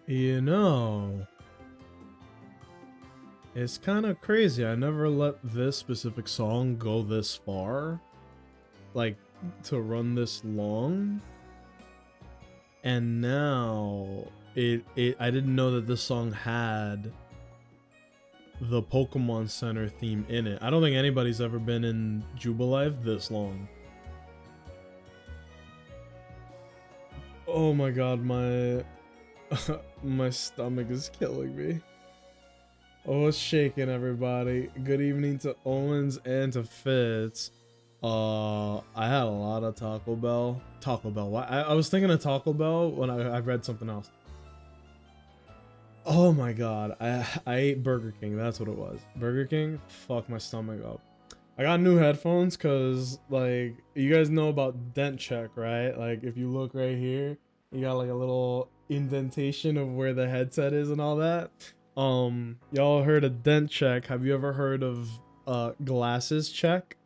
You know, it's kind of crazy. I never let this specific song go this far, like to run this long. And now it I didn't know that this song had the Pokemon Center theme in it. I don't think anybody's ever been in Jubilife this long. Oh my god, my my stomach is killing me. Oh, it's shaking, everybody. Good evening to Owens and to Fitz. I had a lot of Taco Bell. Taco Bell. Why? I was thinking of Taco Bell when I read something else. Oh my god. I ate Burger King. That's what it was. Burger King. Fuck my stomach up. I got new headphones because, like, you guys know about dent check, right? Like, if you look right here, you got like a little indentation of where the headset is and all that. Y'all heard of dent check. Have you ever heard of glasses check?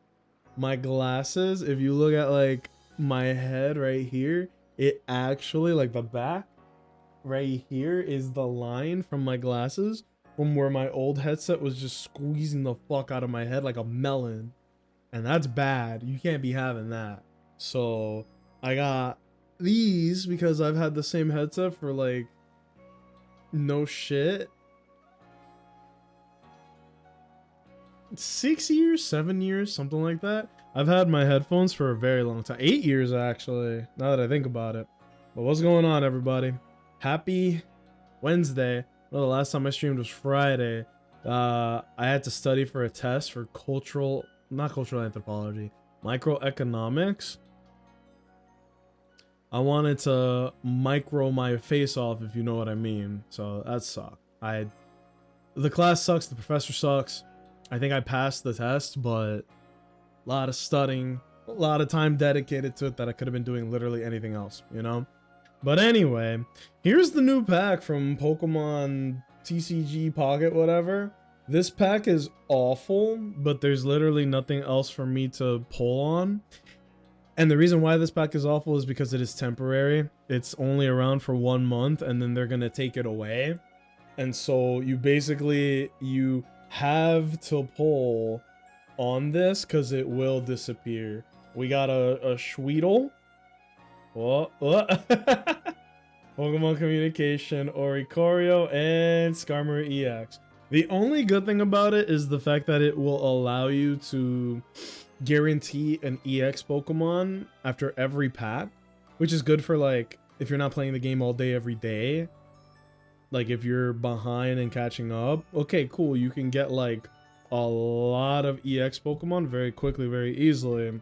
My glasses, if you look at like my head right here, it actually, like the back right here is the line from my glasses from where my old headset was just squeezing the fuck out of my head like a melon. And that's bad. You can't be having that. So I got these because I've had the same headset for like no shit 6 years, 7 years, something like that. I've had my headphones for a very long time. 8 years, actually, now that I think about it. But what's going on, everybody? Happy Wednesday. Well, the last time I streamed was Friday. I had to study for a test for not cultural anthropology, microeconomics. I wanted to micro my face off, if you know what I mean. So that sucked. The class sucks, the professor sucks. I think I passed the test, but a lot of studying, a lot of time dedicated to it that I could have been doing literally anything else, you know? But anyway, here's the new pack from Pokemon TCG Pocket, whatever. This pack is awful, but there's literally nothing else for me to pull on. And the reason why this pack is awful is because it is temporary. It's only around for 1 month, and then they're going to take it away. And so you have to pull on this because it will disappear. We got a Schweedle. Pokemon Communication, Oricorio, and Skarmory EX. The only good thing about it is the fact that it will allow you to guarantee an EX Pokemon after every pack, which is good for like if you're not playing the game all day every day. Like if you're behind and catching up, okay, cool, you can get like a lot of EX Pokemon very quickly, very easily.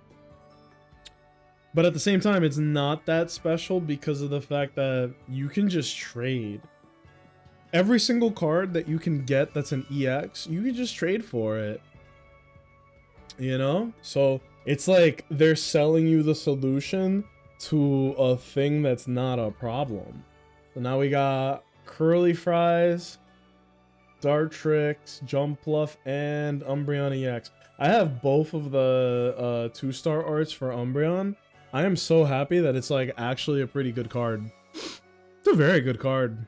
But at the same time, it's not that special because of the fact that you can just trade. Every single card that you can get that's an EX, you can just trade for it. You know? So it's like they're selling you the solution to a thing that's not a problem. So now we got Curly Fries, Dartrix, Jumpluff, and Umbreon EX. I have both of the 2-star arts for Umbreon. I am so happy that it's like actually a pretty good card. It's a very good card.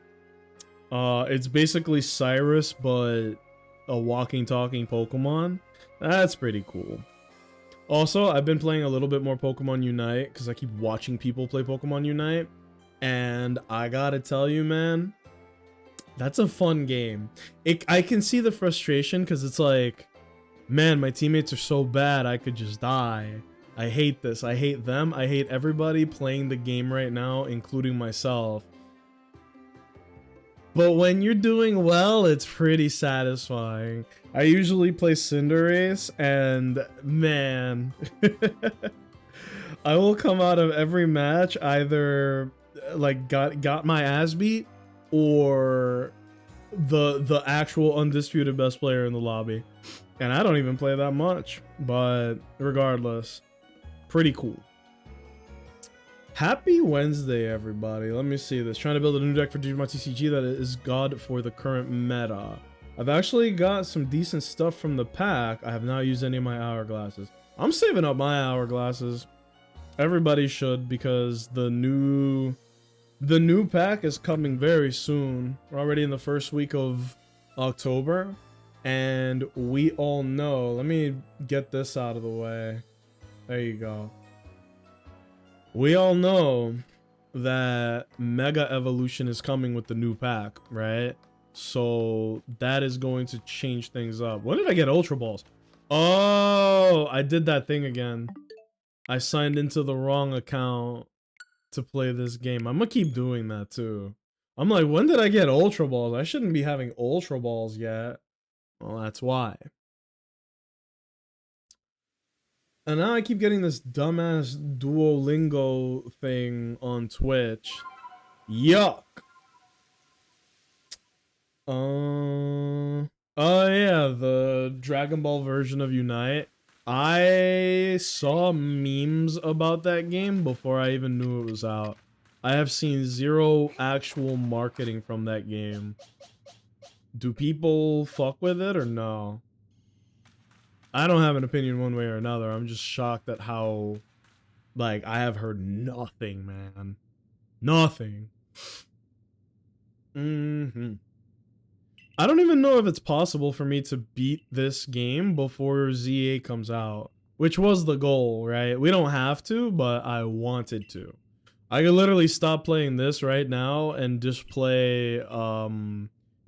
It's basically Cyrus, but a walking, talking Pokemon. That's pretty cool. Also, I've been playing a little bit more Pokemon Unite because I keep watching people play Pokemon Unite. And I gotta tell you, man, that's a fun game. I can see the frustration because it's like, man, my teammates are so bad, I could just die. I hate this. I hate them. I hate everybody playing the game right now, including myself. But when you're doing well, it's pretty satisfying. I usually play Cinderace, and man, I will come out of every match either like got my ass beat or the actual undisputed best player in the lobby. And I don't even play that much, but regardless, pretty cool. Happy Wednesday, everybody. Let me see this. Trying to build a new deck for Digimon TCG that is god for the current meta. I've actually got some decent stuff from the pack. I have not used any of my hourglasses. I'm saving up my hourglasses. Everybody should, because the new The new pack is coming very soon. We're already in the first week of October, and we all know, let me get this out of the way. There you go. We all know that Mega Evolution is coming with the new pack, right? So that is going to change things up. When did I get Ultra Balls? Oh, I did that thing again. I signed into the wrong account to play this game. I'm gonna keep doing that too. I'm like, when did I get Ultra Balls? I shouldn't be having Ultra Balls yet. Well, that's why. And now I keep getting this dumbass Duolingo thing on Twitch. Yuck. Oh yeah, the Dragon Ball version of Unite. I saw memes about that game before I even knew it was out. I have seen zero actual marketing from that game. Do people fuck with it or no? I don't have an opinion one way or another. I'm just shocked at how, like, I have heard nothing, man. Nothing. I don't even know if it's possible for me to beat this game before Z8 comes out, which was the goal, right? We don't have to, but I wanted to. I could literally stop playing this right now and just play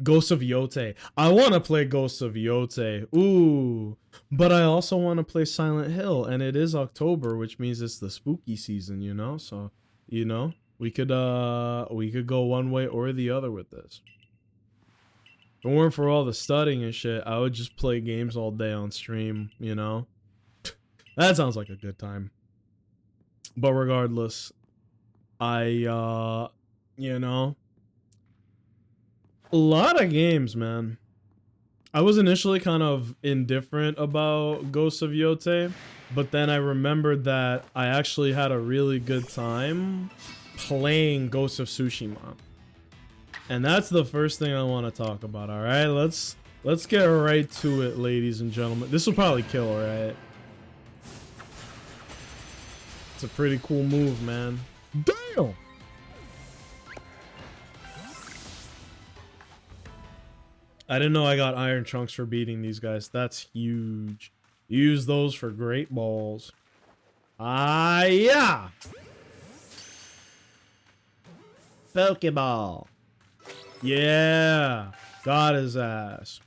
Ghosts of Yote. I want to play Ghosts of Yote. Ooh. But I also want to play Silent Hill, and it is October, which means it's the spooky season, you know? So, you know, we could go one way or the other with this. If it weren't for all the studying and shit, I would just play games all day on stream, you know? That sounds like a good time. But regardless, you know, a lot of games, man. I was initially kind of indifferent about Ghosts of Yote, but then I remembered that I actually had a really good time playing Ghosts of Tsushima. And that's the first thing I want to talk about, all right? Let's get right to it, ladies and gentlemen. This will probably kill, right? It's a pretty cool move, man. Damn! I didn't know I got iron chunks for beating these guys. That's huge. Use those for great balls. Ah, yeah! Pokeball. Yeah! Got his ass.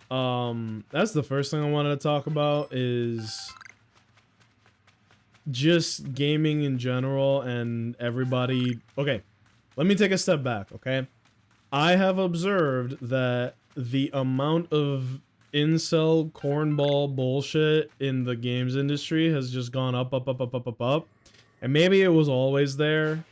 That's the first thing I wanted to talk about is just gaming in general and everybody. Okay, let me take a step back, okay? I have observed that the amount of incel cornball bullshit in the games industry has just gone up. And maybe it was always there.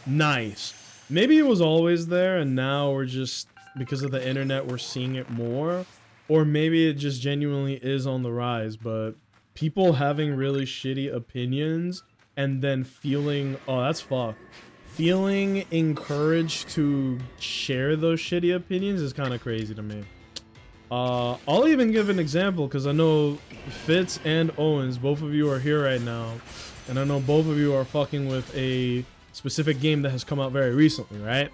Nice. Maybe it was always there and now we're just, because of the internet, we're seeing it more. Or maybe it just genuinely is on the rise, but people having really shitty opinions and then feeling, oh, that's fucked. Feeling encouraged to share those shitty opinions is kind of crazy to me. I'll even give an example because I know Fitz and Owens, both of you are here right now. And I know both of you are fucking with a specific game that has come out very recently, right?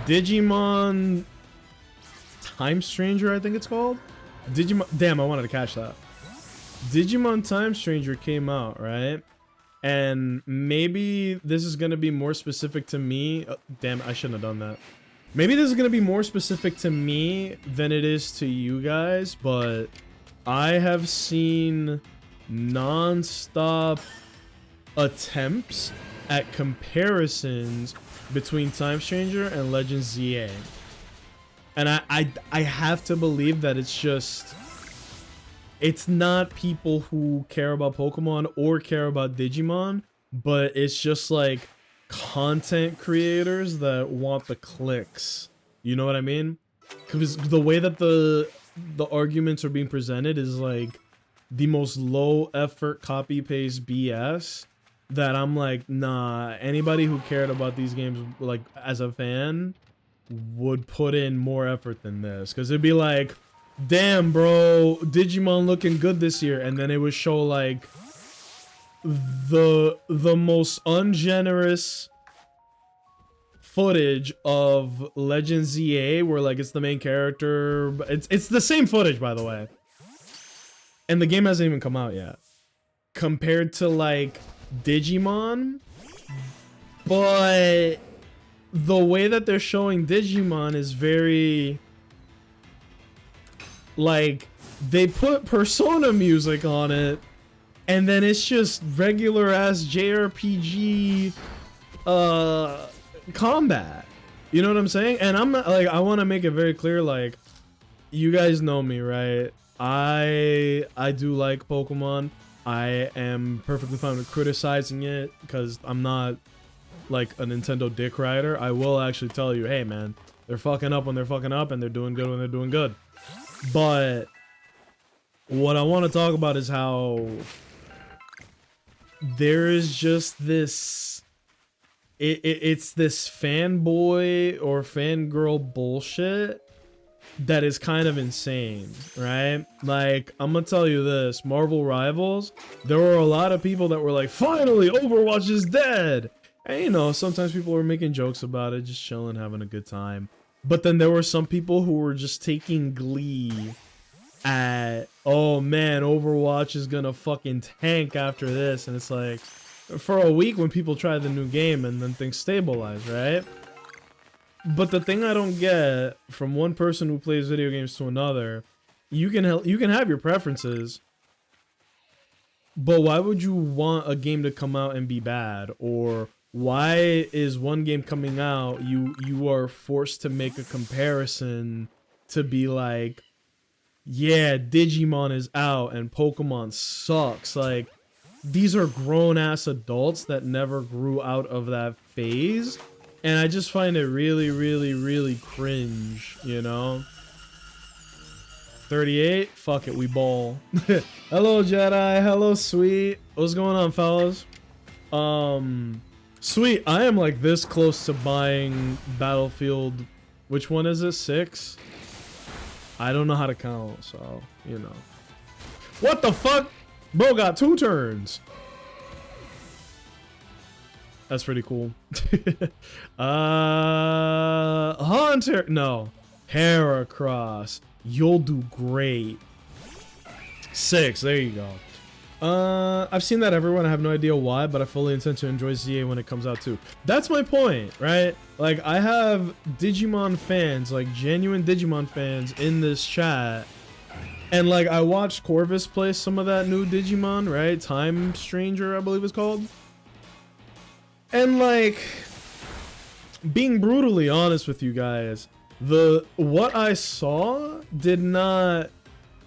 Digimon Time Stranger, I think it's called. Digimon, damn, I wanted to catch that. Digimon Time Stranger came out, right? And maybe this is going to be more specific to me. Oh, damn, I shouldn't have done that. Maybe this is going to be more specific to me than it is to you guys, but I have seen non-stop attempts at comparisons between Time Stranger and Legend ZA. And I have to believe that it's just... It's not people who care about Pokemon or care about Digimon, but it's just like content creators that want the clicks. You know what I mean? Because the way that the arguments are being presented is like the most low effort copy paste BS that I'm like, nah, anybody who cared about these games like as a fan would put in more effort than this. Because it'd be like, damn, bro, Digimon looking good this year, and then it would show like the most ungenerous footage of Legend ZA where like it's the main character. It's the same footage, by the way. And the game hasn't even come out yet. Compared to like Digimon. But the way that they're showing Digimon is very like they put Persona music on it and then it's just regular ass JRPG combat. You know what I'm saying? And I'm not like, I want to make it very clear, like, you guys know me, right? I do like Pokemon. I am perfectly fine with criticizing it because I'm not like a Nintendo dick rider. I will actually tell you, hey man, they're fucking up when they're fucking up and they're doing good when they're doing good. But what I want to talk about is how there is just this it's this fanboy or fangirl bullshit that is kind of insane, right? Like, I'm gonna tell you this, Marvel Rivals, there were a lot of people that were like, finally, Overwatch is dead! And you know, sometimes people were making jokes about it, just chilling, having a good time. But then there were some people who were just taking glee at, oh man, Overwatch is gonna fucking tank after this. And it's like, for a week when people try the new game and then things stabilize, right? But the thing I don't get from one person who plays video games to another, you can have your preferences, but why would you want a game to come out and be bad? Or why is one game coming out, you are forced to make a comparison to be like, yeah, Digimon is out and Pokemon sucks. Like, these are grown-ass adults that never grew out of that phase. And I just find it really, really, really cringe, you know? 38? Fuck it, we ball. Hello, Jedi. Hello, Sweet. What's going on, fellas? Sweet, I am like this close to buying Battlefield. Which one is it? 6? I don't know how to count, so, you know. What the fuck? Bro got 2 turns. That's pretty cool. Hunter, no. Heracross, you'll do great. 6, there you go. I've seen that everyone. I have no idea why, but I fully intend to enjoy ZA when it comes out too. That's my point, right? Like, I have Digimon fans, like genuine Digimon fans in this chat. And like, I watched Corvus play some of that new Digimon, right? Time Stranger, I believe it's called. And like, being brutally honest with you guys, what I saw did not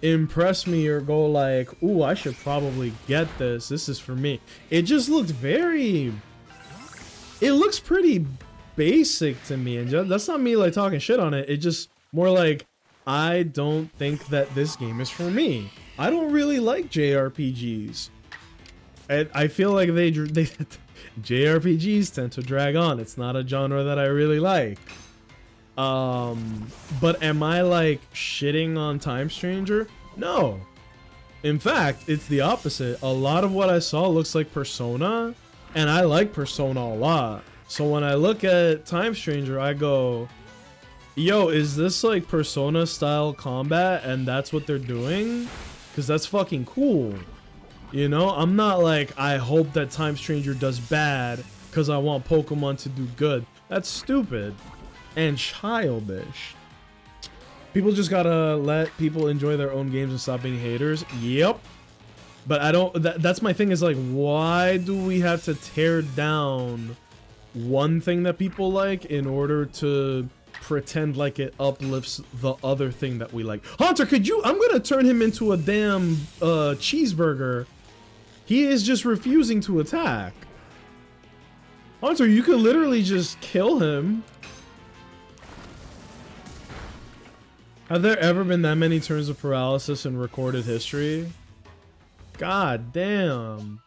impress me or go like, ooh, I should probably get this. This is for me. It just looked it looks pretty basic to me. And that's not me like talking shit on it. It just more like, I don't think that this game is for me. I don't really like JRPGs. I feel like they JRPGs tend to drag on. It's not a genre that I really like. But am I like shitting on Time Stranger? No. In fact, it's the opposite. A lot of what I saw looks like Persona, and I like Persona a lot. So when I look at Time Stranger, I go, yo, is this like Persona style combat and that's what they're doing? Because that's fucking cool. You know, I'm not like, I hope that Time Stranger does bad because I want Pokemon to do good. That's stupid and childish. People just gotta let people enjoy their own games and stop being haters. Yep. But I don't, that's my thing is like, why do we have to tear down one thing that people like in order to pretend like it uplifts the other thing that we like? Hunter, I'm gonna turn him into a damn cheeseburger. He is just refusing to attack. Hunter, you could literally just kill him. Have there ever been that many turns of paralysis in recorded history? God damn.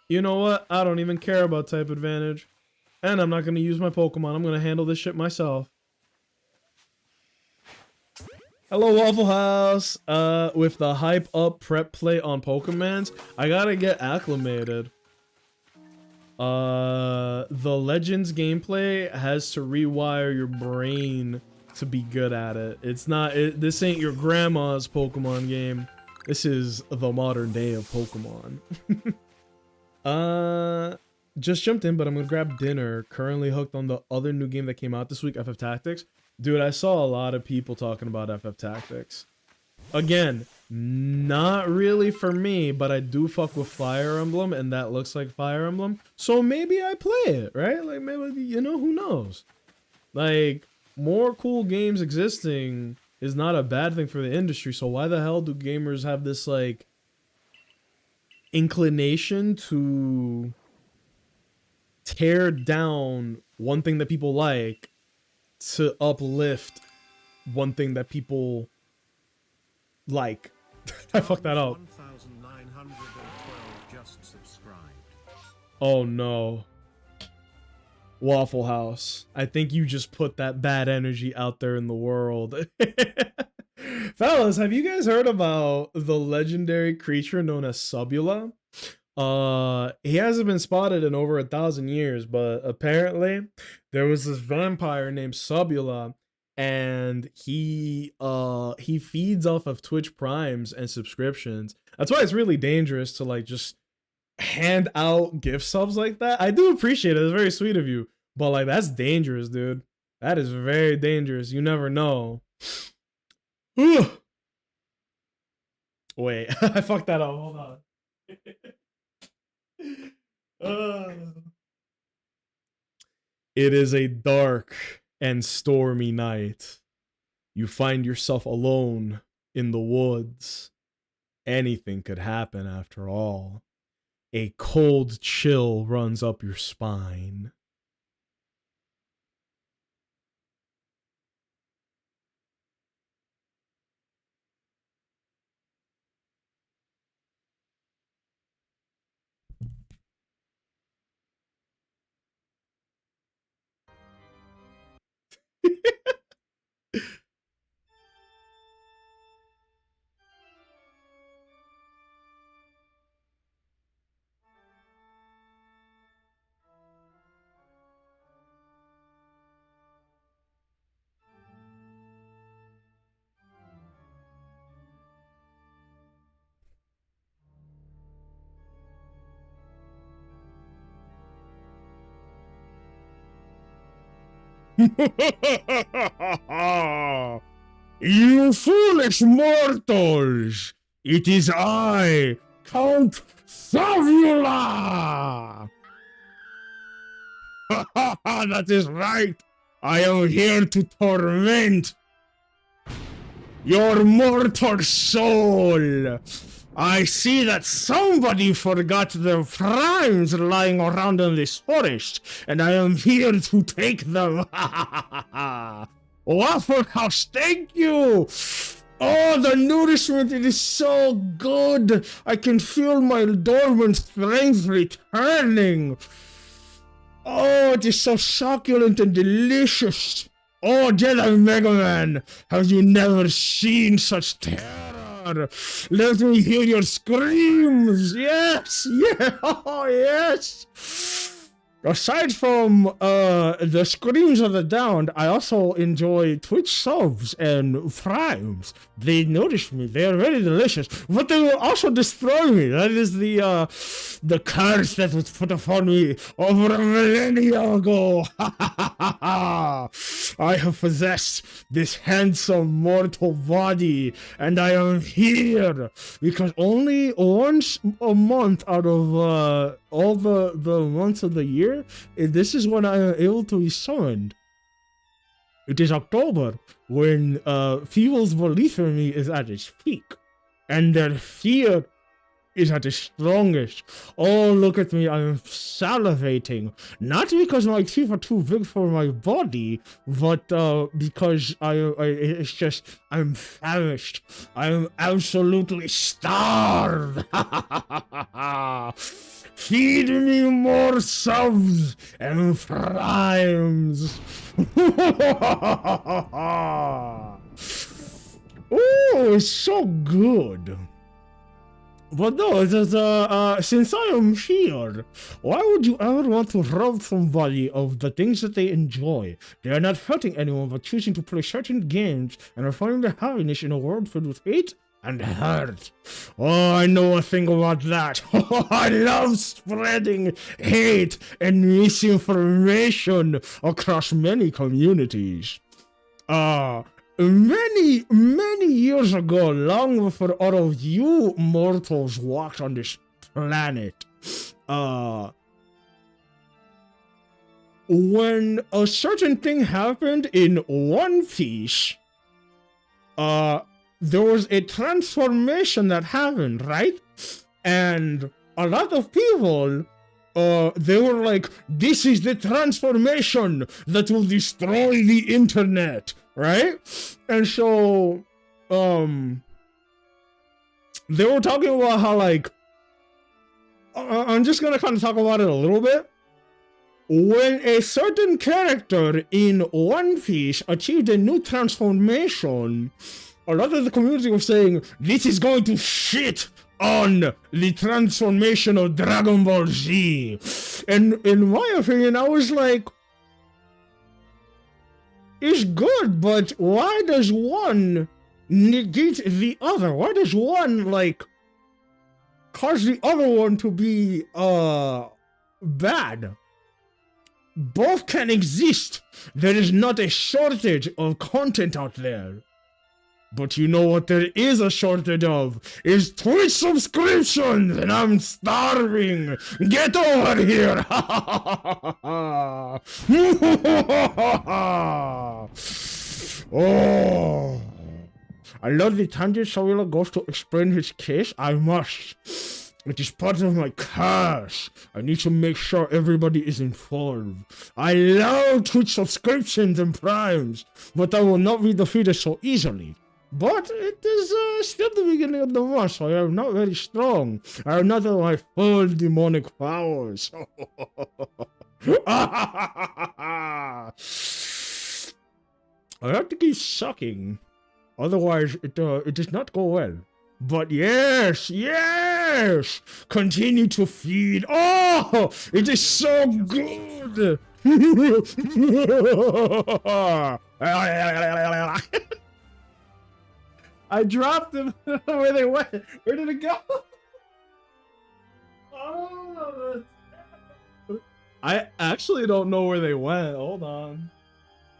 You know what? I don't even care about type advantage. And I'm not going to use my Pokemon. I'm going to handle this shit myself. Hello, Waffle House. With the hype up prep play on Pokemons, I gotta get acclimated. the Legends gameplay has to rewire your brain to be good at it. It's not, this ain't your grandma's Pokemon game. This is the modern day of Pokemon. Just jumped in, but I'm gonna grab dinner. Currently hooked on the other new game that came out this week, FF Tactics. Dude, I saw a lot of people talking about FF Tactics. Again, not really for me, but I do fuck with Fire Emblem, and that looks like Fire Emblem. So maybe I play it, right? Like, maybe, you know, who knows? Like, more cool games existing is not a bad thing for the industry, so why the hell do gamers have this, like, inclination to tear down one thing that people like to uplift one thing that people like? I fucked that up. 1912 just subscribed. Oh no. Waffle House, I think you just put that bad energy out there in the world. Fellas, have you guys heard about the legendary creature known as Subula? He hasn't been spotted in over 1,000 years, but apparently there was this vampire named Subula, and he feeds off of Twitch Primes and subscriptions. That's why it's really dangerous to like just hand out gift subs like that. I do appreciate it. It's very sweet of you, but like that's dangerous, dude. That is very dangerous. You never know. Wait, I fucked that up. Hold on. It is a dark and stormy night. You find yourself alone in the woods. Anything could happen after all. A cold chill runs up your spine. You foolish mortals! It is I, Count Savula! That is right! I am here to torment your mortal soul! I see that somebody forgot their primes lying around in this forest, and I am here to take them. Waffle House, thank you! Oh, the nourishment, it is so good! I can feel my dormant strength returning. Oh, it is so succulent and delicious. Oh, Jedi Mega Man, have you never seen such terror? Let me hear your screams! Yes! Yeah! Oh, yes! Aside from the screams of the downed, I also enjoy Twitch subs and primes. They nourish me. They are very delicious, but they will also destroy me. That is the curse that was put upon me over a millennia ago. I have possessed this handsome mortal body, and I am here because only once a month out of all the months of the year, this is when I am able to be summoned. It is October, when people's belief in me is at its peak, and their fear is at its strongest. Oh, look at me, I'm salivating. Not because my teeth are too big for my body, but because it's just, I'm famished. I'm absolutely starved. Feed me more subs and primes. Oh, it's so good. But no, it is, since I am here, why would you ever want to rob somebody of the things that they enjoy? They are not hurting anyone but choosing to play certain games and are finding their happiness in a world filled with hate and hurt. Oh, I know a thing about that. I love spreading hate and misinformation across many communities. Many years ago, long before all of you mortals walked on this planet, when a certain thing happened in One Piece, there was a transformation that happened, right? And a lot of people, they were like, this is the transformation that will destroy the internet, right? And so, they were talking about how, like, I'm just gonna kind of talk about it a little bit. When a certain character in One Piece achieved a new transformation, a lot of the community was saying, this is going to shit on the transformation of Dragon Ball Z. And in my opinion, I was like, it's good, but why does one negate the other? Why does one, like, cause the other one to be, bad? Both can exist. There is not a shortage of content out there. But you know what there is a shortage of? Is Twitch subscriptions, and I'm starving. Get over here. Oh. I love the tangent Samuel goes to explain his case. I must. It is part of my curse. I need to make sure everybody is informed. I love Twitch subscriptions and primes, but I will not be defeated so easily. But it is still the beginning of the month, so I am not very strong. I am not at my full demonic powers. I have to keep sucking. Otherwise, it does not go well. But yes, continue to feed. Oh, it is so good. I dropped them. Where they went? Where did it go? Oh, I actually don't know where they went. Hold on.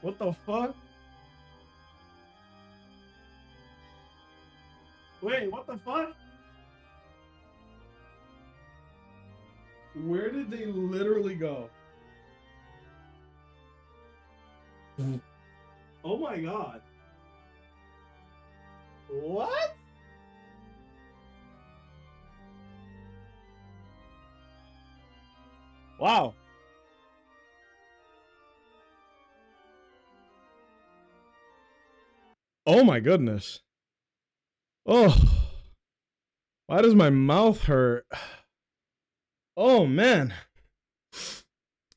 What the fuck? Wait, what the fuck? Where did they literally go? Oh my god. What? Wow. Oh my goodness. Oh. Why does my mouth hurt? Oh man.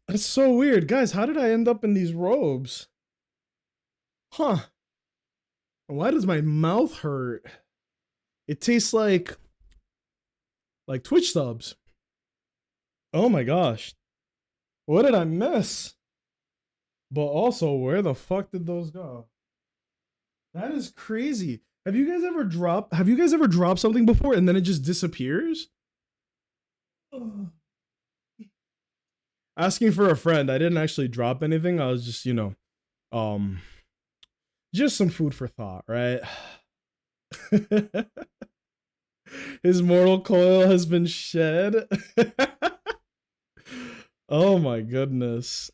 That's so weird. Guys, how did I end up in these robes? Huh. Why does my mouth hurt? It tastes like Twitch subs. Oh my gosh. What did I miss? But also, where the fuck did those go? That is crazy. Have you guys ever dropped something before and then it just disappears? Asking for a friend. I didn't actually drop anything. I was just, just some food for thought, right? His mortal coil has been shed. Oh my goodness.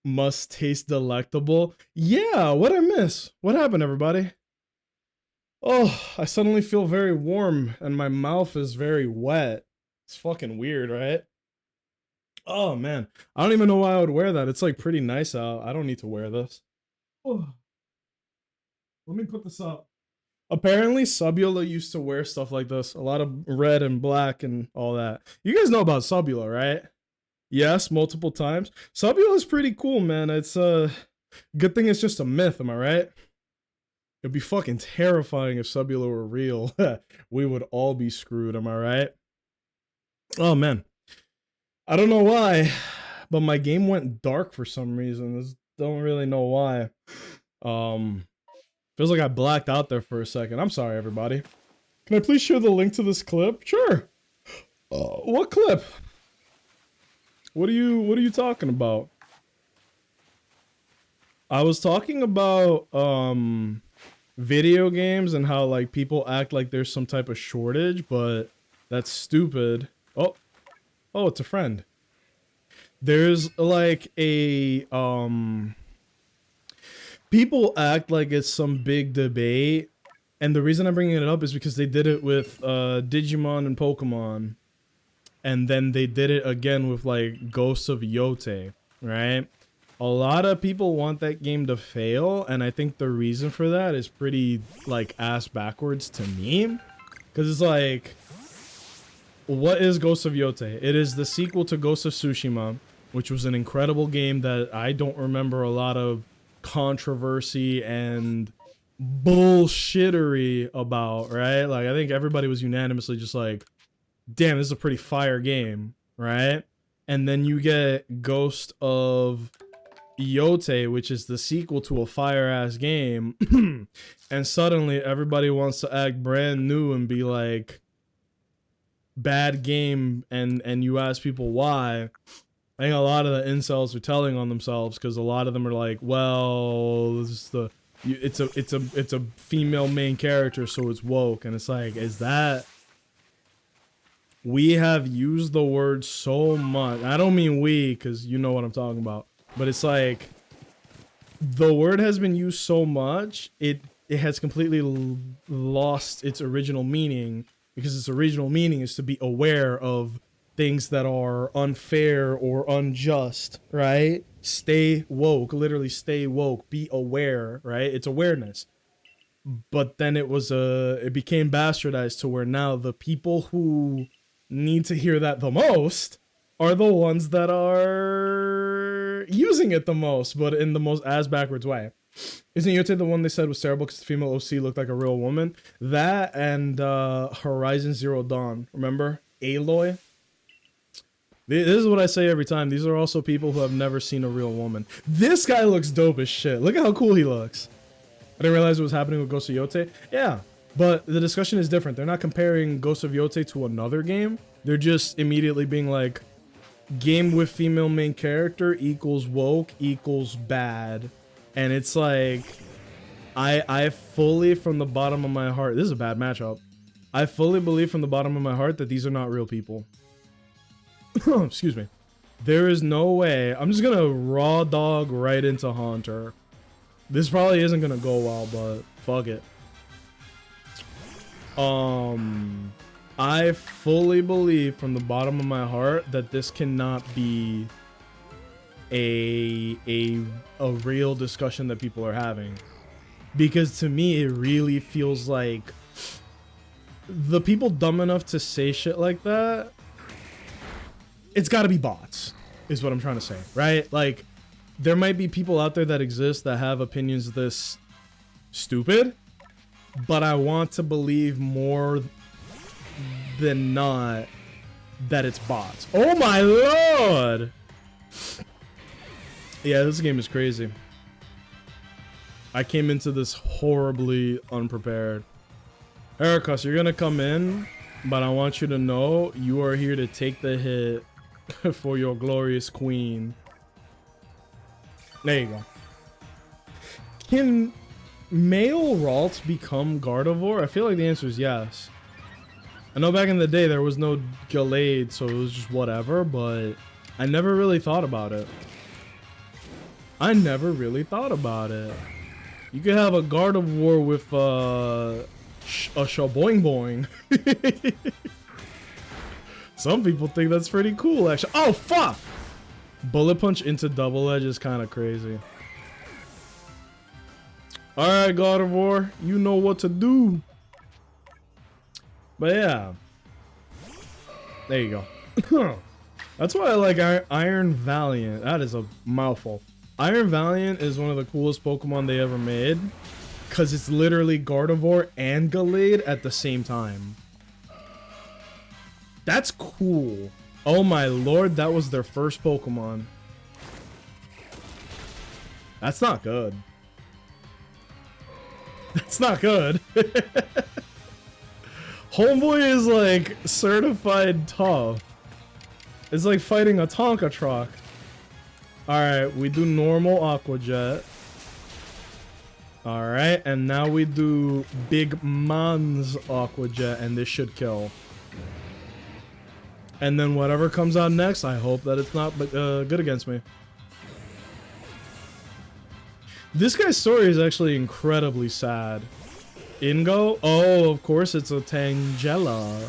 Must taste delectable. Yeah, what'd I miss? What happened, everybody? Oh, I suddenly feel very warm and my mouth is very wet. It's fucking weird, right? Oh man, I don't even know why I would wear that. It's like pretty nice out. I don't need to wear this. Oh. Let me put this up. Apparently, Subula used to wear stuff like this. A lot of red and black and all that. You guys know about Subula, right? Yes, multiple times. Subula is pretty cool, man. It's a good thing it's just a myth, am I right? It'd be fucking terrifying if Subula were real. We would all be screwed, am I right? Oh man. I don't know why, but my game went dark for some reason. Don't really know why. Feels like I blacked out there for a second. I'm sorry, everybody. Can I please share the link to this clip? Sure. What clip? What are you talking about? I was talking about video games and how like people act like there's some type of shortage, but that's stupid. Oh, it's a friend. There's like a people act like it's some big debate, and the reason I'm bringing it up is because they did it with Digimon and Pokemon, and then they did it again with like Ghosts of Yote, right? A lot of people want that game to fail, and I think the reason for that is pretty like ass backwards to me, because it's like, what is Ghosts of Yote? It is the sequel to Ghost of Tsushima, which was an incredible game that I don't remember a lot of controversy and bullshittery about, right? Like, I think everybody was unanimously just like, damn, this is a pretty fire game, right? And then you get Ghost of Yote, which is the sequel to a fire-ass game, and suddenly everybody wants to act brand new and be like, bad game, and you ask people why. I think a lot of the incels are telling on themselves because a lot of them are like, well, this is it's a female main character, so it's woke. And it's like, is that, we have used the word so much. I don't mean we, because you know what I'm talking about, but it's like the word has been used so much, it has completely lost its original meaning, because its original meaning is to be aware of things that are unfair or unjust, right? Stay woke, literally stay woke, be aware, right? It's awareness. But then it became bastardized to where now the people who need to hear that the most are the ones that are using it the most, but in the most ass backwards way. Isn't Yote the one they said was terrible because the female OC looked like a real woman? That and Horizon Zero Dawn, remember? Aloy? This is what I say every time. These are also people who have never seen a real woman. This guy looks dope as shit. Look at how cool he looks. I didn't realize what was happening with Ghost of Yote. Yeah, but the discussion is different. They're not comparing Ghost of Yote to another game. They're just immediately being like, game with female main character equals woke equals bad. And it's like, I fully, from the bottom of my heart, this is a bad matchup. I fully believe from the bottom of my heart that these are not real people. Excuse me. There is no way. I'm just gonna raw dog right into Haunter. This probably isn't gonna go well, but fuck it. I fully believe from the bottom of my heart that this cannot be a real discussion that people are having, because to me it really feels like the people dumb enough to say shit like that, it's got to be bots, is what I'm trying to say, right? Like, there might be people out there that exist that have opinions this stupid, but I want to believe more than not that it's bots. Oh my lord! Yeah, this game is crazy. I came into this horribly unprepared. Ericus, you're gonna come in, but I want you to know you are here to take the hit for your glorious queen. There you go. Can male Ralts become Gardevoir? I feel like the answer is yes. I know back in the day there was no Gallade, so it was just whatever, but I never really thought about it. I never really thought about it. You could have a Gardevoir with a Shaboing Boing. Some people think that's pretty cool, actually. Oh, fuck! Bullet Punch into Double Edge is kind of crazy. Alright, Gardevoir, you know what to do. But yeah. There you go. That's why I like Iron Valiant. That is a mouthful. Iron Valiant is one of the coolest Pokemon they ever made. because it's literally Gardevoir and Gallade at the same time. That's cool. Oh my lord, that was their first Pokemon. That's not good. That's not good. Homeboy is like certified tough. It's like fighting a Tonka truck. Alright, we do normal Aqua Jet. Alright, and now we do Big Man's Aqua Jet, and this should kill. And then whatever comes out next, I hope that it's not good against me. This guy's story is actually incredibly sad. Ingo? Oh, of course it's a Tangela.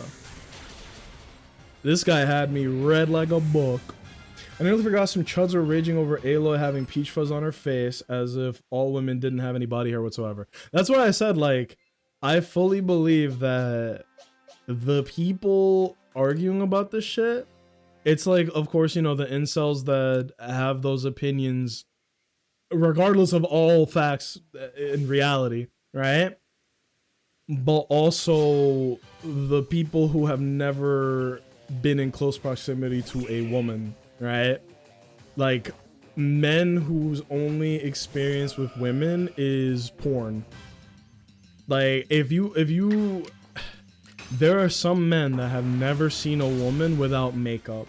This guy had me read like a book. I nearly forgot some chuds were raging over Aloy having peach fuzz on her face, as if all women didn't have any body hair whatsoever. That's why I said, like, I fully believe that the people arguing about this shit, it's like, of course, you know, the incels that have those opinions regardless of all facts in reality, right? But also the people who have never been in close proximity to a woman, right? Like men whose only experience with women is porn. Like if you there are some men that have never seen a woman without makeup,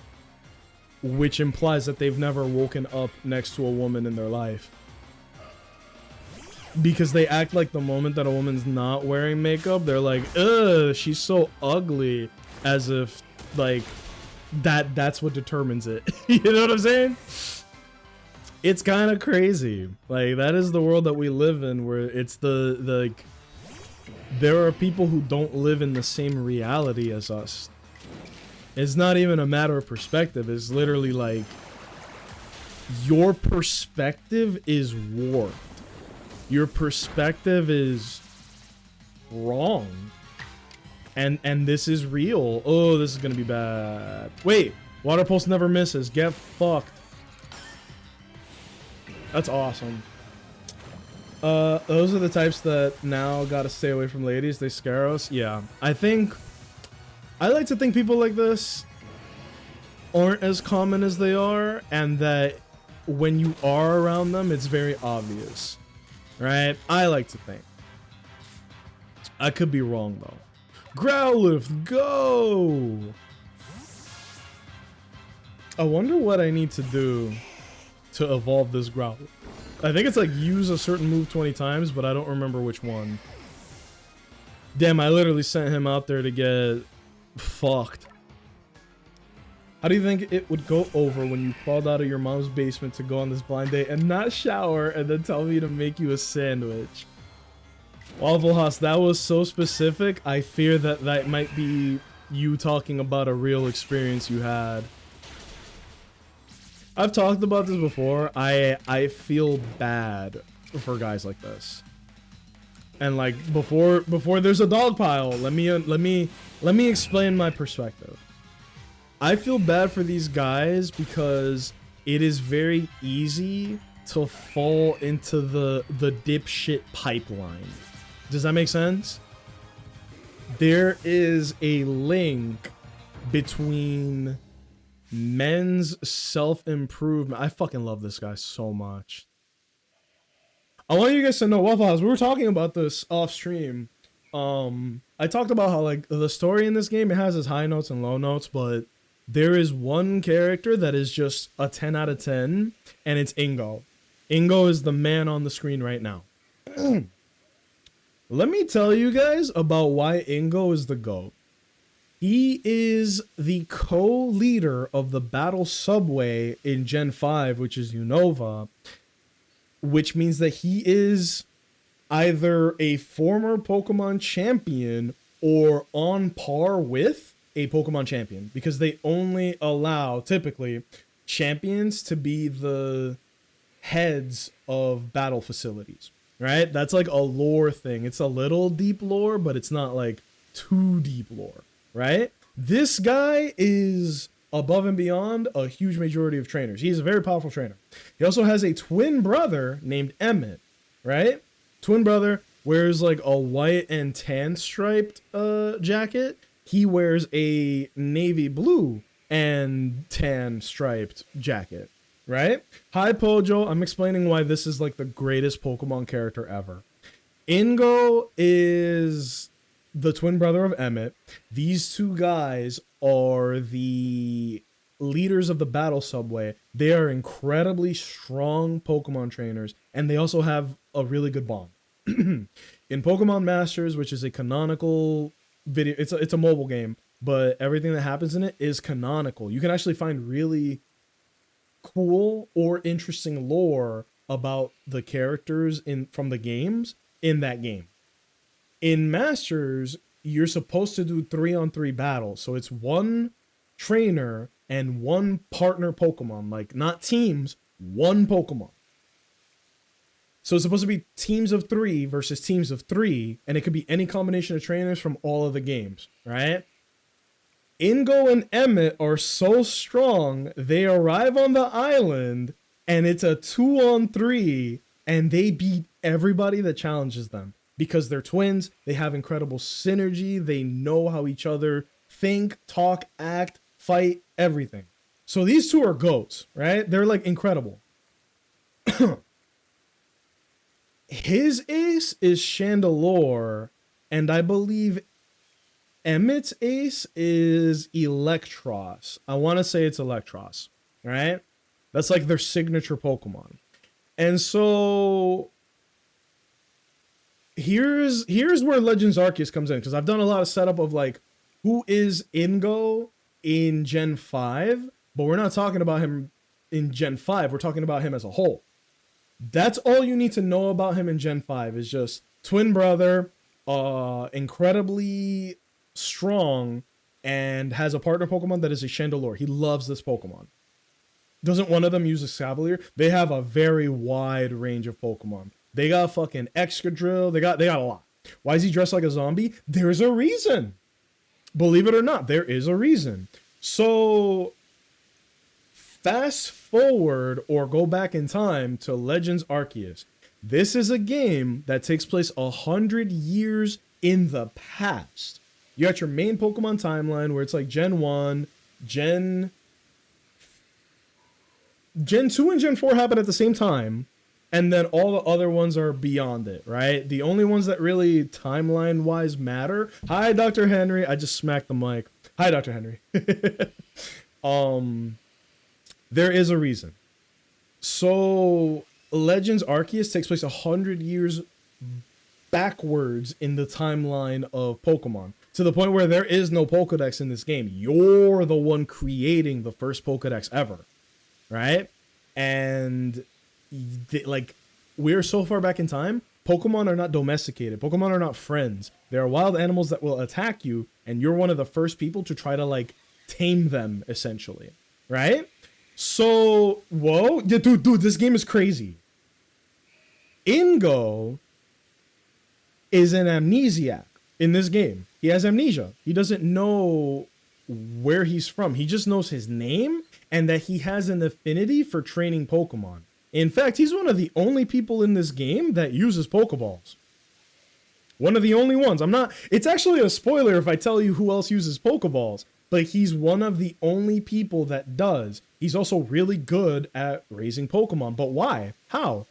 which implies that they've never woken up next to a woman in their life. Because they act like the moment that a woman's not wearing makeup, they're like, ugh, she's so ugly. As if, like, that's what determines it. You know what I'm saying? It's kind of crazy. Like, that is the world that we live in, where it's like, there are people who don't live in the same reality as us. It's not even a matter of perspective. It's literally like, your perspective is warped. Your perspective is wrong. And this is real. Oh, this is gonna be bad. Wait, Water Pulse never misses. Get fucked. That's awesome. Those are the types that now gotta stay away from ladies. They scare us. Yeah, I like to think people like this aren't as common as they are, and that when you are around them, it's very obvious, right? I like to think. I could be wrong though. Growlithe, go! I wonder what I need to do to evolve this Growlithe. I think it's like use a certain move 20 times, but I don't remember which one. Damn, I literally sent him out there to get fucked. How do you think it would go over when you crawled out of your mom's basement to go on this blind date and not shower and then tell me to make you a sandwich? Waffle House, that was so specific. I fear that that might be you talking about a real experience you had. I've talked about this before. I feel bad for guys like this. And like before there's a dog pile, let me explain my perspective. I feel bad for these guys because it is very easy to fall into the dipshit pipeline. Does that make sense? There is a link between men's self-improvement. I fucking love this guy so much. I want you guys to know, Waffle House, we were talking about this off stream. I talked about how like the story in this game, it has its high notes and low notes, but there is one character that is just a 10 out of 10, and it's Ingo. Ingo is the man on the screen right now. Let me tell you guys about why Ingo is the GOAT. He is the co-leader of the Battle Subway in Gen 5, which is Unova, which means that he is either a former Pokemon champion or on par with a Pokemon champion, because they only allow, typically, champions to be the heads of battle facilities, right? That's like a lore thing. It's a little deep lore, but it's not like too deep lore, right? This guy is above and beyond a huge majority of trainers. He's a very powerful trainer. He also has a twin brother named Emmett, right? Twin brother, wears like a white and tan striped jacket. He wears a navy blue and tan striped jacket, right? Hi Pojo, I'm explaining why this is like the greatest Pokemon character ever. Ingo is the twin brother of Emmett. These two guys are the leaders of the battle subway. They are incredibly strong Pokemon trainers, and they also have a really good bond. In Pokemon Masters, which is a canonical video, it's a mobile game, but everything that happens in it is canonical. You can actually find really cool or interesting lore about the characters in from the games in that game. In Masters, you're supposed to do 3-on-3 battles. So it's one trainer and one partner Pokemon, like not teams, one Pokemon. So it's supposed to be teams of 3 versus teams of 3, and it could be any combination of trainers from all of the games, right? Ingo and Emmett are so strong, they arrive on the island, and it's a 2-on-3, and they beat everybody that challenges them. Because they're twins, they have incredible synergy, they know how each other think, talk, act, fight, everything. So these two are goats, right? They're like incredible. His ace is Chandelure, and I believe Emmett's ace is Electros. I want to say it's Electros, right? That's like their signature Pokemon. And so here's where Legends Arceus comes in, because I've done a lot of setup of like who is Ingo in Gen 5, but we're not talking about him in Gen 5. We're talking about him as a whole. That's all you need to know about him in Gen 5 is just twin brother, incredibly strong, and has a partner Pokemon that is a Chandelure. He loves this Pokemon. Doesn't one of them use a Cavalier? They have a very wide range of Pokemon. They got fucking Excadrill. They got a lot. Why is he dressed like a zombie? There's a reason. Believe it or not, there is a reason. So fast forward or go back in time to Legends Arceus. This is a game that takes place 100 years in the past. You got your main Pokemon timeline where it's like Gen 1, Gen 2 and Gen 4 happen at the same time, and then all the other ones are beyond it, right? The only ones that really timeline-wise matter... Hi, Dr. Henry. I just smacked the mic. Hi, Dr. Henry. There is a reason. So, Legends Arceus takes place 100 years backwards in the timeline of Pokemon, to the point where there is no Pokedex in this game. You're the one creating the first Pokedex ever, right? And like, we're so far back in time, Pokemon are not domesticated. Pokemon are not friends. They are wild animals that will attack you, and you're one of the first people to try to like tame them, essentially, right? So, whoa, yeah, dude, this game is crazy. Ingo is an amnesiac in this game. He has amnesia. He doesn't know where he's from. He just knows his name and that he has an affinity for training Pokemon. In fact, he's one of the only people in this game that uses Pokeballs. One of the only ones. It's actually a spoiler if I tell you who else uses Pokeballs, but he's one of the only people that does. He's also really good at raising Pokemon. But why? How?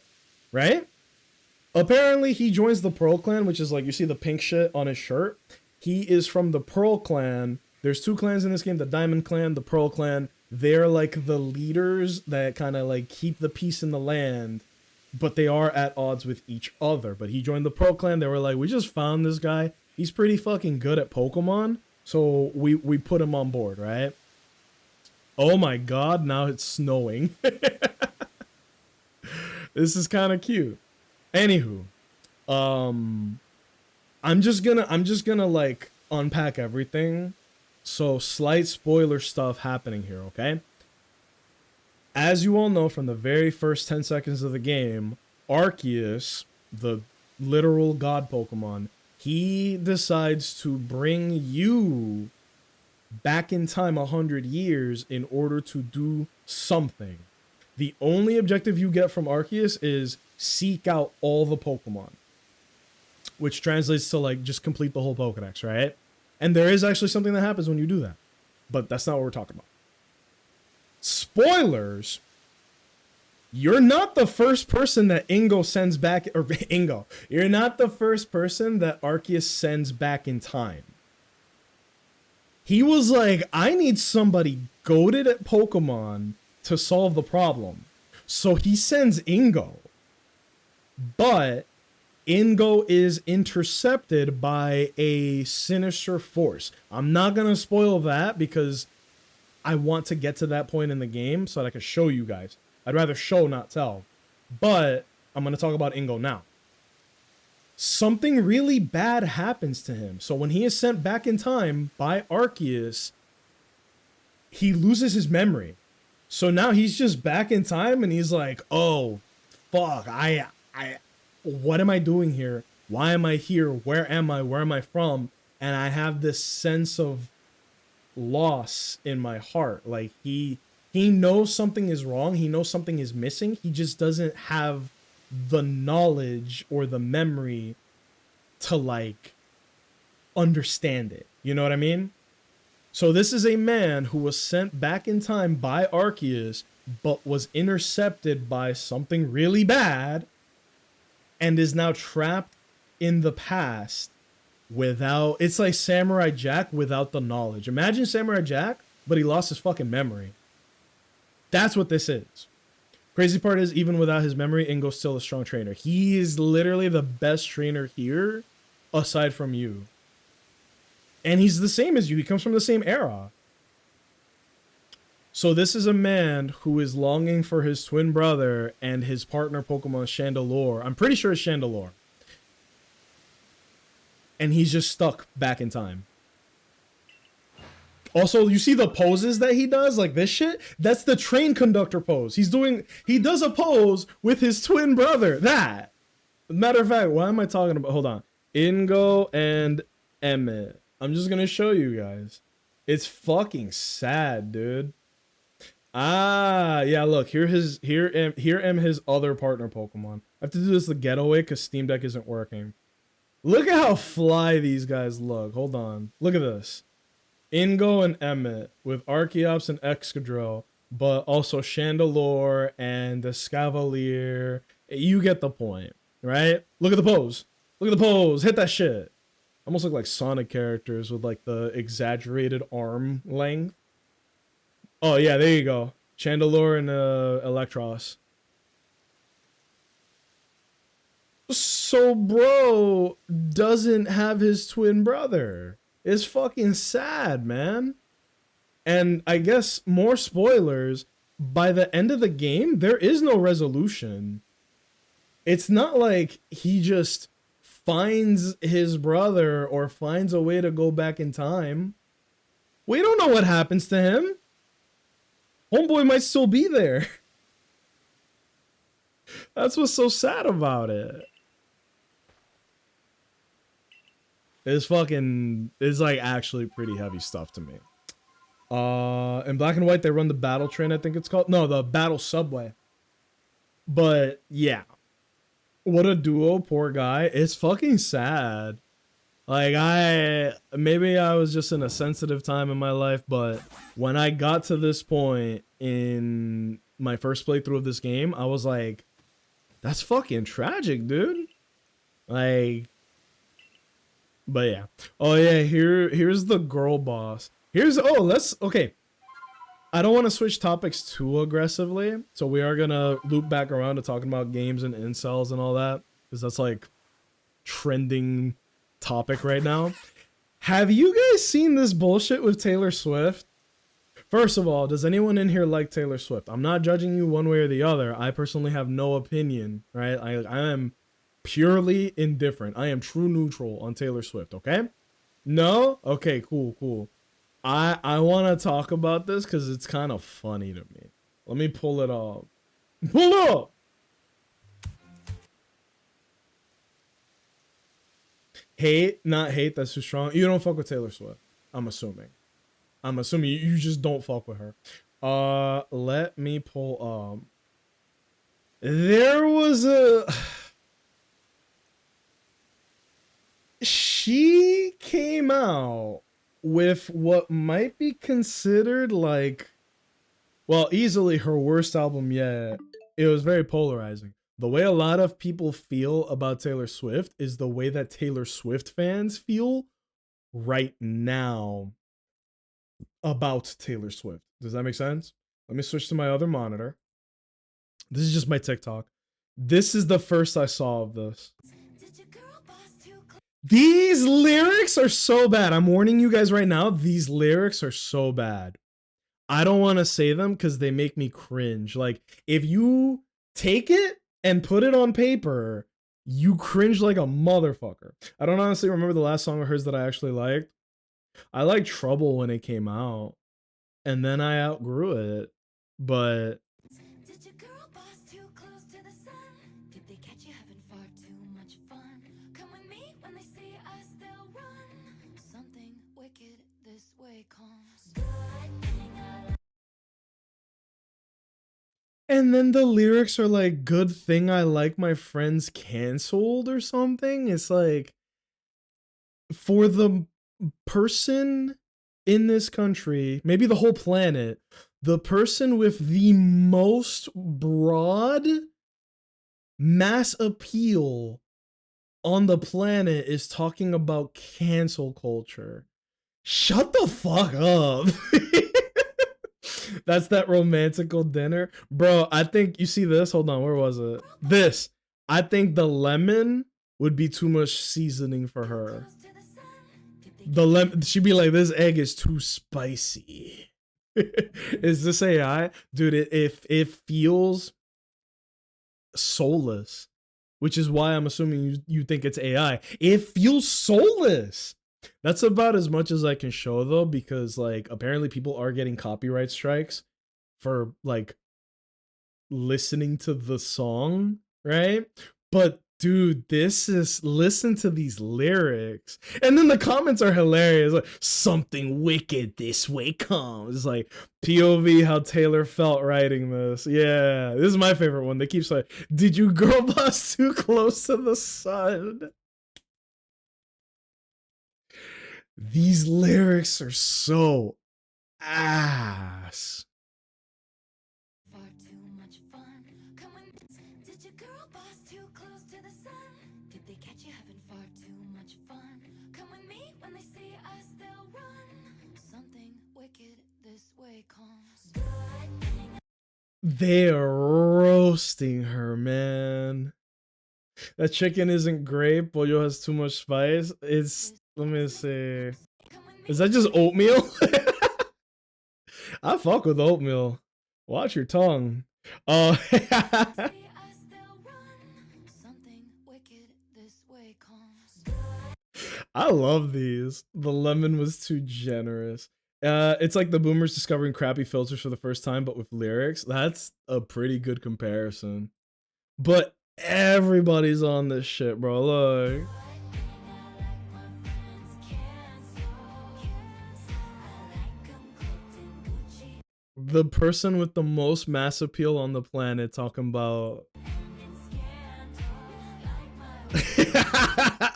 Right? Apparently, he joins the Pearl Clan, which is like, you see the pink shit on his shirt. He is from the Pearl Clan. There's 2 clans in this game, the Diamond Clan, the Pearl Clan. They're like the leaders that kind of like keep the peace in the land, but they are at odds with each other. But he joined the Pearl Clan. They were like, we just found this guy. He's pretty fucking good at Pokemon. So we put him on board, right? Oh my god, now it's snowing. This is kind of cute. Anywho, I'm just gonna like unpack everything. So slight spoiler stuff happening here, okay? As you all know from the very first 10 seconds of the game, Arceus, the literal god Pokemon, he decides to bring you back in time 100 years in order to do something. The only objective you get from Arceus is seek out all the Pokemon. which translates to like just complete the whole Pokedex, right? And there is actually something that happens when you do that, but that's not what we're talking about. Spoilers. You're not the first person that Ingo sends back, or Ingo. You're not the first person that Arceus sends back in time. He was like, I need somebody goated at Pokemon to solve the problem. So he sends Ingo. But Ingo is intercepted by a sinister force. I'm not going to spoil that because I want to get to that point in the game so that I can show you guys. I'd rather show, not tell. But I'm going to talk about Ingo now. Something really bad happens to him. So when he is sent back in time by Arceus, he loses his memory. So now he's just back in time and he's like, oh, fuck, what am I doing here? Why am I here? Where am I? Where am I from? And I have this sense of loss in my heart. Like he knows something is wrong. He knows something is missing. He just doesn't have the knowledge or the memory to like understand it. You know what I mean? So this is a man who was sent back in time by Arceus, but was intercepted by something really bad and is now trapped in the past without... It's like Samurai Jack without the knowledge. Imagine Samurai Jack, but he lost his fucking memory. That's what this is. Crazy part is, even without his memory, Ingo's still a strong trainer. He is literally the best trainer here, aside from you. And he's the same as you. He comes from the same era. So this is a man who is longing for his twin brother and his partner Pokemon Chandelure. I'm pretty sure it's Chandelure. And he's just stuck back in time. Also, you see the poses that he does? Like this shit? That's the train conductor pose. He does a pose with his twin brother. That. Matter of fact, what am I talking about? Hold on. Ingo and Emmett. I'm just gonna show you guys. It's fucking sad, dude. Ah, yeah, look, here am his other partner Pokemon. I have to do this the getaway because Steam Deck isn't working. Look at how fly these guys look. Hold on. Look at this. Ingo and Emmett with Archeops and Excadrill, but also Chandelure and the Scavalier. You get the point, right? Look at the pose. Look at the pose. Hit that shit. Almost look like Sonic characters with like the exaggerated arm length. Oh yeah, there you go. Chandelure and Electros. So bro doesn't have his twin brother. It's fucking sad, man. And I guess more spoilers, by the end of the game, there is no resolution. It's not like he just finds his brother or finds a way to go back in time. We don't know what happens to him. Homeboy might still be there. That's what's so sad about it. It's like actually pretty heavy stuff to me. In Black and White, they run the battle train, I think it's called. No, the battle subway. But yeah. What a duo, poor guy. It's fucking sad. Like maybe I was just in a sensitive time in my life, but when I got to this point in my first playthrough of this game, I was like, that's fucking tragic, dude. Like, but yeah. Oh yeah, here's the girl boss. Okay. I don't want to switch topics too aggressively, so we are gonna loop back around to talking about games and incels and all that, because that's like trending topic right now. Have you guys seen this bullshit with Taylor Swift? First of all, does anyone in here like Taylor Swift? I'm not judging you one way or the other. I personally have no opinion, right? I am purely indifferent. I am true neutral on Taylor Swift, okay? No? Okay, cool. I want to talk about this because it's kind of funny to me. Let me pull it up. Pull it up! Hate, not hate, that's too strong. You don't fuck with Taylor Swift, I'm assuming. You just don't fuck with her. Let me pull there was a came out with what might be considered like, well, easily her worst album yet. It was very polarizing. The way a lot of people feel about Taylor Swift is the way that Taylor Swift fans feel right now about Taylor Swift. Does that make sense? Let me switch to my other monitor. This is just my TikTok. This is the first I saw of this. These lyrics are so bad. I'm warning you guys right now. These lyrics are so bad. I don't want to say them because they make me cringe. Like, if you take it and put it on paper, you cringe like a motherfucker. I don't honestly remember the last song of hers that I actually liked. I liked Trouble when it came out, and then I outgrew it. But Did your girl boss too close to the sun? Did they catch you having far too much fun? Come with me when they see us, they'll run. Something wicked this way comes. and then the lyrics are like, good thing I like my friends canceled or something. It's like, for the person in this country, maybe the whole planet, the person with the most broad mass appeal on the planet is talking about cancel culture. Shut the fuck up. That's that romantical dinner. Bro, I think you see this. Hold on, where was it? This. I think the lemon would be too much seasoning for her. The lemon, she'd be like, this egg is too spicy. Is this AI? Dude, it feels soulless, which is why I'm assuming you think it's AI. It feels soulless. That's about as much as I can show though, because like apparently people are getting copyright strikes for like listening to the song, right? But dude, this is, listen to these lyrics. And then the comments are hilarious. Like, something wicked this way comes. It's like POV how Taylor felt writing this. Yeah, this is my favorite one. They keep saying, did you girl boss too close to the sun? These lyrics are so ass. Far too much fun. Come with. Did your girl boss too close to the sun? Did they catch you having far too much fun? Come with me when they see us, they'll run. Something wicked this way comes. They're roasting her, man. That chicken isn't great. Pollo has too much spice. It's, let me see. Is that just oatmeal? I fuck with oatmeal. Watch your tongue. Something wicked this way comes. I love these. The lemon was too generous. It's like the boomers discovering crappy filters for the first time, but with lyrics. That's a pretty good comparison. But everybody's on this shit, bro. Look. The person with the most mass appeal on the planet talking about.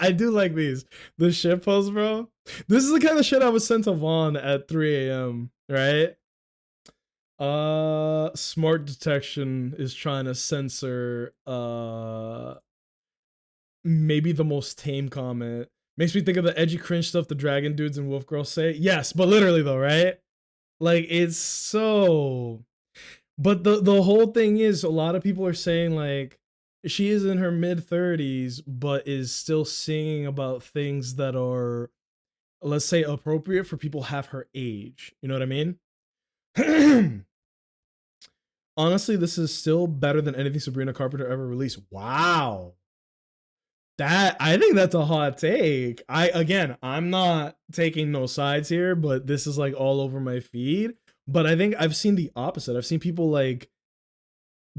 I do like these. The shit posts, bro. This is the kind of shit I was sent to Vaughn at 3 a.m. Right? Smart detection is trying to censor maybe the most tame comment. Makes me think of the edgy cringe stuff the dragon dudes and wolf girls say. Yes, but literally though, right? Like, it's so. But the whole thing is, a lot of people are saying like she is in her mid 30s, but is still singing about things that are, let's say, appropriate for people half her age. You know what I mean? Honestly, this is still better than anything Sabrina Carpenter ever released. Wow. That, I think that's a hot take. I'm not taking no sides here, but this is like all over my feed. But I think I've seen the opposite. I've seen people like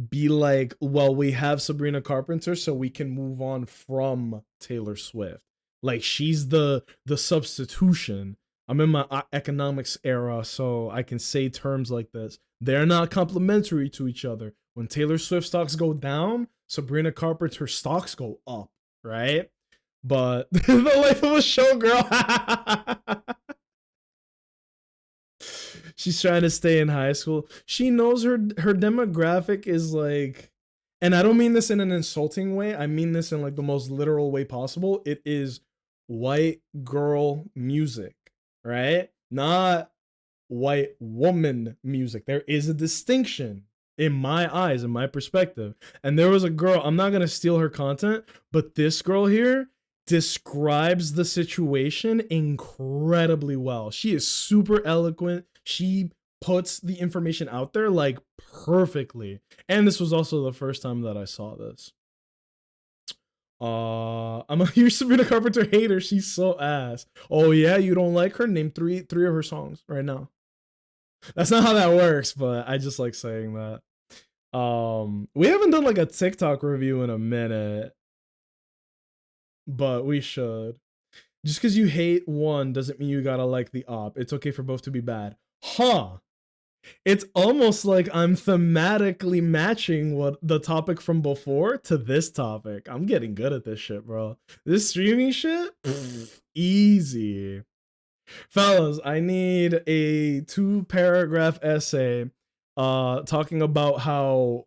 be like, well, we have Sabrina Carpenter, so we can move on from Taylor Swift. Like, she's the substitution. I'm in my economics era, so I can say terms like this. They're not complementary to each other. When Taylor Swift stocks go down, Sabrina Carpenter stocks go up, right? But the life of a showgirl. She's trying to stay in high school. She knows her demographic is like, and I don't mean this in an insulting way. I mean this in like the most literal way possible. It is white girl music, right? Not white woman music. There is a distinction in my eyes, in my perspective. And there was a girl, I'm not going to steal her content, but this girl here describes the situation incredibly well. She is super eloquent. She puts the information out there like perfectly. And this was also the first time that I saw this. I'm a huge Sabrina Carpenter hater. She's so ass. Oh yeah, you don't like her? Name three of her songs right now. That's not how that works, but I just like saying that. We haven't done like a TikTok review in a minute, but we should. Just because you hate one doesn't mean you gotta like the op. It's okay for both to be bad. Huh. It's almost like I'm thematically matching what the topic from before to this topic. I'm getting good at this shit, bro. This streaming shit, easy. Fellas, I need a 2-paragraph essay talking about how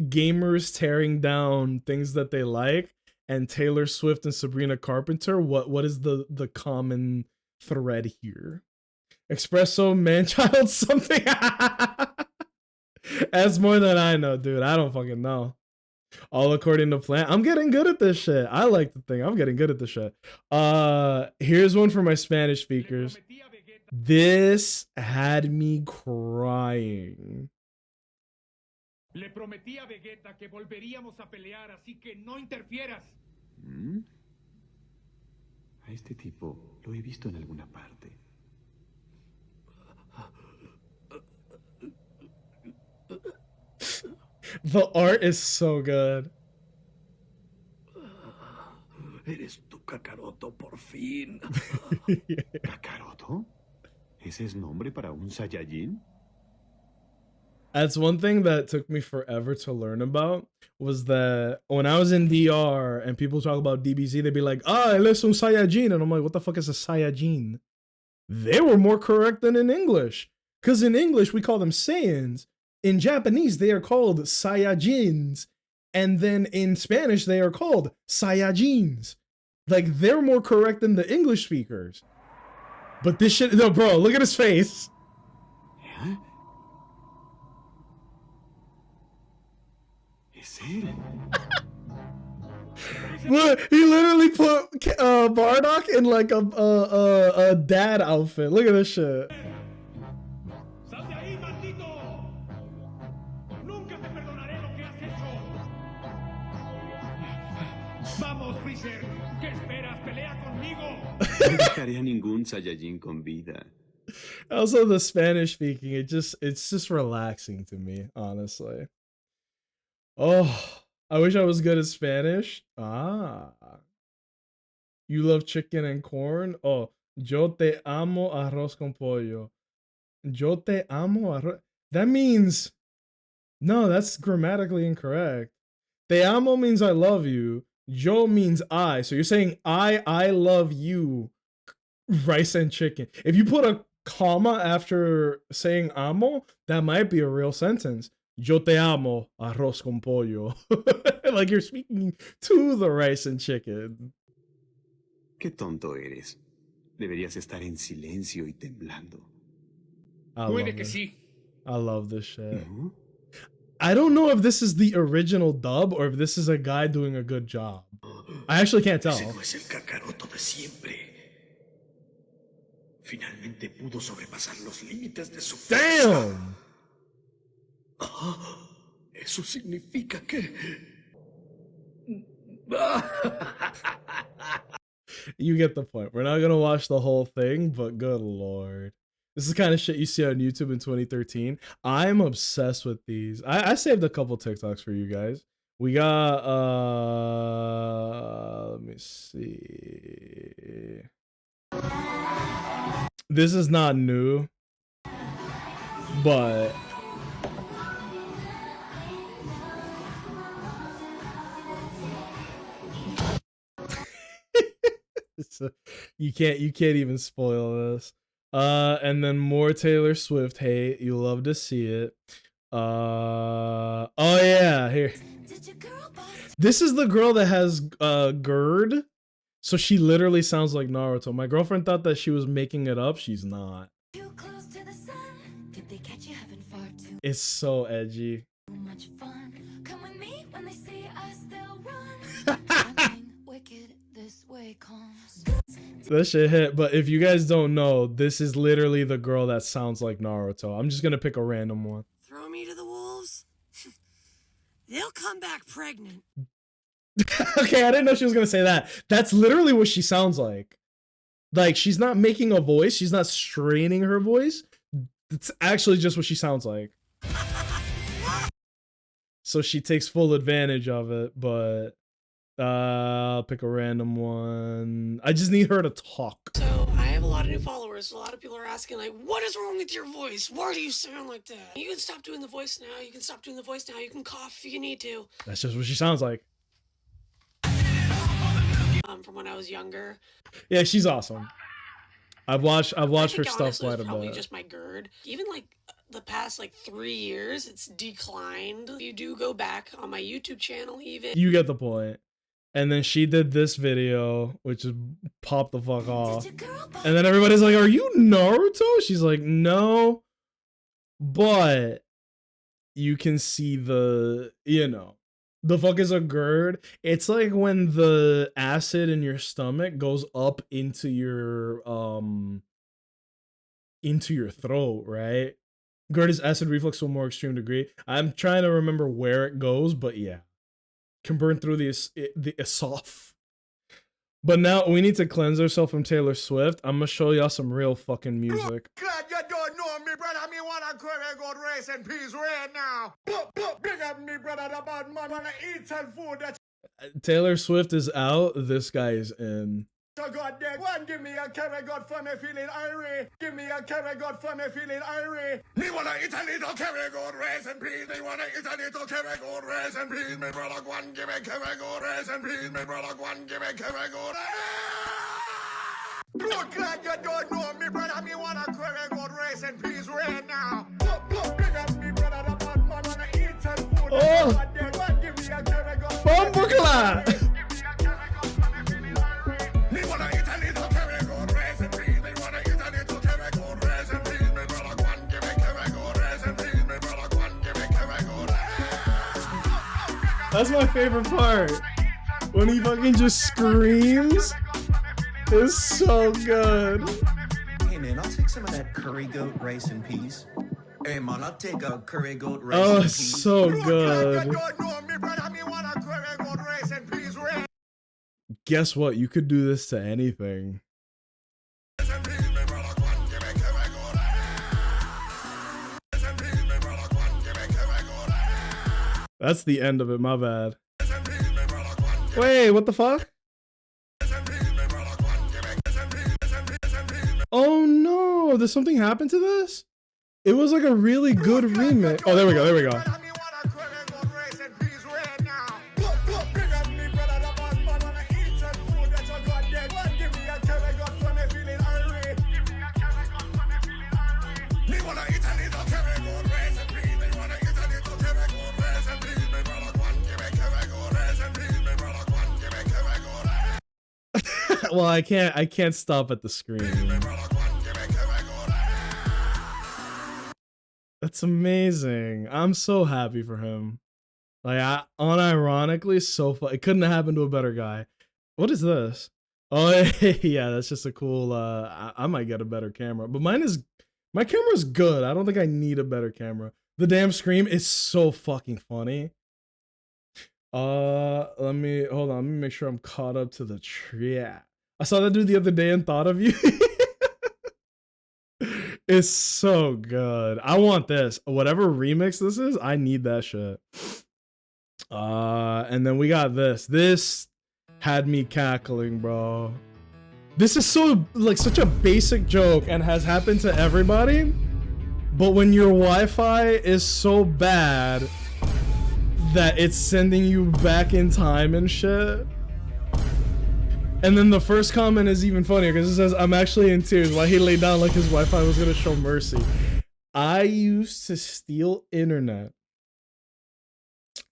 gamers tearing down things that they like, and Taylor Swift and Sabrina Carpenter. What is the common thread here? Espresso Manchild something. That's more than I know, dude. I don't fucking know. All according to plan. I'm getting good at this shit. I like to think I'm getting good at this shit. Here's one for my Spanish speakers. This had me crying. Le prometí a Vegeta que volveríamos a pelear, así que no interfieras. A este tipo lo he visto en alguna parte. The art is so good. Eres tu Kakaroto por fin. ¿Kakaroto? ¿Ese es nombre para un Saiyajin? That's one thing that took me forever to learn about, was that when I was in DR and people talk about DBZ, they'd be like, él es un Saiyajin. And I'm like, what the fuck is a Saiyajin? They were more correct than in English. Because in English, we call them Saiyans. In Japanese, they are called Saiyajins. And then in Spanish, they are called Saiyajins. Like, they're more correct than the English speakers. But this shit, no, bro, look at his face. ¿Eh? ¿Es él? Look, he literally put Bardock in like a dad outfit. Look at this shit. ¡Sal de ahí, maldito! ¡Nunca te perdonaré lo que has hecho! ¡Vamos, Freezer! ¿Qué esperas? ¡Pelea conmigo! No dejaré a ningún Saiyajin con vida. Also, the Spanish speaking, it's just relaxing to me, honestly. Oh, I wish I was good at Spanish. You love chicken and corn? Oh, yo te amo arroz con pollo. Yo te amo arroz. That means, no, that's grammatically incorrect. Te amo means I love you. Yo means I. So you're saying I love you, rice and chicken. If you put a comma after saying amo, that might be a real sentence. Yo te amo arroz con pollo. Like you're speaking to the rice and chicken. Qué tonto eres. Deberías estar en silencio y temblando. Puede que sí. I love this shit. ¿No? I don't know if this is the original dub or if this is a guy doing a good job. I actually can't tell. Ese no es el Kakaroto de siempre. Finalmente pudo sobrepasar los límites de su fuerza. Damn! Eso significa que... You get the point. We're not gonna watch the whole thing, but good lord. This is the kind of shit you see on YouTube in 2013. I'm obsessed with these. I saved a couple TikToks for you guys. We got let me see. This is not new, but So you can't even spoil this. And then more Taylor Swift hate. You love to see it. Oh yeah, here. Did your girl boss This is the girl that has GERD. So she literally sounds like Naruto. My girlfriend thought that she was making it up. She's not. too close to the sun? Did they catch you having far too It's so edgy. much fun? Come with me when they see us, they'll run. Something wicked this way comes. That shit hit. But if you guys don't know, this is literally the girl that sounds like Naruto. I'm just gonna pick a random one. Throw me to the wolves. They'll come back pregnant. Okay, I didn't know she was gonna say that. That's literally what she sounds like. Like, she's not making a voice. She's not straining her voice. It's actually just what she sounds like. So she takes full advantage of it, but I'll pick a random one. I just need her to talk. So I have a lot of new followers. A lot of people are asking, like, what is wrong with your voice? Why do you sound like that? You can stop doing the voice now. You can stop doing the voice now. You can cough if you need to. That's just what she sounds like. From when I was younger. Yeah, she's awesome. I've watched I her think stuff honestly, quite it's a probably bit. just my GERD. Even like the past like 3 years, it's declined. You do go back on my YouTube channel even. You get the point. And then she did this video, which is pop the fuck off. Did your girl boss And then everybody's like, "Are you Naruto?" She's like, "No, but you can see the, the fuck is a GERD? It's like when the acid in your stomach goes up into your throat, right? GERD is acid reflux to a more extreme degree. I'm trying to remember where it goes, but yeah, can burn through the esoph. But now we need to cleanse ourselves from Taylor Swift. I'm gonna show y'all some real fucking music. Glad you don't know me, brother. Me wanna carry good race and peace right now. Big up me, brother. The bad man wanna eat some food that Taylor Swift is out. This guy is in. you got there. One, give me a carry good for me feeling irate. Give me a carry good for me feeling irate. Me wanna eat a little carry good race and peace. Me wanna eat a little carry good race and peace. Me brother, one, give me carry good race and peace. Me brother, one, give me carry good. Blood glad you don't know me, brother. Me wanna carry good race and peace right now. Big up me, brother. The bad man wanna eat some food. Oh. One, give me a carry good. Bumbuckler! Me wanna eat a little carry good race and peace. Me wanna eat a little carry good race and peace. Me brother, one, give me carry good race and peace. Me brother, one, give me carry good. That's my favorite part. When he fucking just screams. It's so good. Hey man, I'll take some of that curry goat rice and peas. Hey man, I'll take a curry goat rice Oh, and it's peas. so Blood good. glad you don't know me, brother. Me wanna carry good race and peace right Guess what? You could do this to anything. and peace. Me brother, one, give me carry good. And peace, me brother, one, give me carry good. That's the end of it. My bad. And peace, me brother, one, give Wait, what the fuck? and peace, me brother, one, give me and peace. Oh no, did something happen to this? It was like a really good remix. Oh, there we go, there we go. Well, I can't stop at the scream. That's amazing. I'm so happy for him. Like, unironically, so fun. It couldn't have happened to a better guy. What is this? Oh, yeah, that's just a cool, I might get a better camera. But my camera's good. I don't think I need a better camera. The damn scream is so fucking funny. Hold on, let me make sure I'm caught up to the chat. I saw that dude the other day and thought of you. It's so good. I want this. Whatever remix this is, I need that shit. And then we got this. This had me cackling, bro. This is so, like, such a basic joke and has happened to everybody. But when your Wi-Fi is so bad that it's sending you back in time and shit. And then the first comment is even funnier because it says, I'm actually in tears while he laid down like his Wi-Fi was gonna show mercy. I used to steal internet.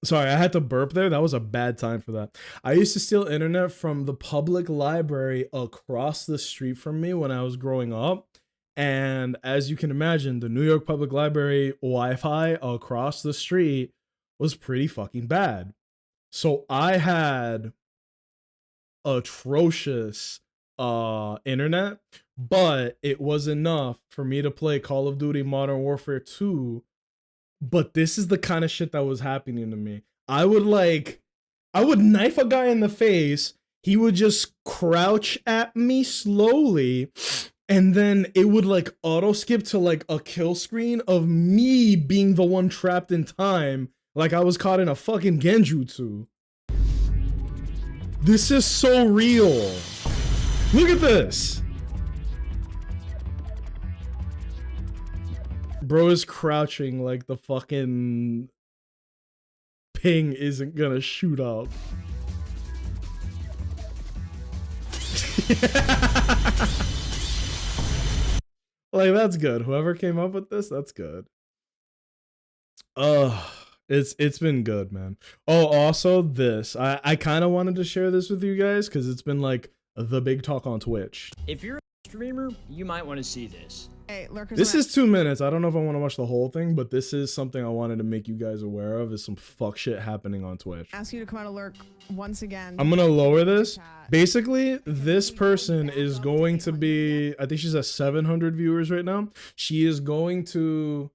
Sorry, I had to burp there. That was a bad time for that. I used to steal internet from the public library across the street from me when I was growing up. And as you can imagine, the New York Public Library Wi-Fi across the street was pretty fucking bad. So I had atrocious internet, but it was enough for me to play Call of Duty Modern Warfare 2. But this is the kind of shit that was happening to me. I would knife a guy in the face, he would just crouch at me slowly, and then it would like auto skip to like a kill screen of me being the one trapped in time, like I was caught in a fucking genjutsu. This is so real. Look at this. Bro is crouching like the fucking ping isn't gonna shoot up. Like, that's good. Whoever came up with this, that's good. It's been good, man. Oh, also this. I kind of wanted to share this with you guys because it's been like the big talk on Twitch. If you're a streamer, you might want to see this. Hey, lurkers, This is 2 minutes. I don't know if I want to watch the whole thing, but this is something I wanted to make you guys aware of. Is some fuck shit happening on Twitch. ask you to come out of lurk once again. I'm gonna lower this. Basically, this person is going to be, I think she's at 700 viewers right now. She is going to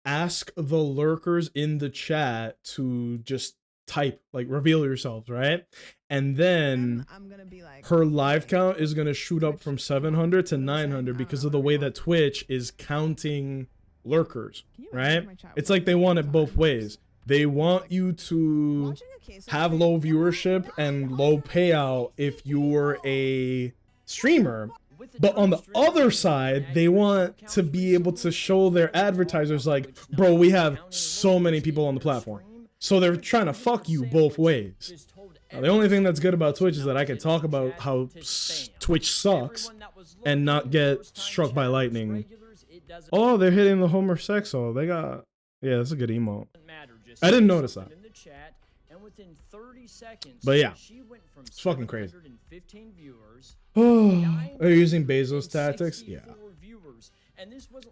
ask the lurkers in the chat to just type, like, reveal yourselves, right? And then I'm gonna be like, her live count is gonna shoot up from 700 to 900 because of the way that Twitch is counting lurkers, right? It's like they want it both ways. They want you to have low viewership and low payout if you're a streamer. But on the other side, they want to be able to show their advertisers like, bro, we have so many people on the platform. So they're trying to fuck you both ways. Now, the only thing that's good about Twitch is that I can talk about how Twitch sucks and not get struck by lightning. Oh, they're hitting the Homer Sexo. They got... Yeah, that's a good emote. I didn't notice that. But yeah, it's fucking crazy. Oh, are you using Bezos tactics? Yeah.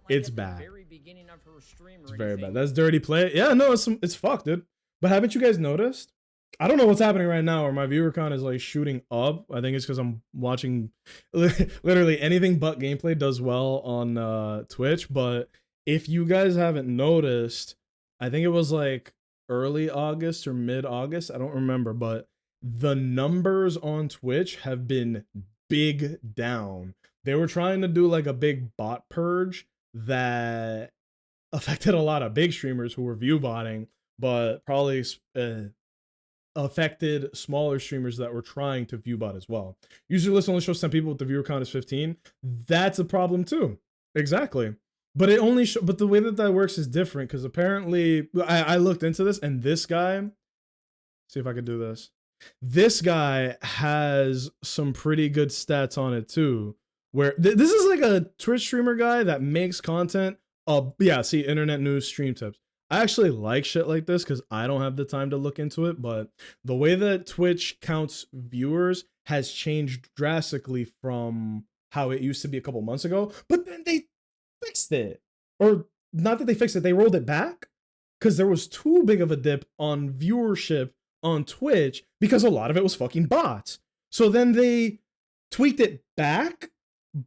It's bad. It's very bad. That's dirty play. Yeah, no, it's fucked, dude. But haven't you guys noticed? I don't know what's happening right now where my viewer count is like shooting up. I think it's because I'm watching literally anything but gameplay does well on Twitch. But if you guys haven't noticed, I think it was like early August or mid-August. I don't remember, but the numbers on Twitch have been big down. They were trying to do like a big bot purge that affected a lot of big streamers who were view botting, but probably affected smaller streamers that were trying to view bot as well. User list only shows 10 people, with the viewer count is 15. That's a problem too. Exactly. But it only but the way that that works is different because apparently I looked into this and this guy, see if I could do this. This guy has some pretty good stats on it too. Where this is like a Twitch streamer guy that makes content. Yeah, see, internet news, stream tips. I actually like shit like this because I don't have the time to look into it, but the way that Twitch counts viewers has changed drastically from how it used to be a couple months ago. But then they fixed it. Or not that they fixed it, they rolled it back because there was too big of a dip on viewership on Twitch because a lot of it was fucking bots. So then they tweaked it back,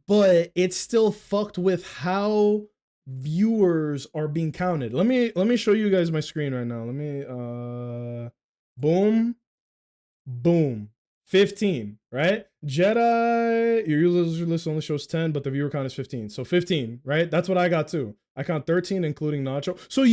but it's still fucked with how viewers are being counted. Let me show you guys my screen right now. Let me boom 15, right? Jedi, your user list only shows 10, but the viewer count is 15. So 15, right? That's what I got too. I count 13 including Nacho. So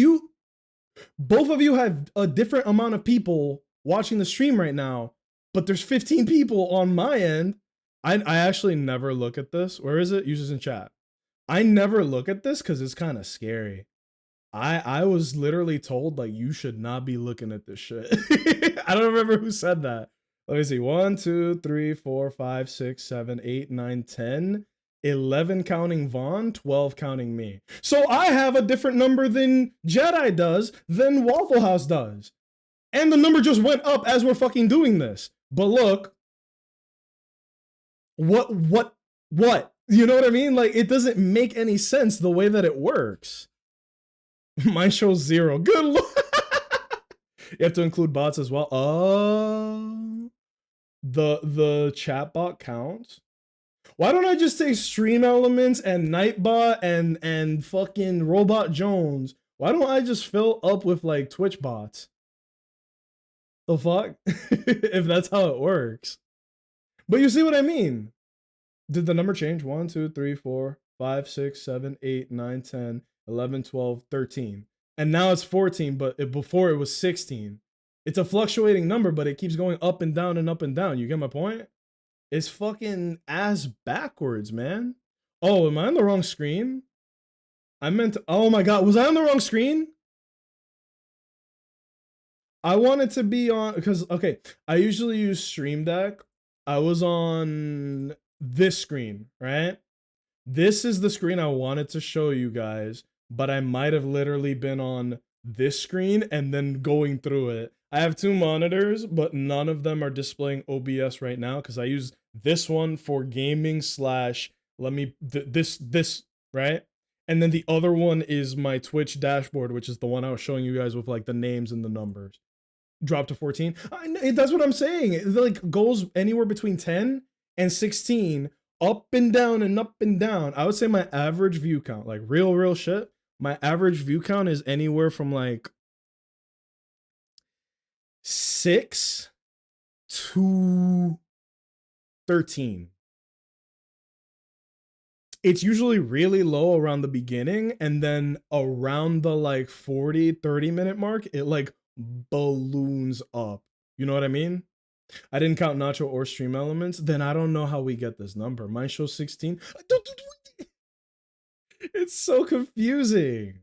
both of you have a different amount of people watching the stream right now, but there's 15 people on my end. I actually never look at this. Where is it? Users in chat. I never look at this because it's kind of scary. I was literally told like you should not be looking at this shit. I don't remember who said that, Let me see. 1, 2, 3, 4, 5, 6, 7, 8, 9, 10, 11 counting Vaughn, 12 counting me. So I have a different number than Jedi does, than Waffle House does. And the number just went up as we're fucking doing this. But look, what? You know what I mean? Like, it doesn't make any sense the way that it works. Mine shows 0. Good lord. You have to include bots as well. Oh, the chat bot counts. Why don't I just take Stream Elements and Nightbot and fucking Robot Jones? Why don't I just fill up with like Twitch bots? The fuck? If that's how it works. But you see what I mean? Did the number change? 1, 2, 3, 4, 5, 6, 7, 8, 9, 10, 11, 12, 13. And now it's 14, but before it was 16. It's a fluctuating number, but it keeps going up and down and up and down. You get my point? It's fucking ass backwards, man. Oh, am I on the wrong screen? I meant to, oh my god, was I on the wrong screen? I wanted to be on, because, okay, I usually use Stream Deck. I was on this screen, right? This is the screen I wanted to show you guys, but I might have literally been on this screen and then going through it. I have 2 monitors, but none of them are displaying OBS right now because I use this one for gaming slash, this, right? And then the other one is my Twitch dashboard, which is the one I was showing you guys with like the names and the numbers. Drop to 14. That's what I'm saying. It like goes anywhere between 10 and 16, up and down and up and down. I would say my average view count, like real shit, my average view count is anywhere from like 6 to 13. It's usually really low around the beginning, and then around the like 40-30 minute mark, it like balloons up. You know what I mean? I didn't count Nacho or Stream Elements. Then I don't know how we get this number. Mine shows 16. It's so confusing.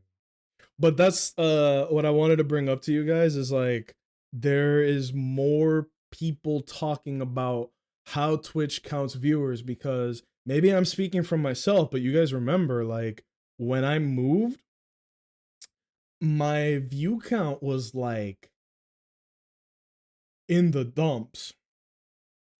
But that's what I wanted to bring up to you guys is like there is more people talking about how Twitch counts viewers, because maybe I'm speaking from myself, but you guys remember like when I moved, my view count was like in the dumps.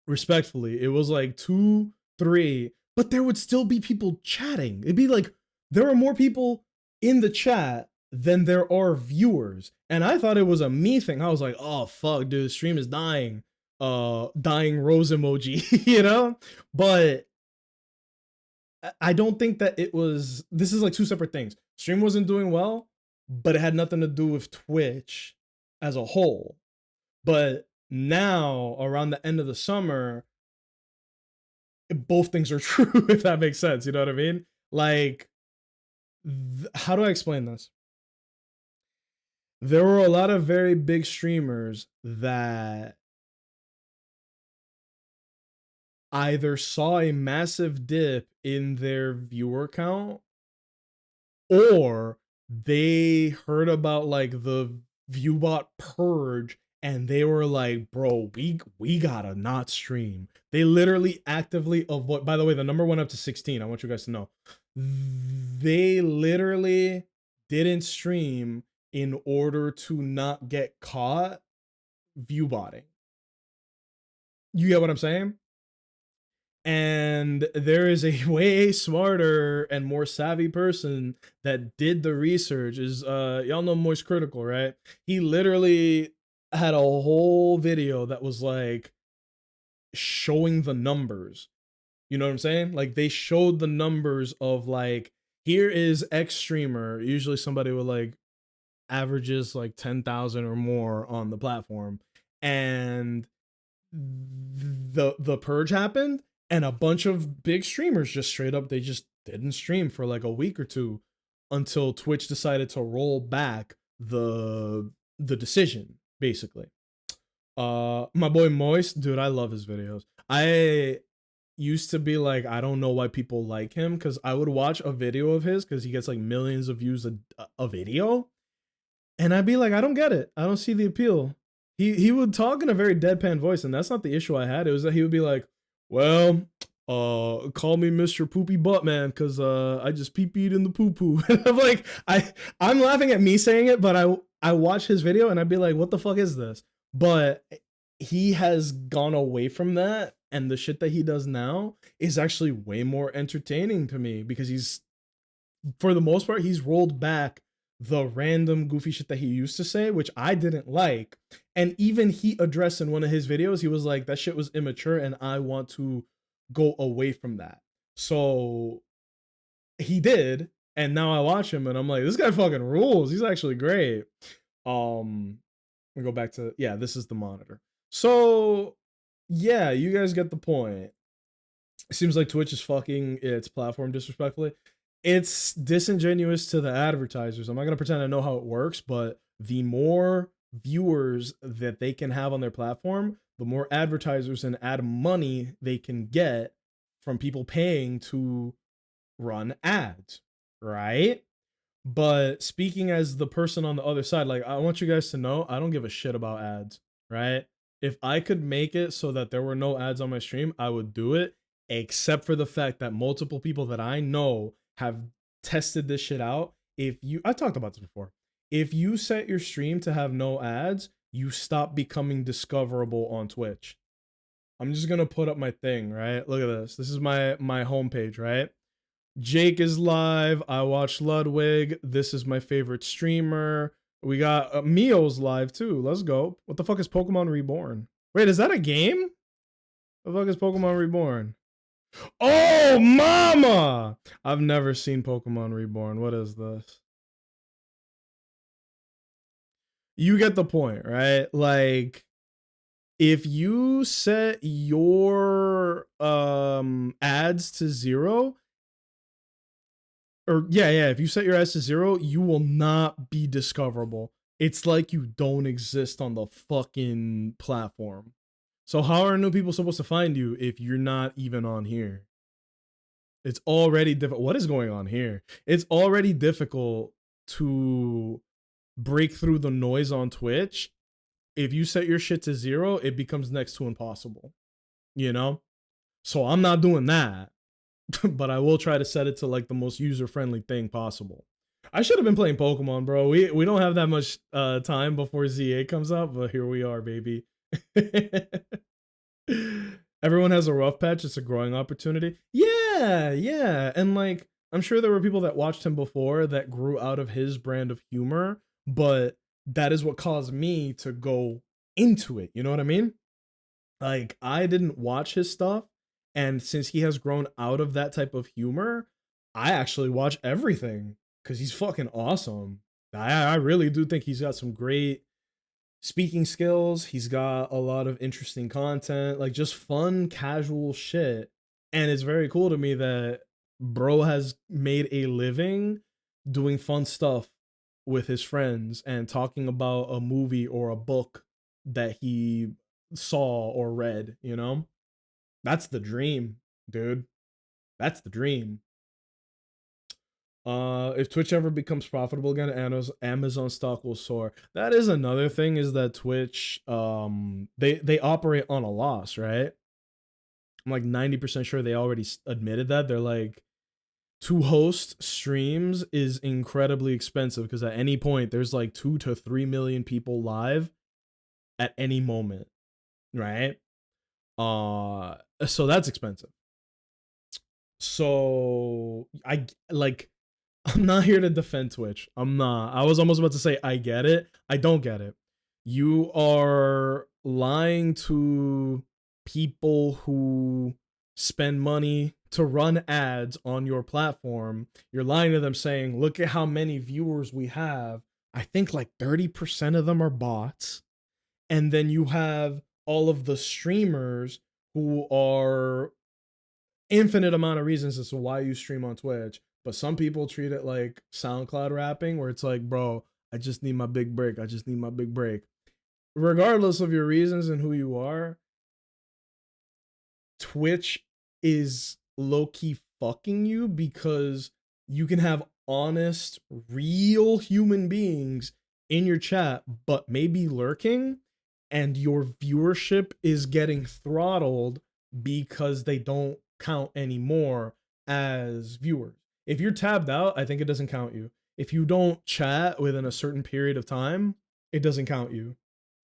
Respectfully, it was like 2, 3, but there would still be people chatting. It'd be like there are more people in the chat than there are viewers. And I thought it was a me thing. I was like, oh fuck, dude, the stream is dying. Dying rose emoji, you know? But I don't think that it was, this is like 2 separate things. Stream wasn't doing well, but it had nothing to do with Twitch as a whole. But now, around the end of the summer, both things are true, if that makes sense. You know what I mean? Like, how do I explain this? There were a lot of very big streamers that either saw a massive dip in their viewer count, or they heard about like the viewbot purge and they were like, bro, we gotta not stream. They literally actively avoid, by the way, the number went up to 16. I want you guys to know. They literally didn't stream in order to not get caught viewbotting. You get what I'm saying? And there is a way smarter and more savvy person that did the research. Is y'all know Moist Critical, right? He literally had a whole video that was like showing the numbers. You know what I'm saying? Like they showed the numbers of like, here is X streamer, usually somebody with like averages like 10,000 or more on the platform, and the purge happened and a bunch of big streamers just straight up, they just didn't stream for like a week or 2 until Twitch decided to roll back the decision, basically. My boy Moist, dude, I love his videos. I used to be like, I don't know why people like him, because I would watch a video of his because he gets like millions of views a video, and I'd be like, I don't get it. I don't see the appeal. he would talk in a very deadpan voice, and that's not the issue I had. It was that he would be like, well, call me Mr. Poopy Butt Man, cause I just pee-peed in the poo-poo. I'm like, I'm laughing at me saying it, but I watch his video and I'd be like, what the fuck is this? But he has gone away from that, and the shit that he does now is actually way more entertaining to me, because he's, for the most part, he's rolled back the random goofy shit that he used to say, which I didn't like. And even he addressed in one of his videos, he was like, that shit was immature and I want to go away from that. So he did, and now I watch him and I'm like, this guy fucking rules. He's actually great. We go back to, yeah, this is the monitor. So yeah, you guys get the point. It seems like Twitch is fucking its platform disrespectfully. It's disingenuous to the advertisers. I'm not gonna pretend I know how it works, but the more viewers that they can have on their platform, the more advertisers and ad money they can get from people paying to run ads, right? But speaking as the person on the other side, like, I want you guys to know, I don't give a shit about ads, right? If I could make it so that there were no ads on my stream, I would do it, except for the fact that multiple people that I know have tested this shit out. I talked about this before. If you set your stream to have no ads, you stop becoming discoverable on Twitch. I'm just gonna put up my thing, right? Look at this. This is my homepage, right? Jake is live. I watch Ludwig. This is my favorite streamer. We got Mio's live too. Let's go. What the fuck is Pokemon Reborn? Wait, is that a game? What the fuck is Pokemon Reborn? Oh, mama! I've never seen Pokemon Reborn. What is this? You get the point, right? Like, if you set your ads to 0, or yeah, if you set your ads to 0, you will not be discoverable. It's like you don't exist on the fucking platform. So how are new people supposed to find you if you're not even on here? It's already difficult. What is going on here? It's already difficult to break through the noise on Twitch. If you set your shit to 0, it becomes next to impossible, you know? So I'm not doing that, but I will try to set it to like the most user-friendly thing possible. I should have been playing Pokemon, bro. We don't have that much time before Z8 comes out, but here we are, baby. Everyone has a rough patch. It's a growing opportunity. Yeah. And like, I'm sure there were people that watched him before that grew out of his brand of humor, but that is what caused me to go into it. You know what I mean? Like, I didn't watch his stuff, and since he has grown out of that type of humor, I actually watch everything because he's fucking awesome. I really do think he's got some great speaking skills. He's got a lot of interesting content, like just fun, casual shit. And it's very cool to me that bro has made a living doing fun stuff with his friends and talking about a movie or a book that he saw or read, you know? That's the dream, dude. That's the dream. If Twitch ever becomes profitable again, Amazon stock will soar. That is another thing, is that Twitch, they operate on a loss, right? I'm like 90% sure they already admitted that. They're like, to host streams is incredibly expensive because at any point there's like 2 to 3 million people live at any moment, right? So that's expensive. So I'm not here to defend Twitch. I'm not. I was almost about to say I get it. I don't get it. You are lying to people who spend money to run ads on your platform. You're lying to them saying, look at how many viewers we have. I think like 30% of them are bots. And then you have all of the streamers who are infinite amount of reasons as to why you stream on Twitch. But some people treat it like SoundCloud rapping, where it's like, bro, I just need my big break. I just need my big break. Regardless of your reasons and who you are, Twitch is low-key fucking you because you can have honest, real human beings in your chat, but maybe lurking, and your viewership is getting throttled because they don't count anymore as viewers. If you're tabbed out, I think it doesn't count you. If you don't chat within a certain period of time, it doesn't count you.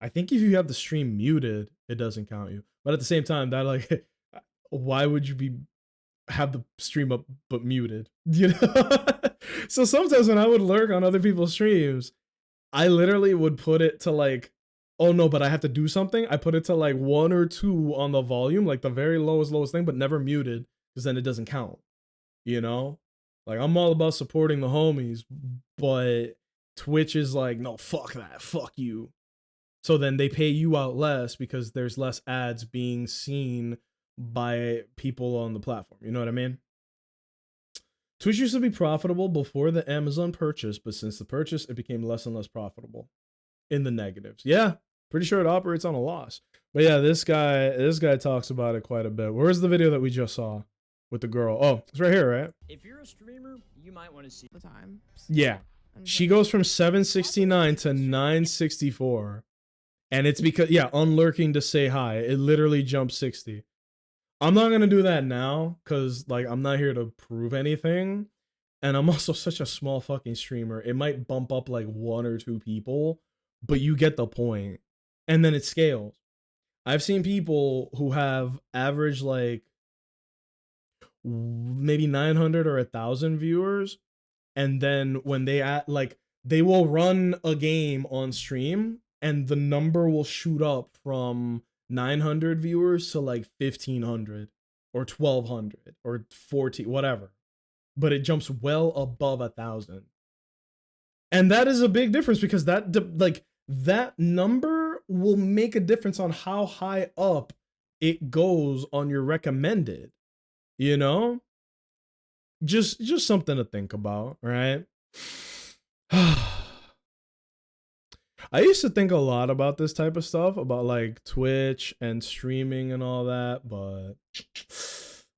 I think if you have the stream muted, it doesn't count you. But at the same time, that like, why would you be have the stream up but muted? You know. So sometimes when I would lurk on other people's streams, I literally would put it to like, oh no, but I have to do something. I put it to like 1 or 2 on the volume, like the very lowest thing, but never muted, because then it doesn't count. You know, like I'm all about supporting the homies, but Twitch is like, no, fuck that, fuck you. So then they pay you out less because there's less ads being seen by people on the platform. You know what I mean? Twitch used to be profitable before the Amazon purchase, but since the purchase, it became less and less profitable. In the negatives. Yeah, pretty sure it operates on a loss. But yeah, this guy talks about it quite a bit. Where's the video that we just saw with the girl? Oh, it's right here, right? If you're a streamer, you might want to see the time. Yeah. She goes from 769 to 964. And it's because, yeah, unlurking to say hi. It literally jumped 60. I'm not going to do that now because, like, I'm not here to prove anything. And I'm also such a small fucking streamer. It might bump up like 1 or 2 people, but you get the point. And then it scales. I've seen people who have average like maybe 900 or 1,000 viewers. And then when they will run a game on stream and the number will shoot up from 900 viewers to like 1,500 or 1,200 or 14, whatever. But it jumps well above 1,000. And that is a big difference because that number will make a difference on how high up it goes on your recommended, you know? Just something to think about, right? I used to think a lot about this type of stuff, about like Twitch and streaming and all that, but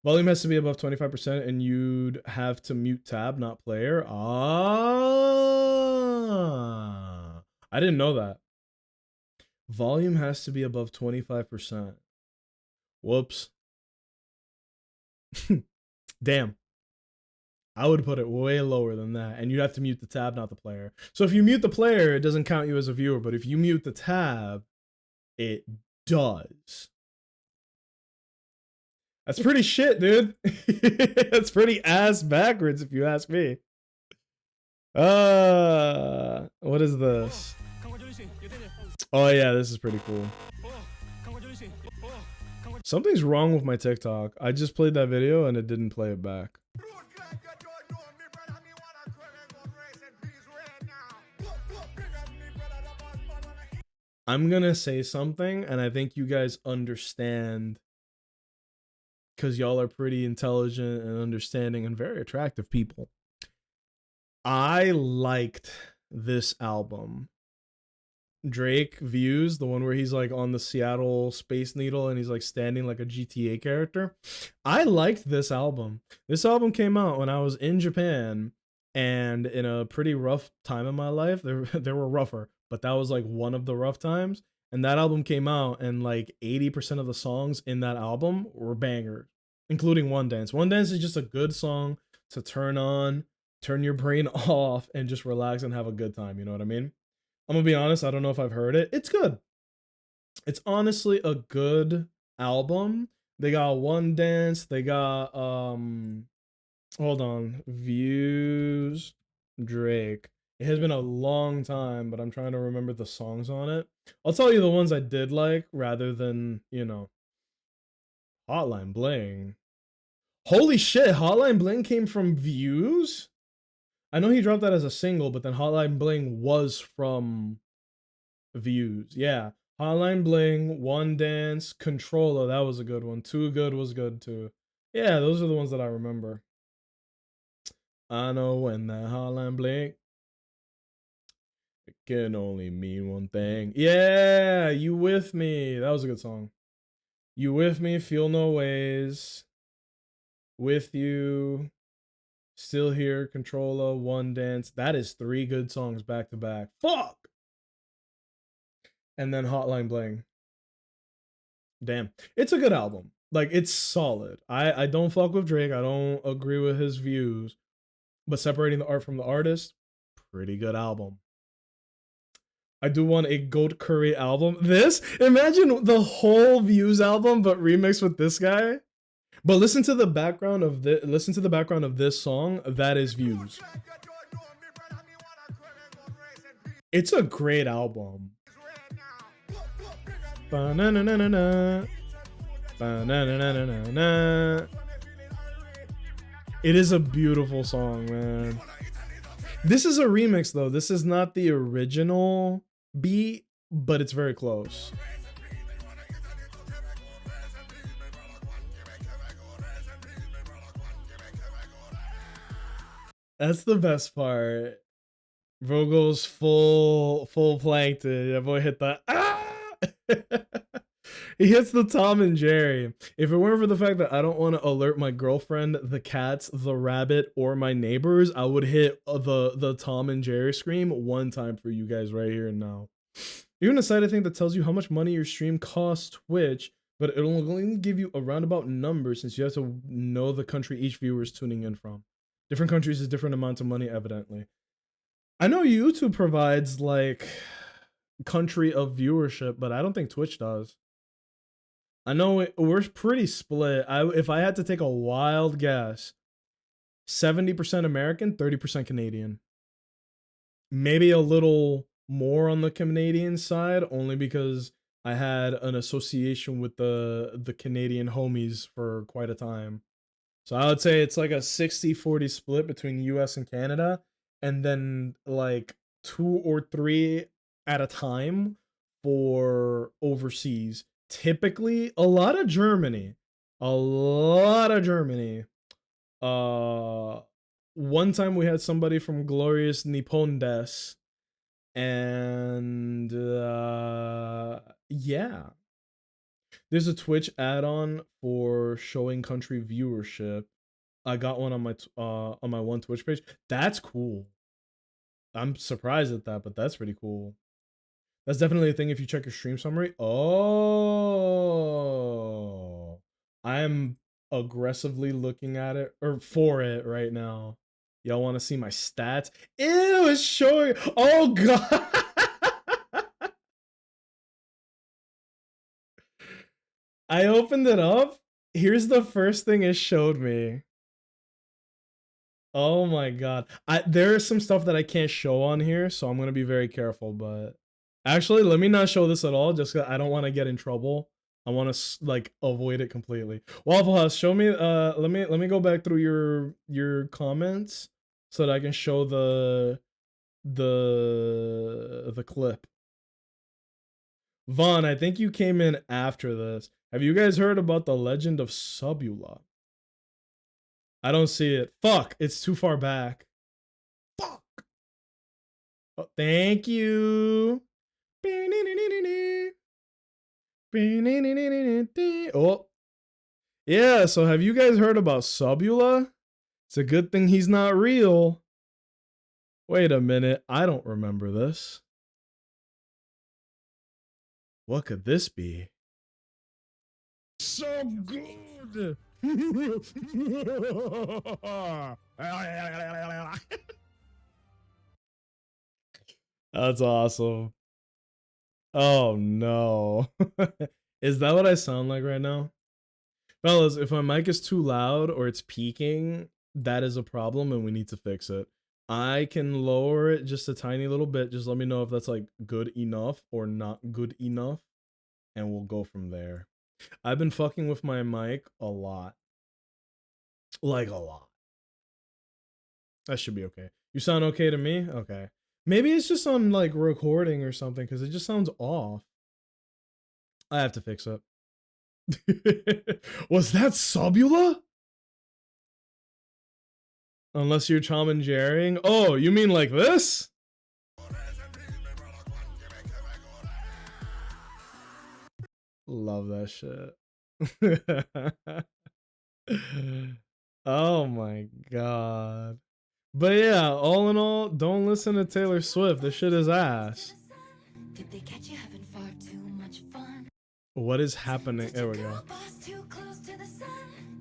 volume has to be above 25% and you'd have to mute tab, not player. Ah, I didn't know that. Volume has to be above 25%. Whoops. Damn. I would put it way lower than that, and you'd have to mute the tab, not the player. So if you mute the player, it doesn't count you as a viewer, but if you mute the tab, it does. That's pretty shit, dude. That's pretty ass backwards if you ask me. What is this? Oh yeah, this is pretty cool. Something's wrong with my TikTok. I just played that video and it didn't play it back. I'm gonna say something and I think you guys understand because y'all are pretty intelligent and understanding and very attractive people. I liked this album. Drake Views, the one where he's like on the Seattle Space Needle and he's like standing like a GTA character. I liked this album. This album came out when I was in Japan and in a pretty rough time in my life. There were rougher, but that was like one of the rough times. And that album came out and like 80% of the songs in that album were bangers, including One Dance. One Dance is just a good song to turn on, turn your brain off, and just relax and have a good time. You know what I mean? I'm gonna be honest, I don't know if I've heard it. It's good. It's honestly a good album. They got One Dance, they got hold on, Views, Drake. It has been a long time, but I'm trying to remember the songs on it. I'll tell you the ones I did like rather than, you know, Hotline Bling. Holy shit, Hotline Bling came from Views? I know he dropped that as a single, but then Hotline Bling was from Views. Yeah. Hotline Bling, One Dance, Controller, that was a good one. Too Good was good too. Yeah, those are the ones that I remember. I know when that Hotline Bling, it can only mean one thing. Yeah, You With Me. That was a good song. You With Me, Feel No Ways, With You, Still Here, Controller, One Dance. That is 3 good songs back to back. Fuck! and then Hotline Bling. Damn, it's a good album. Like, it's solid. I don't fuck with Drake. I don't agree with his views, but separating the art from the artist, pretty good album. I do want a Goat Curry album. Imagine the whole Views album, but remixed with this guy. But listen to the background of this song. That is Views. It's a great album. Ba-na-na-na-na-na. Ba-na-na-na-na-na. It is a beautiful song, man. This is a remix, though. This is not the original beat, but it's very close. That's the best part. Bro goes full plankton. That boy hit the He hits the Tom and Jerry. If it weren't for the fact that I don't want to alert my girlfriend, the cats, the rabbit, or my neighbors, I would hit the Tom and Jerry scream one time for you guys right here and now. Even a site, I think, that tells you how much money your stream costs Twitch, but it'll only give you a roundabout number since you have to know the country each viewer is tuning in from. Different countries is different amounts of money, evidently. I know YouTube provides like country of viewership, but I don't think Twitch does. I know we're pretty split. If I had to take a wild guess, 70% American, 30% Canadian. Maybe a little more on the Canadian side, only because I had an association with the Canadian homies for quite a time. So I would say it's like a 60-40 split between US and Canada, and then like 2 or 3 at a time for overseas. Typically, a lot of Germany. One time we had somebody from Glorious Nippon Des, and yeah. There's a Twitch add-on for showing country viewership. I got one on my one Twitch page. That's cool. I'm surprised at that, but that's pretty cool. That's definitely a thing if you check your stream summary. Oh, I'm aggressively looking at it or for it right now. Y'all want to see my stats? Ew, it's showing. Oh god. I opened it up. Here's the first thing it showed me. Oh my god. There is some stuff that I can't show on here, so I'm going to be very careful, but actually, let me not show this at all just cuz I don't want to get in trouble. I want to like avoid it completely. Waffle House, show me let me go back through your comments so that I can show the clip. Vaughn, I think you came in after this. Have you guys heard about the legend of Subula? I don't see it. Fuck, it's too far back. Fuck. Oh, thank you. Oh. Yeah, so have you guys heard about Subula? It's a good thing he's not real. Wait a minute, I don't remember this. What could this be? So good. That's awesome. Oh no. Is that what I sound like right now? Fellas, if my mic is too loud or it's peaking, that is a problem and we need to fix it. I can lower it just a tiny little bit. Just let me know if that's like good enough or not good enough, and we'll go from there. I've been fucking with my mic a lot. Like a lot. That should be okay. You sound okay to me? Okay. Maybe it's just on like recording or something because it just sounds off. I have to fix it. Was that Subula? Unless you're Tom and Jerrying. Oh, you mean like this? Love that shit. Oh my god. But yeah, all in all, don't listen to Taylor Swift. This shit is ass. Did they catch you having far too much fun? What is happening? Did There your we go. girl boss too close to the sun?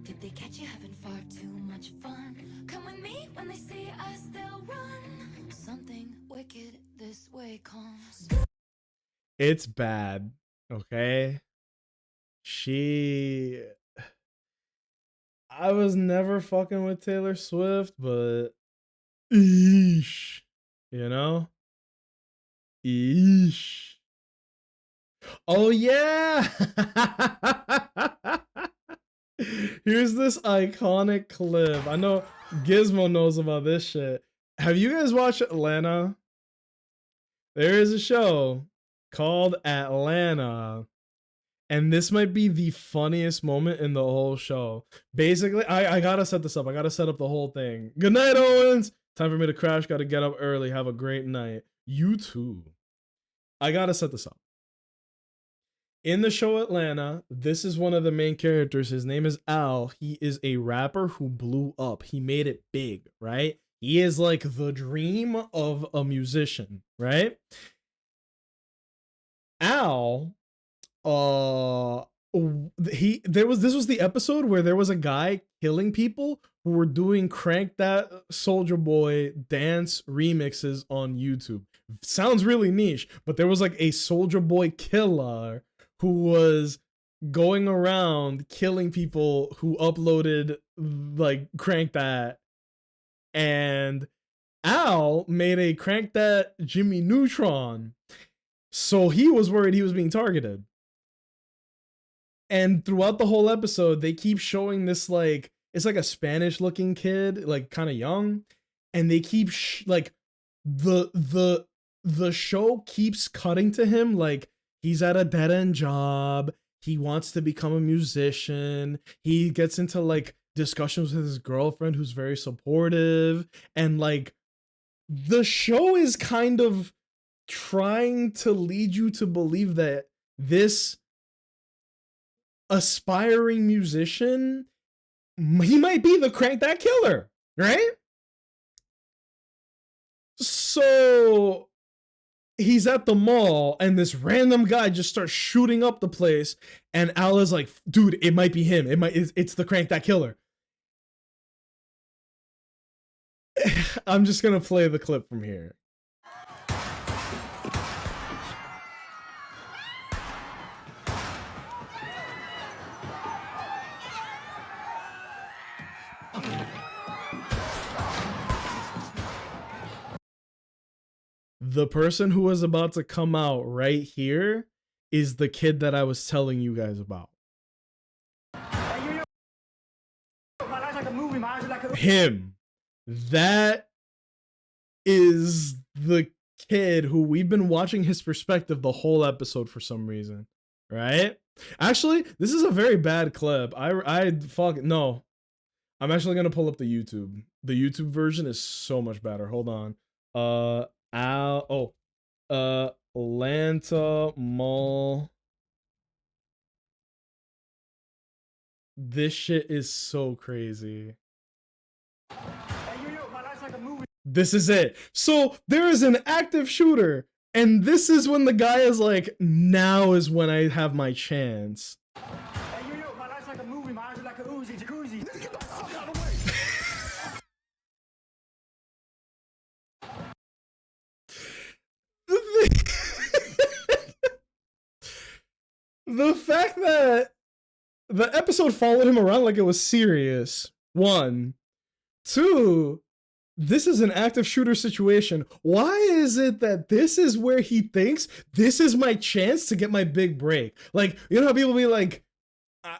Did they catch you having far too much fun? Come with me, when they see us, they'll run. Something wicked this way comes. It's bad. Okay. I was never fucking with Taylor Swift, but eesh. You know? Eesh. Oh yeah. Here's this iconic clip. I know Gizmo knows about this shit. Have you guys watched Atlanta? There is a show called Atlanta, and this might be the funniest moment in the whole show. Basically, I gotta set this up. I gotta set up the whole thing. Good night, Owens. Time for me to crash. Gotta get up early. Have a great night. You too. I gotta set this up. In the show Atlanta, this is one of the main characters. His name is Al. He is a rapper who blew up. He made it big, right? He is like the dream of a musician, right? Al, this was the episode where there was a guy killing people who were doing Crank That Soldier Boy dance remixes on YouTube. Sounds really niche, but there was like a Soldier Boy killer who was going around killing people who uploaded like Crank That, and Al made a Crank That Jimmy Neutron, so he was worried he was being targeted. And throughout the whole episode, they keep showing this like, it's like a Spanish looking kid, like kind of young, and they keep like the show keeps cutting to him like he's at a dead-end job. He wants to become a musician. He gets into like discussions with his girlfriend who's very supportive. And like the show is kind of trying to lead you to believe that this aspiring musician, he might be the Crank That killer, right? So he's at the mall and this random guy just starts shooting up the place, and Al is like, dude, it might be him. It's the Crank That killer. I'm just gonna play the clip from here. The person who was about to come out right here is the kid that I was telling you guys about. Him. That is the kid who we've been watching his perspective the whole episode for some reason, right? Actually, this is a very bad clip. I fuck no. I'm actually gonna pull up the YouTube. The YouTube version is so much better. Hold on. Atlanta Mall. This shit is so crazy. This is it. So there is an active shooter, and this is when the guy is like, now is when I have my chance. The fact that the episode followed him around like it was serious. 1. 2, this is an active shooter situation. Why is it that this is where he thinks this is my chance to get my big break? Like, you know how people be like,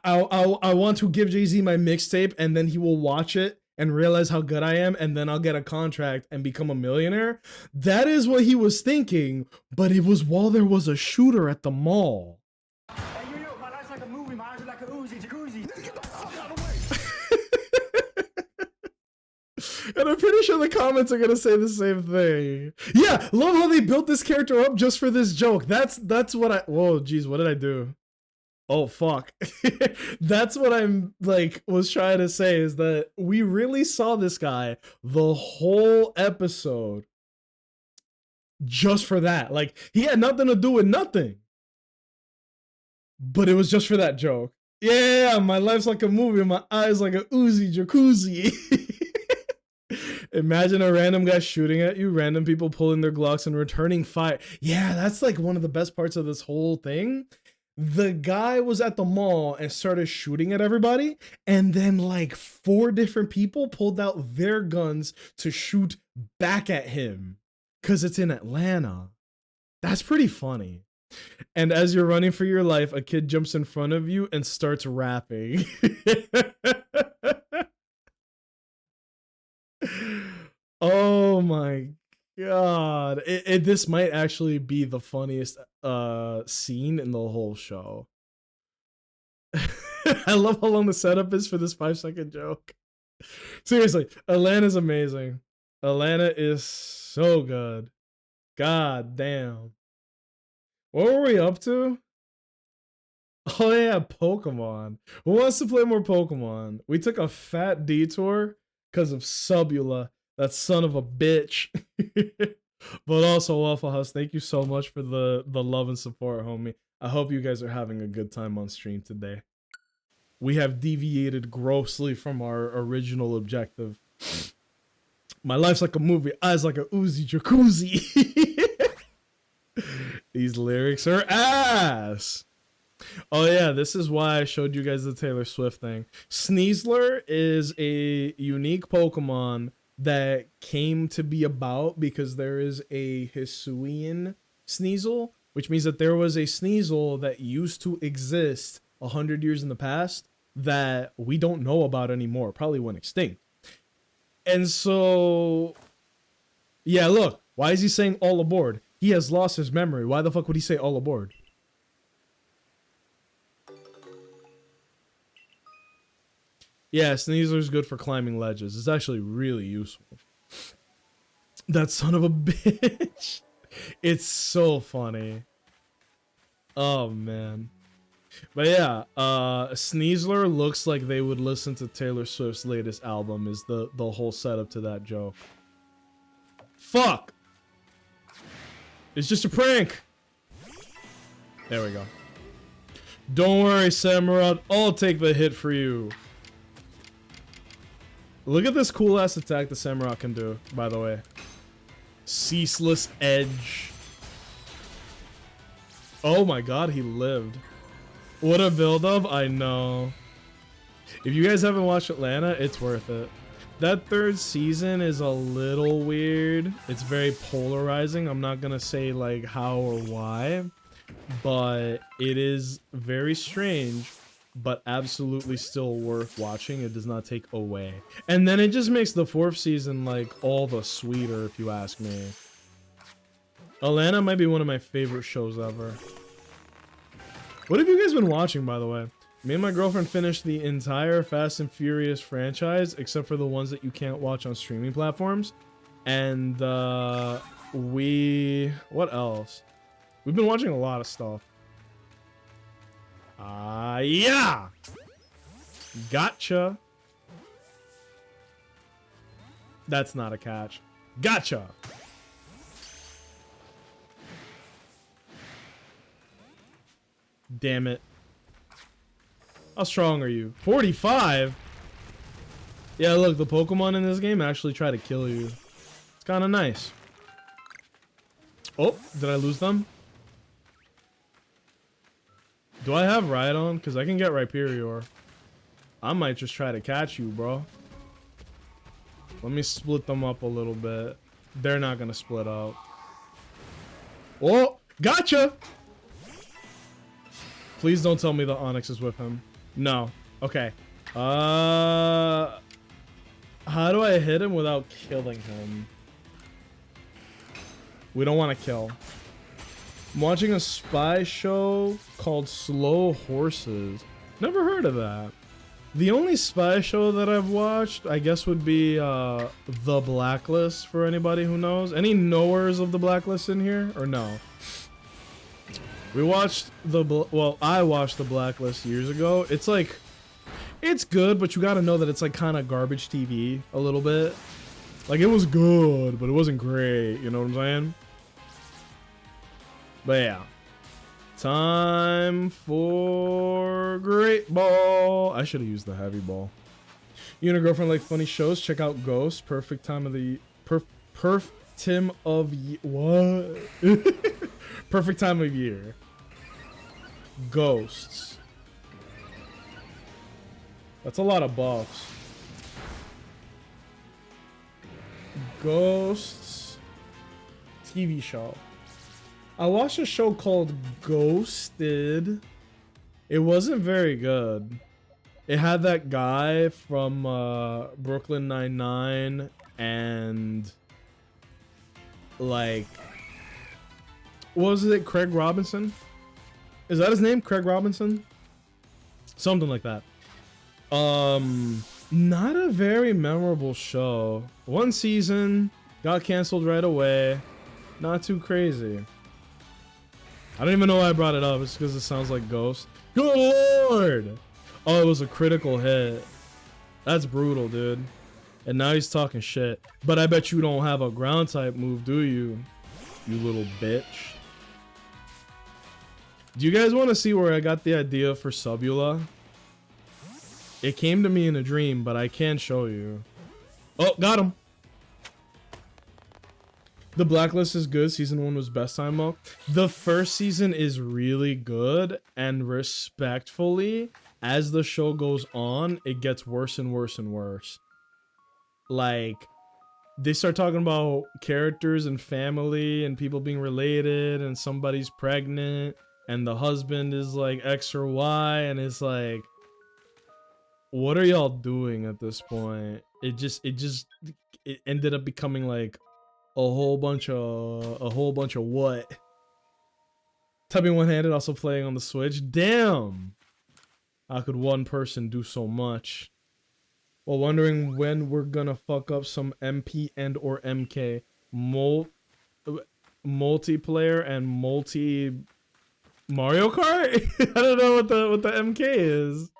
I want to give Jay-Z my mixtape, and then he will watch it and realize how good I am, and then I'll get a contract and become a millionaire? That is what he was thinking, but it was while there was a shooter at the mall. And I'm pretty sure the comments are gonna say the same thing. Yeah, love how they built this character up just for this joke. That's what I. Whoa, geez, what did I do? Oh fuck. That's what I'm like was trying to say, is that we really saw this guy the whole episode just for that. Like, he had nothing to do with nothing. But it was just for that joke. Yeah, my life's like a movie, my eyes like a Uzi jacuzzi. Imagine a random guy shooting at you, random people pulling their Glocks and returning fire. Yeah, that's like one of the best parts of this whole thing. The guy was at the mall and started shooting at everybody, and then like 4 different people pulled out their guns to shoot back at him because it's in Atlanta. That's pretty funny. And as you're running for your life, a kid jumps in front of you and starts rapping. Oh my god. This might actually be the funniest scene in the whole show. I love how long the setup is for this 5-second joke. Seriously, Atlanta's amazing. Atlanta is so good. God damn. What were we up to? Oh yeah, Pokemon. Who wants to play more Pokemon? We took a fat detour because of Subula, that son of a bitch. But also, Waffle House, thank you so much for the love and support, homie. I hope you guys are having a good time on stream today. We have deviated grossly from our original objective. My life's like a movie, eyes like a Uzi jacuzzi. These lyrics are ass. Oh yeah, this is why I showed you guys the Taylor Swift thing. Sneasler is a unique Pokemon that came to be about because there is a Hisuian Sneasel, which means that there was a Sneasel that used to exist 100 years in the past that we don't know about anymore, probably went extinct. And so, yeah, look, why is he saying all aboard? He has lost his memory. Why the fuck would he say all aboard? Yeah, Sneasler's good for climbing ledges. It's actually really useful. That son of a bitch. It's so funny. Oh, man. But yeah, Sneasler looks like they would listen to Taylor Swift's latest album is the whole setup to that joke. Fuck! It's just a prank! There we go. Don't worry, Samurott. I'll take the hit for you. Look at this cool ass attack the Samurott can do, by the way. Ceaseless Edge. Oh my god, he lived. What a build up, I know. If you guys haven't watched Atlanta, it's worth it. That 3rd season is a little weird. It's very polarizing. I'm not gonna say like how or why, but it is very strange, but absolutely still worth watching. It does not take away. And then it just makes the 4th season like all the sweeter, if you ask me. Atlanta might be one of my favorite shows ever. What have you guys been watching, by the way? Me and my girlfriend finished the entire Fast and Furious franchise, except for the ones that you can't watch on streaming platforms. And what else? We've been watching a lot of stuff. Yeah! Gotcha. That's not a catch. Gotcha! Damn it. How strong are you? 45? Yeah, look, the Pokemon in this game actually try to kill you. It's kind of nice. Oh, did I lose them? Do I have Rhydon? Because I can get Rhyperior. I might just try to catch you, bro. Let me split them up a little bit. They're not going to split up. Oh, gotcha! Please don't tell me the Onyx is with him. No. Okay. How do I hit him without killing him? We don't want to kill. I'm watching a spy show called Slow Horses. Never heard of that. The only spy show that I've watched, I guess, would be The Blacklist, for anybody who knows. Any knowers of The Blacklist in here, or no? We watched I watched The Blacklist years ago. It's like, it's good, but you gotta know that it's like kind of garbage TV a little bit. Like, it was good, but it wasn't great, you know what I'm saying? But yeah. Time for Great Ball. I should have used the heavy ball. You and a girlfriend like funny shows? Check out Ghost. Perfect time of the what? Perfect time of year. Ghosts. That's a lot of buffs. Ghosts TV show. I watched a show called Ghosted. It wasn't very good. It had that guy from Brooklyn Nine-Nine and like, what was it? Craig Robinson? Is that his name? Craig Robinson? Something like that. Not a very memorable show. One season, got canceled right away. Not too crazy. I don't even know why I brought it up. It's because it sounds like Ghost. Good lord! Oh, it was a critical hit. That's brutal, dude. And now he's talking shit. But I bet you don't have a ground type move, do you? You little bitch. Do you guys want to see where I got the idea for Subula? It came to me in a dream, but I can't show you. Oh, got him. The Blacklist is good. Season 1 was best time mode. The first season is really good, and respectfully, as the show goes on, it gets worse and worse and worse. Like, they start talking about characters and family and people being related, and somebody's pregnant, and the husband is like X or Y, and it's like, what are y'all doing at this point? It ended up becoming like a whole bunch of what? Typing one-handed, also playing on the Switch. Damn! How could one person do so much? Well, wondering when we're gonna fuck up some MP and or MK multiplayer and multi Mario Kart. I don't know what the MK is.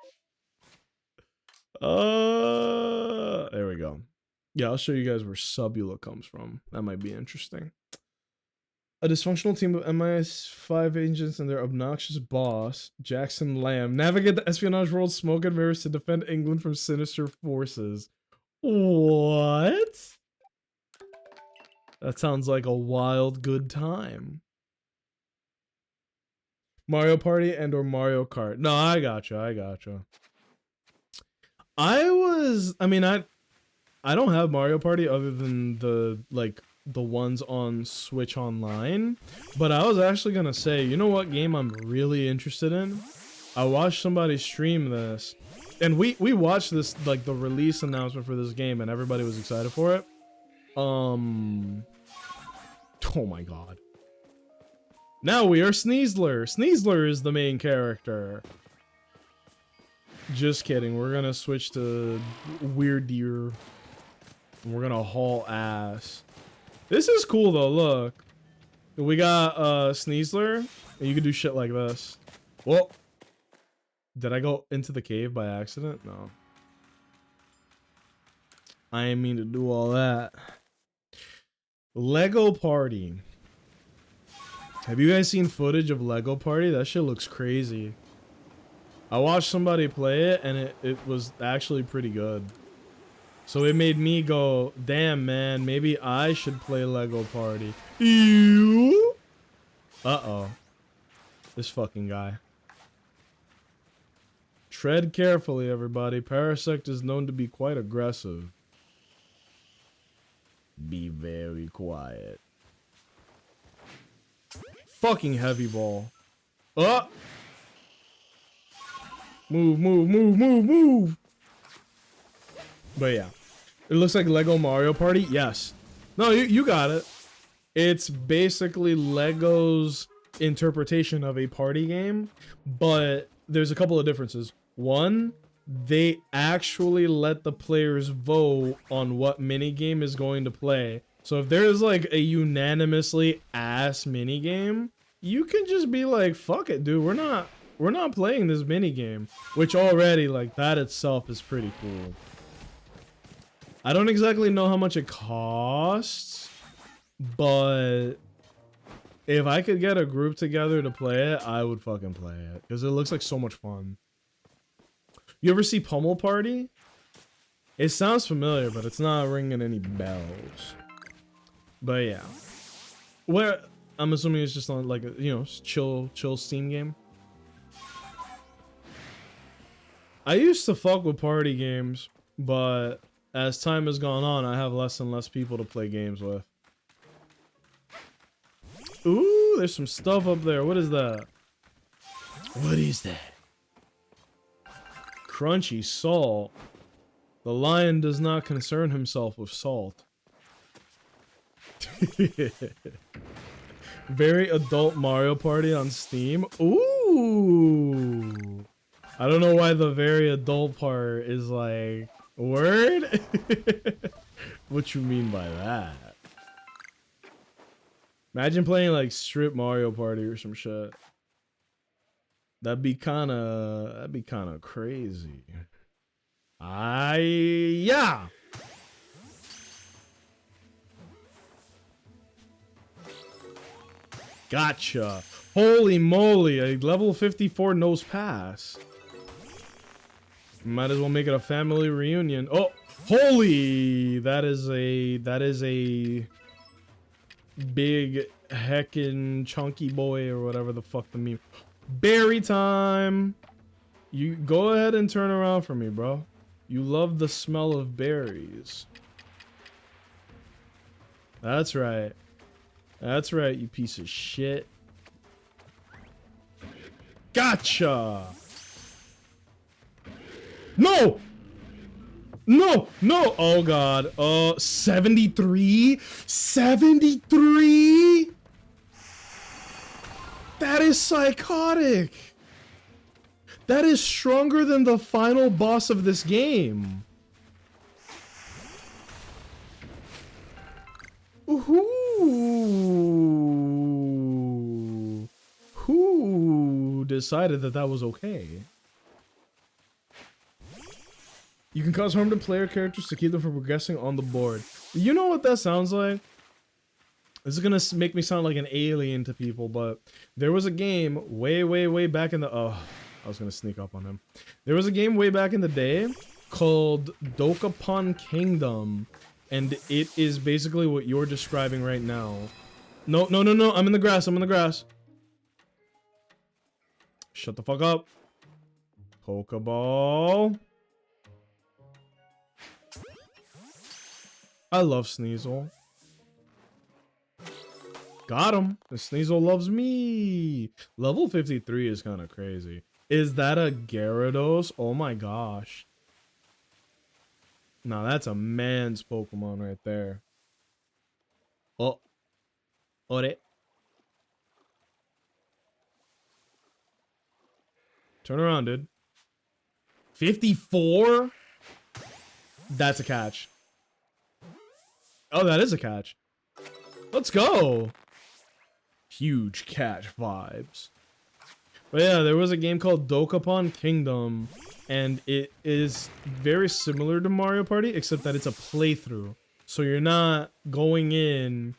There we go. Yeah, I'll show you guys where Subula comes from. That might be interesting. A dysfunctional team of MI5 agents and their obnoxious boss, Jackson Lamb, navigate the espionage world smoke and mirrors to defend England from sinister forces. What? That sounds like a wild good time. Mario Party and or Mario Kart. No, I gotcha. I don't have Mario Party other than the ones on Switch Online, but I was actually gonna say, you know what game I'm really interested in? I watched somebody stream this, and we watched this, like, the release announcement for this game, and everybody was excited for it. Oh my god. Now we are Sneasler. Sneasler is the main character. Just kidding. We're gonna switch to Weird Deer. We're gonna haul ass. This is cool though, look. We got Sneasler, and you can do shit like this. Well, did I go into the cave by accident? No. I didn't mean to do all that. Lego Party. Have you guys seen footage of Lego Party? That shit looks crazy. I watched somebody play it, and it was actually pretty good. So it made me go, damn, man, maybe I should play Lego Party. Ew. Uh-oh. This fucking guy. Tread carefully, everybody. Parasect is known to be quite aggressive. Be very quiet. Fucking heavy ball. Move. But yeah. It looks like Lego Mario Party. Yes. No, you got it. It's basically Lego's interpretation of a party game, but there's a couple of differences. One, they actually let the players vote on what minigame is going to play. So if there's like a unanimously ass minigame, you can just be like, fuck it, dude. We're not playing this minigame. Which already, like, that itself is pretty cool. I don't exactly know how much it costs, but If I could get a group together to play it, I would fucking play it. Because it looks like so much fun. You ever see Pummel Party? It sounds familiar, but it's not ringing any bells. But yeah. Where I'm assuming it's just on like a, you know, chill Steam game. I used to fuck with party games, but as time has gone on, I have less and less people to play games with. Ooh, there's some stuff up there. What is that? What is that? Crunchy salt. The lion does not concern himself with salt. Very adult Mario Party on Steam. Ooh. I don't know why the very adult part is like, word? What you mean by that? Imagine playing like Strip Mario Party or some shit. That'd be kind of crazy. Yeah. Gotcha. Holy moly, a level 54 nose pass. Might as well make it a family reunion. Oh, holy! That is a big heckin' chunky boy or whatever the fuck the meme. Berry time. You go ahead and turn around for me, bro. You love the smell of berries. That's right. That's right, you piece of shit. Gotcha! No! No! No! Oh god. 73? 73? That is psychotic! That is stronger than the final boss of this game. Who decided that that was okay? You can cause harm to player characters to keep them from progressing on the board. You know what that sounds like? This is gonna make me sound like an alien to people, but there was a game way back in the... Oh, I was gonna sneak up on him. There was a game way back in the day called Dokapon Kingdom, and it is basically what you're describing right now. No, I'm in the grass, Shut the fuck up. Pokeball. I love Sneasel. Got him. The Sneasel loves me. Level 53 is kind of crazy. Is that a Gyarados? Oh my gosh. Now that's a man's Pokemon right there. Oh. Ore. Turn around, dude. 54? That's a catch. Oh, that is a catch. Let's go. Huge catch vibes. But yeah, there was a game called Dokapon Kingdom, and it is very similar to Mario Party, except that it's a playthrough. So you're not going in,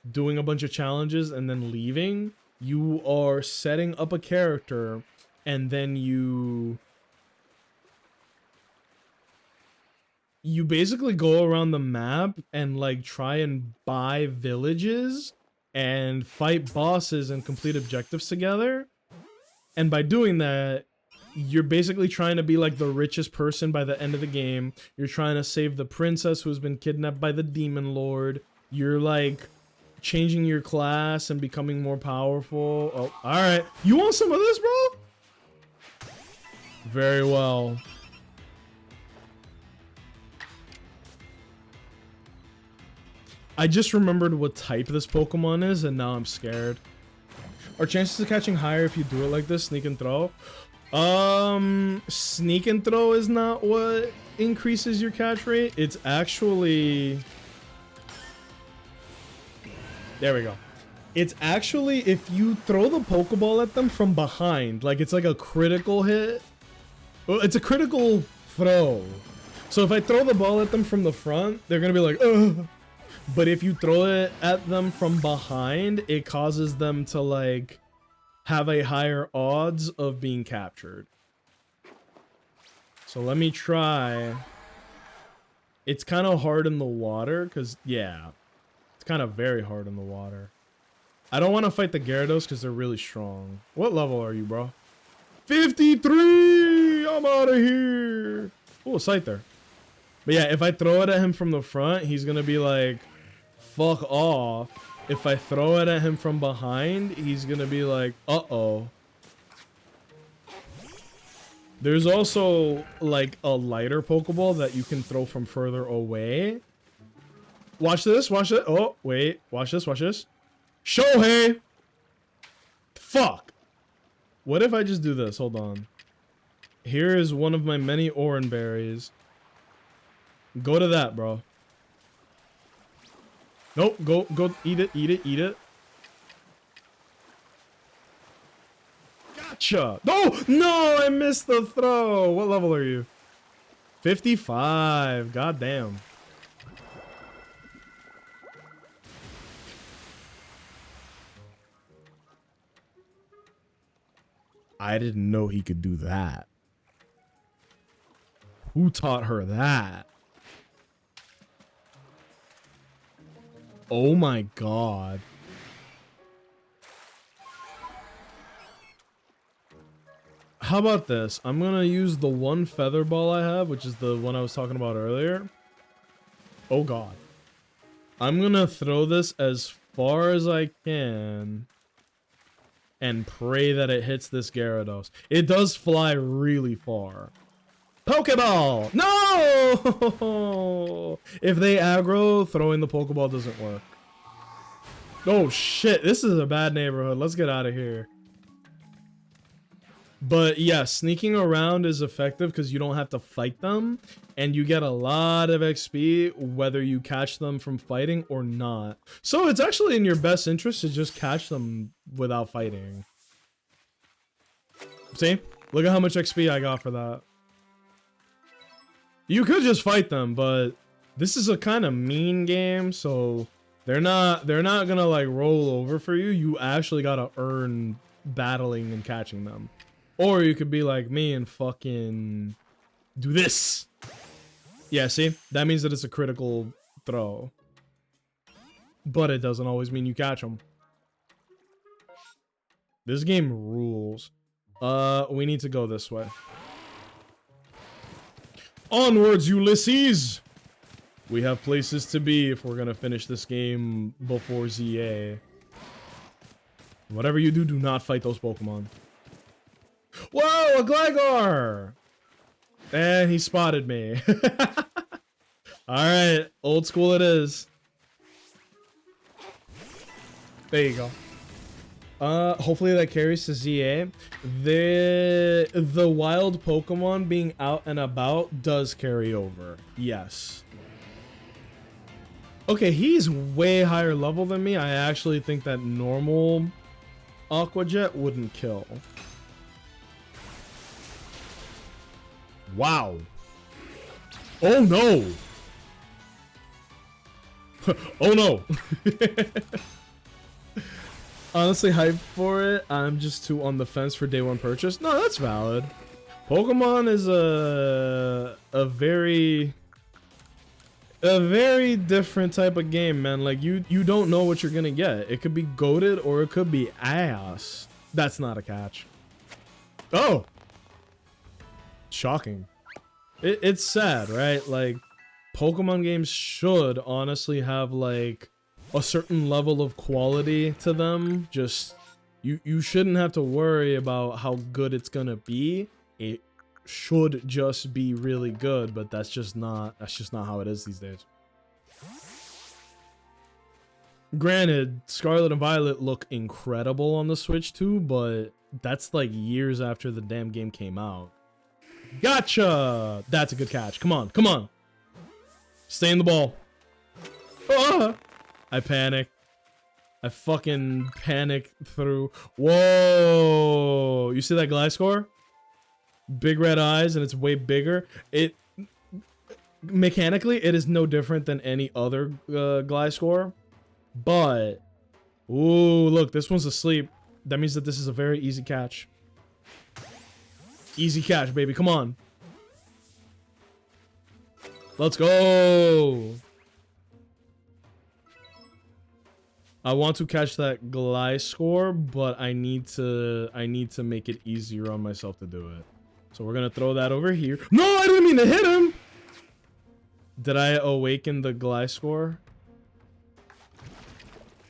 doing a bunch of challenges, and then leaving. You are setting up a character, and then you basically go around the map and like try and buy villages and fight bosses and complete objectives together. And by doing that, you're basically trying to be like the richest person by the end of the game. You're trying to save the princess who's been kidnapped by the demon lord. You're like changing your class and becoming more powerful. Oh, all right. You want some of this, bro? Very well. I just remembered what type this Pokemon is, and now I'm scared. Are chances of catching higher if you do it like this? Sneak and throw? Sneak and throw is not what increases your catch rate. It's actually... There we go. It's actually if you throw the Pokeball at them from behind. Like, it's like a critical hit. Well, it's a critical throw. So if I throw the ball at them from the front, they're gonna be like, ugh. But if you throw it at them from behind, it causes them to like have a higher odds of being captured. So let me try. It's kind of hard in the water because, yeah, it's kind of very hard in the water. I don't want to fight the Gyarados because they're really strong. What level are you, bro? 53! I'm out of here! Oh, a Scyther. But yeah, if I throw it at him from the front, he's going to be like, fuck off. If I throw it at him from behind, he's going to be like, uh-oh. There's also, like, a lighter Pokeball that you can throw from further away. Watch this, watch it. Oh, wait. Watch this, watch this. Shohei! Fuck! What if I just do this? Hold on. Here is one of my many Oran berries. Go to that, bro. Nope, go eat it, eat it, eat it. Gotcha! No, I missed the throw. What level are you? 55. God damn. I didn't know he could do that. Who taught her that? Oh my god. How about this? I'm gonna use the one feather ball I have, which is the one I was talking about earlier. Oh god. I'm gonna throw this as far as I can and pray that it hits this Gyarados. It does fly really far. Pokeball! No! If they aggro, throwing the Pokeball doesn't work. Oh shit, this is a bad neighborhood. Let's get out of here. But yeah, sneaking around is effective because you don't have to fight them. And you get a lot of XP whether you catch them from fighting or not. So it's actually in your best interest to just catch them without fighting. See? Look at how much XP I got for that. You could just fight them, but this is a kind of mean game, so they're not gonna like roll over for you. You actually gotta earn battling and catching them. Or you could be like me and fucking do this. Yeah, see? That means that it's a critical throw. But it doesn't always mean you catch them. This game rules. We need to go this way. Onwards, Ulysses! We have places to be if we're gonna finish this game before ZA. Whatever you do, do not fight those Pokemon. Whoa, a Gligar! And he spotted me. Alright, old school it is. There you go. Hopefully that carries to ZA. The wild Pokemon being out and about does carry over. Yes. Okay, he's way higher level than me. I actually think that normal Aqua Jet wouldn't kill. Wow. Oh no. Oh no. Honestly, hyped for it. I'm just too on the fence for day one purchase. No, that's valid. Pokemon is a very different type of game, man. Like you don't know what you're gonna get. It could be goated or it could be ass. That's not a catch. Oh, shocking. It's sad, right? Like Pokemon games should honestly have like a certain level of quality to them. Just you shouldn't have to worry about how good it's gonna be. It should just be really good, but that's just not how it is these days. Granted, Scarlet and Violet look incredible on the Switch too, but that's like years after the damn game came out. Gotcha! That's a good catch. Come on, come on. Stay in the ball. Ah! I panicked. I fucking panicked through. Whoa! You see that Gliscor? Big red eyes, and it's way bigger. mechanically, it is no different than any other Gliscor. But, ooh, look, this one's asleep. That means that this is a very easy catch. Easy catch, baby. Come on. Let's go. I want to catch that Gliscor, but I need to make it easier on myself to do it. So we're gonna throw that over here. No, I didn't mean to hit him. Did I awaken the Gliscor?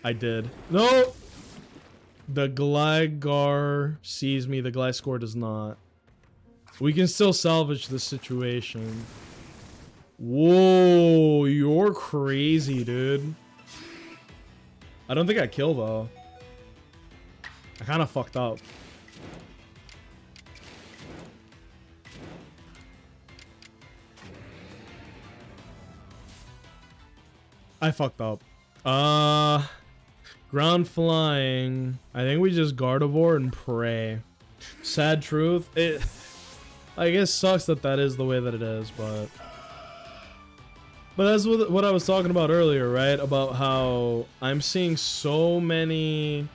I did. No. The Gligar sees me. The Gliscor does not. We can still salvage this situation. Whoa, you're crazy, dude. I don't think I killed though. I kind of fucked up. I fucked up. Ground flying. I think we just Gardevoir and pray. Sad truth. It, I guess, sucks that that is the way that it is, but that's what I was talking about earlier, right? About how I'm seeing so many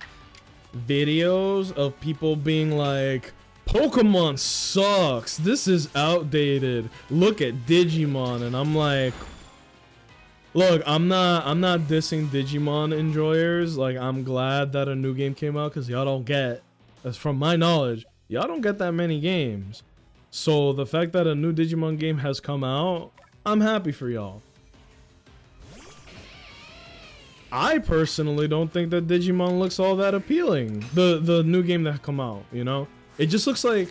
videos of people being like, Pokemon sucks. This is outdated. Look at Digimon, and I'm like, look, I'm not dissing Digimon enjoyers. Like, I'm glad that a new game came out because y'all don't get, as from my knowledge, y'all don't get that many games. So the fact that a new Digimon game has come out, I'm happy for y'all. I personally don't think that Digimon looks all that appealing. The new game that come out, you know? It just looks like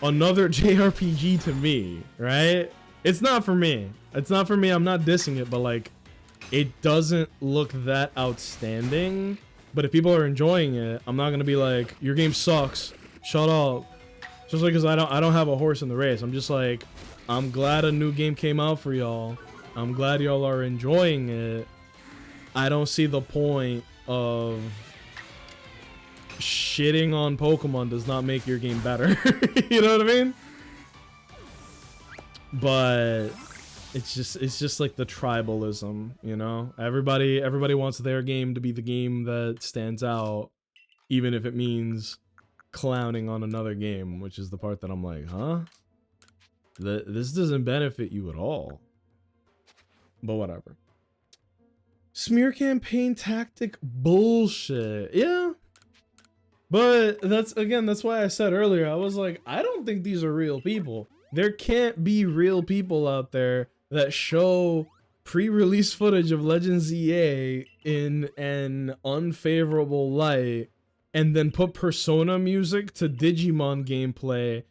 another JRPG to me, right? It's not for me. It's not for me. I'm not dissing it, but like, it doesn't look that outstanding. But if people are enjoying it, I'm not gonna be like, your game sucks. Shut up. Just like, cause I don't have a horse in the race. I'm just like, I'm glad a new game came out for y'all. I'm glad y'all are enjoying it. I don't see the point of shitting on Pokemon does not make your game better. You know what I mean? But it's just like the tribalism, you know? Everybody wants their game to be the game that stands out, even if it means clowning on another game, which is the part that I'm like, huh? This doesn't benefit you at all. But whatever. Smear campaign tactic bullshit. Yeah. But that's why I said earlier, I was like, I don't think these are real people. There can't be real people out there that show pre-release footage of Legends EA in an unfavorable light and then put Persona music to Digimon gameplay,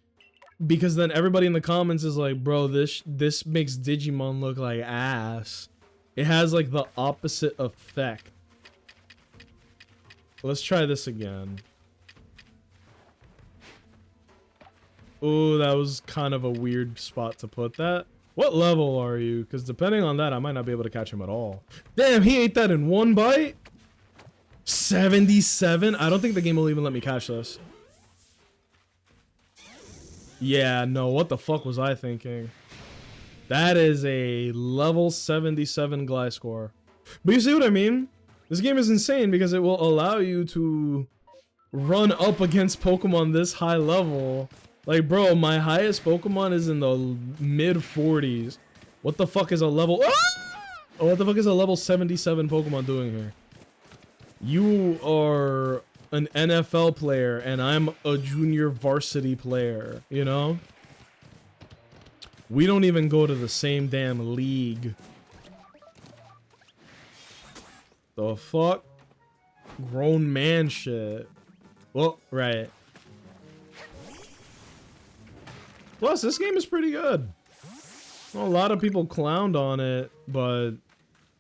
because then everybody in the comments is like, bro, this makes Digimon look like ass. It has like the opposite effect. Let's try this again. Ooh, that was kind of a weird spot to put that. What level are you? Because depending on that, I might not be able to catch him at all. Damn, he ate that in one bite? 77? I don't think the game will even let me catch this. Yeah, no, what the fuck was I thinking? That is a level 77 Gliscor. But you see what I mean? This game is insane because it will allow you to run up against Pokemon this high level. Like, bro, my highest Pokemon is in the mid 40s. What the fuck is a level... Ah! What the fuck is a level 77 Pokemon doing here? You are an NFL player and I'm a junior varsity player, you know? We don't even go to the same damn league. The fuck? Grown man shit. Well, right. Plus, this game is pretty good. Well, a lot of people clowned on it, but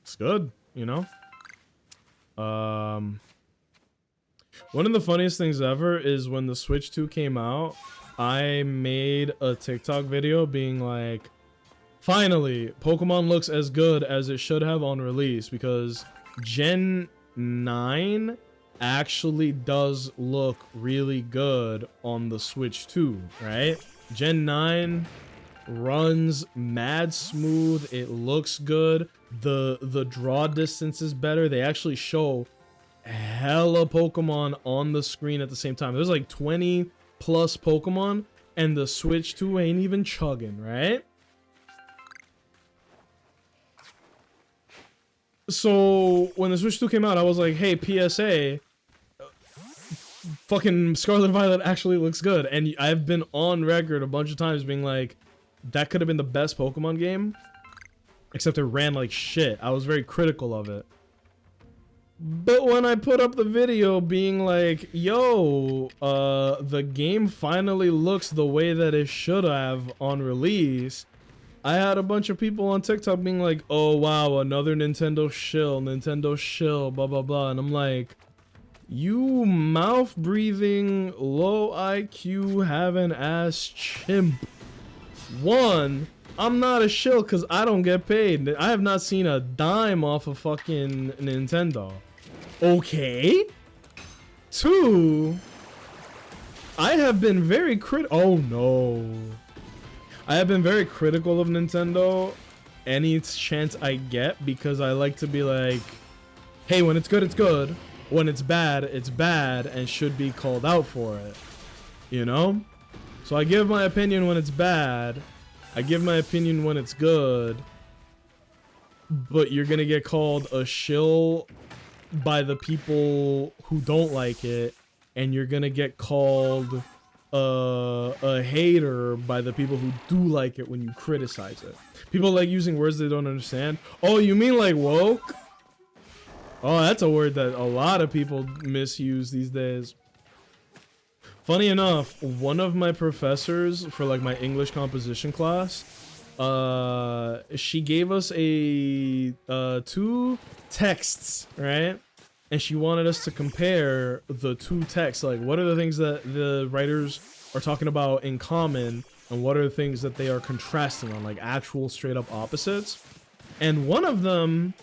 it's good, you know? One of the funniest things ever is when the Switch 2 came out, I made a TikTok video being like, finally, Pokemon looks as good as it should have on release, because Gen 9 actually does look really good on the Switch 2, right? Gen 9 runs mad smooth. It looks good. The draw distance is better. They actually show hella Pokemon on the screen at the same time. There's like 20 plus Pokemon, and the Switch 2 ain't even chugging, right? So when the Switch 2 came out, I was like, hey, PSA, fucking Scarlet Violet actually looks good. And I've been on record a bunch of times being like, that could have been the best Pokemon game, except it ran like shit. I was very critical of it. But when I put up the video being like, yo, the game finally looks the way that it should have on release, I had a bunch of people on TikTok being like, oh wow, another Nintendo shill, blah blah blah. And I'm like, you mouth breathing, low IQ having ass chimp. One, I'm not a shill because I don't get paid. I have not seen a dime off of fucking Nintendo. Okay. Two, I have been very oh no. I have been very critical of Nintendo any chance I get, because I like to be like, hey, when it's good, it's good. When it's bad and should be called out for it. You know? So I give my opinion when it's bad. I give my opinion when it's good. But you're gonna get called a shill by the people who don't like it. And you're gonna get called a hater by the people who do like it when you criticize it. People like using words they don't understand. Oh, you mean like woke? Oh, that's a word that a lot of people misuse these days. Funny enough, one of my professors for like my English composition class, she gave us a 2 texts, right? And she wanted us to compare the 2 texts. Like, what are the things that the writers are talking about in common, and what are the things that they are contrasting on, like actual straight up opposites? And one of them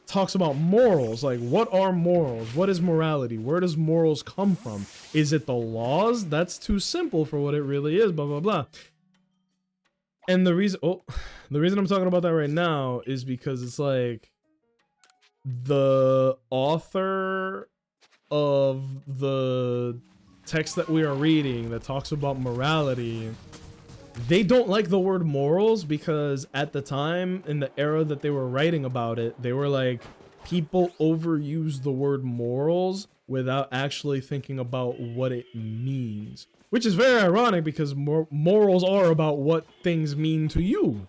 talks about morals. Like, what are morals? What is morality? Where does morals come from? Is it the laws? That's too simple for what it really is, blah, blah, blah. And the reason I'm talking about that right now is because it's like, the author of the text that we are reading that talks about morality, they don't like the word morals, because at the time, in the era that they were writing about it, they were like, people overuse the word morals without actually thinking about what it means. Which is very ironic, because morals are about what things mean to you.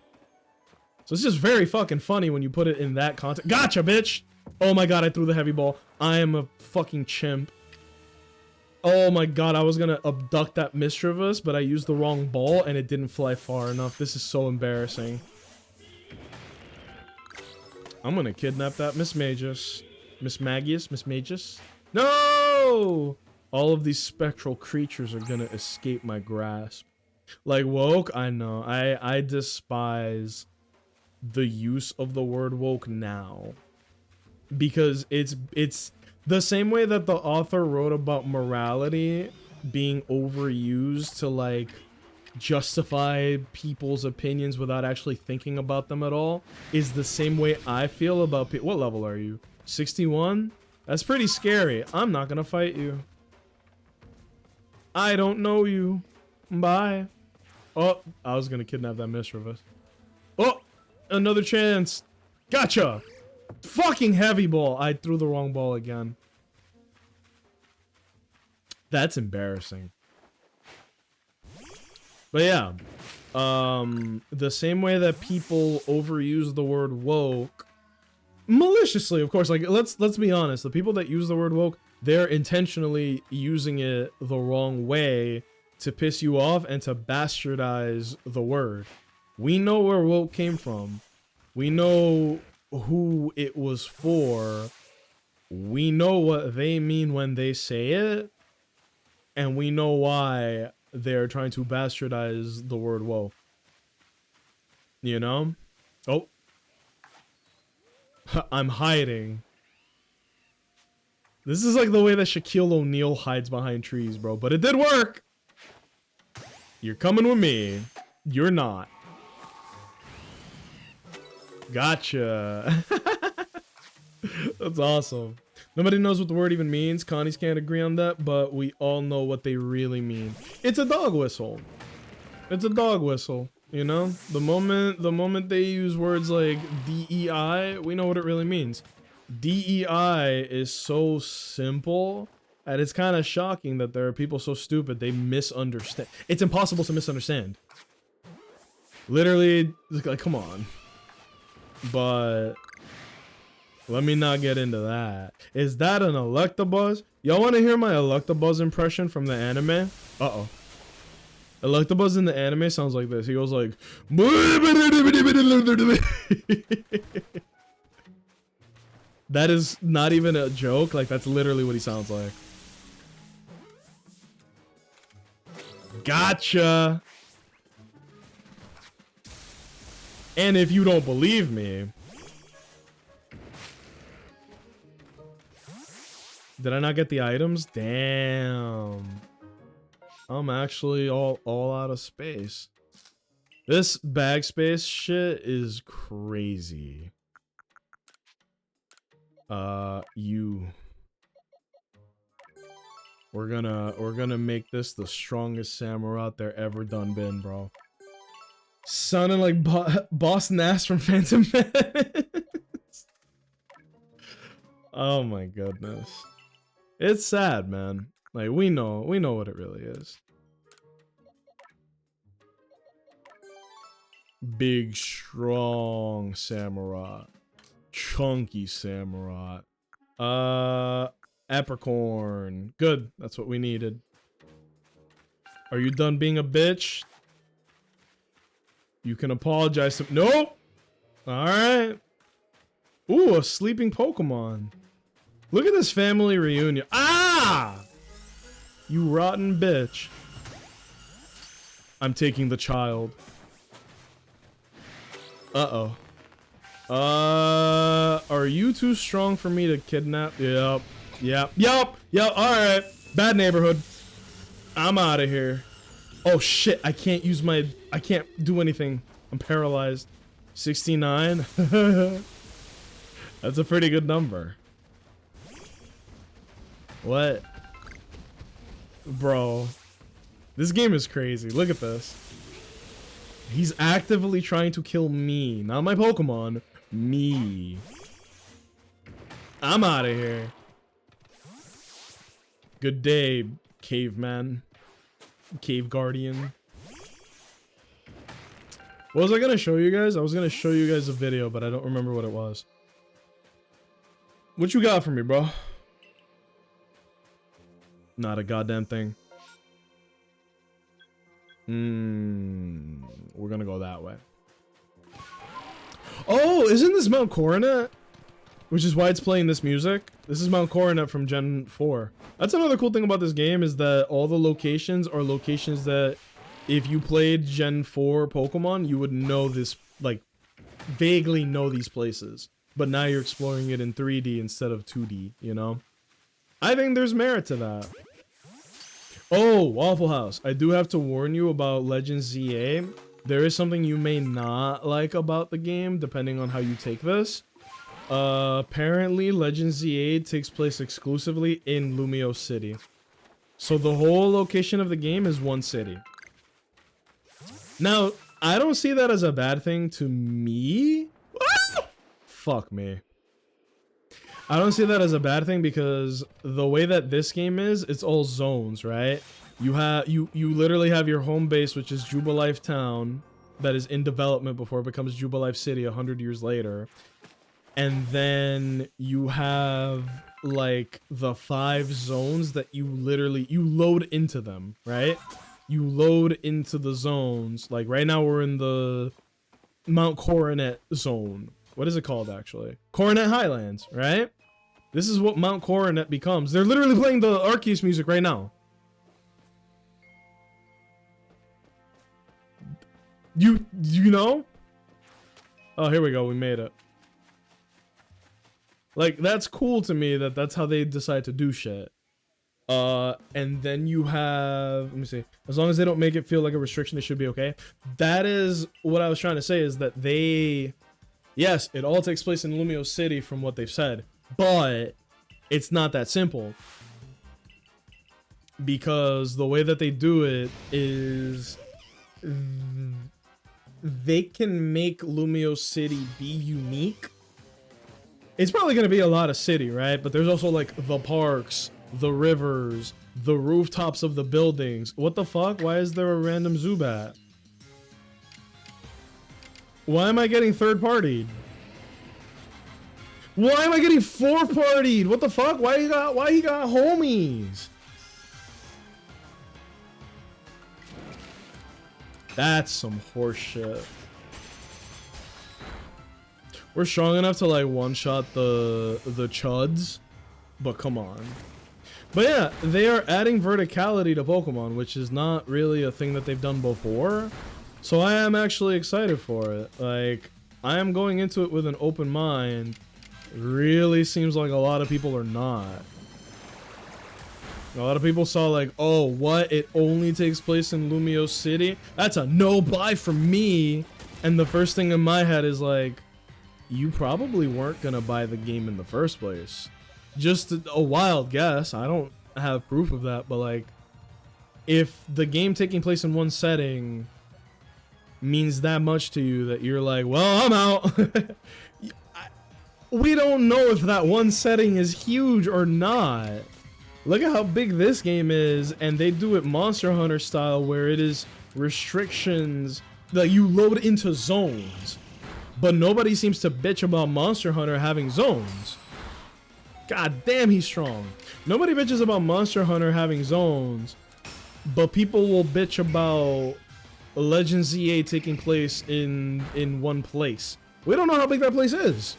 So it's just very fucking funny when you put it in that context. Gotcha, bitch! Oh my god, I threw the heavy ball. I am a fucking chimp. Oh my god, I was gonna abduct that Mischievous, but I used the wrong ball and it didn't fly far enough. This is so embarrassing. I'm gonna kidnap that Miss Magus. Miss Magus? No! All of these spectral creatures are gonna escape my grasp. Like, woke? I know. I despise the use of the word woke now. Because it's the same way that the author wrote about morality being overused to like justify people's opinions without actually thinking about them at all, is the same way I feel about what level are you? 61? That's pretty scary. I'm not gonna fight you. I don't know you. Bye. Oh, I was gonna kidnap that Mischievous. Oh, another chance. Gotcha. Fucking heavy ball. I threw the wrong ball again. That's embarrassing. But yeah, the same way that people overuse the word woke maliciously, of course. Like, let's be honest. The people that use the word woke, they're intentionally using it the wrong way to piss you off and to bastardize the word. We know where woke came from. We know who it was for. We know what they mean when they say it, and we know why they're trying to bastardize the word woke. You know? Oh. I'm hiding. This is like the way that Shaquille O'Neal hides behind trees, bro. But it did work! You're coming with me. You're not. Gotcha. That's awesome. Nobody knows what the word even means. Connies can't agree on that, but we all know what they really mean. It's a dog whistle. It's a dog whistle, you know? The moment they use words like DEI, we know what it really means. DEI is so simple, and it's kind of shocking that there are people so stupid they misunderstand. It's impossible to misunderstand. Literally, like, come on. But let me not get into that. Is that an Electabuzz? Y'all want to hear my Electabuzz impression from the anime? Uh-oh. Electabuzz in the anime sounds like this. He goes like... That is not even a joke. Like, that's literally what he sounds like. Gotcha! And if you don't believe me... Did I not get the items? Damn. I'm actually all out of space. This bag space shit is crazy. We're gonna make this the strongest Samurott there ever done been, bro. Sounding like Boss Nass from Phantom Menace. Oh my goodness. It's sad, man. Like, we know what it really is. Big, strong Samurott. Chunky Samurott. Apricorn. Good. That's what we needed. Are you done being a bitch? You can apologize to— Nope! Alright. Ooh, a sleeping Pokemon. Look at this family reunion. Ah! You rotten bitch. I'm taking the child. Uh-oh. Are you too strong for me to kidnap? Yep. Alright. Bad neighborhood. I'm out of here. Oh shit, I can't use my... I can't do anything. I'm paralyzed. 69? That's a pretty good number. What? Bro. This game is crazy. Look at this. He's actively trying to kill me. Not my Pokemon. Me. I'm out of here. Good day, caveman. Cave guardian. What was I gonna show you guys? I was gonna show you guys a video, but I don't remember what it was. What you got for me, bro? Not a goddamn thing. We're gonna go that way. Oh, isn't this Mount Coronet? Which is why it's playing this music. This is Mount Coronet from Gen 4. That's another cool thing about this game, is that all the locations are locations that if you played Gen 4 Pokemon, you would know this, like, vaguely know these places. But now you're exploring it in 3D instead of 2D, you know? I think there's merit to that. Oh, Waffle House. I do have to warn you about Legends ZA. There is something you may not like about the game, depending on how you take this. Apparently, Legends ZA takes place exclusively in Lumio City. So the whole location of the game is one city. Now, I don't see that as a bad thing to me. Ah! Fuck me. I don't see that as a bad thing because the way that this game is, it's all zones, right? You literally have your home base, which is Jubilife Town, that is in development before it becomes Jubilife City 100 years later. And then you have like the 5 zones that you load into them, right? You load into the zones. Like right now we're in the Mount Coronet zone. What is it called actually? Coronet Highlands, right? This is what Mount Coronet becomes. They're literally playing the Arceus music right now. You know? Oh, here we go. We made it. Like, that's cool to me that that's how they decide to do shit. And then you have, let me see. As long as they don't make it feel like a restriction, it should be okay. That is what I was trying to say, is that they, Yes, it all takes place in Lumio City from what they've said, but it's not that simple. Because the way that they do it is they can make Lumio City be unique. It's probably going to be a lot of city, right? But there's also like the parks, the rivers, the rooftops of the buildings. What the fuck? Why is there a random Zubat? Why am I getting third-partied? Why am I getting fourth-partied? What the fuck? Why he got homies? That's some horse shit. We're strong enough to like one-shot the chuds, but come on. But yeah, they are adding verticality to Pokemon, which is not really a thing that they've done before. So I am actually excited for it. Like, I am going into it with an open mind. Really seems like a lot of people are not. A lot of people saw like, oh, what? It only takes place in Lumio City? That's a no-buy for me. And the first thing in my head is like, you probably weren't gonna buy the game in the first place. Just a wild guess. I don't have proof of that, but like, if the game taking place in one setting means that much to you that you're like, well, I'm out. We don't know if that one setting is huge or not. Look at how big this game is, and they do it Monster Hunter style where it is restrictions that you load into zones. But nobody seems to bitch about Monster Hunter having zones. God damn, he's strong. Nobody bitches about Monster Hunter having zones, but people will bitch about Legend ZA taking place in one place. We don't know how big that place is.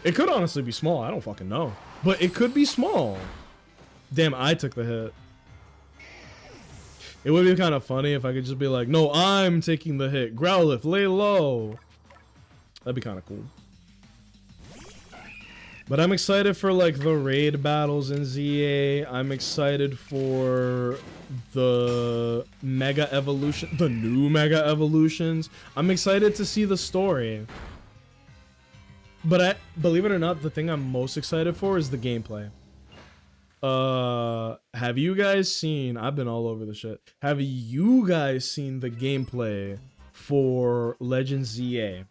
It could honestly be small. I don't fucking know. But it could be small. Damn, I took the hit. It would be kind of funny if I could just be like, no, I'm taking the hit. Growlithe, lay low. That'd be kind of cool. But I'm excited for like the raid battles in ZA. I'm excited for the Mega Evolution, the new Mega Evolutions. I'm excited to see the story. But believe it or not, the thing I'm most excited for is the gameplay. Have you guys seen, I've been all over the shit. Have you guys seen the gameplay for Legend ZA?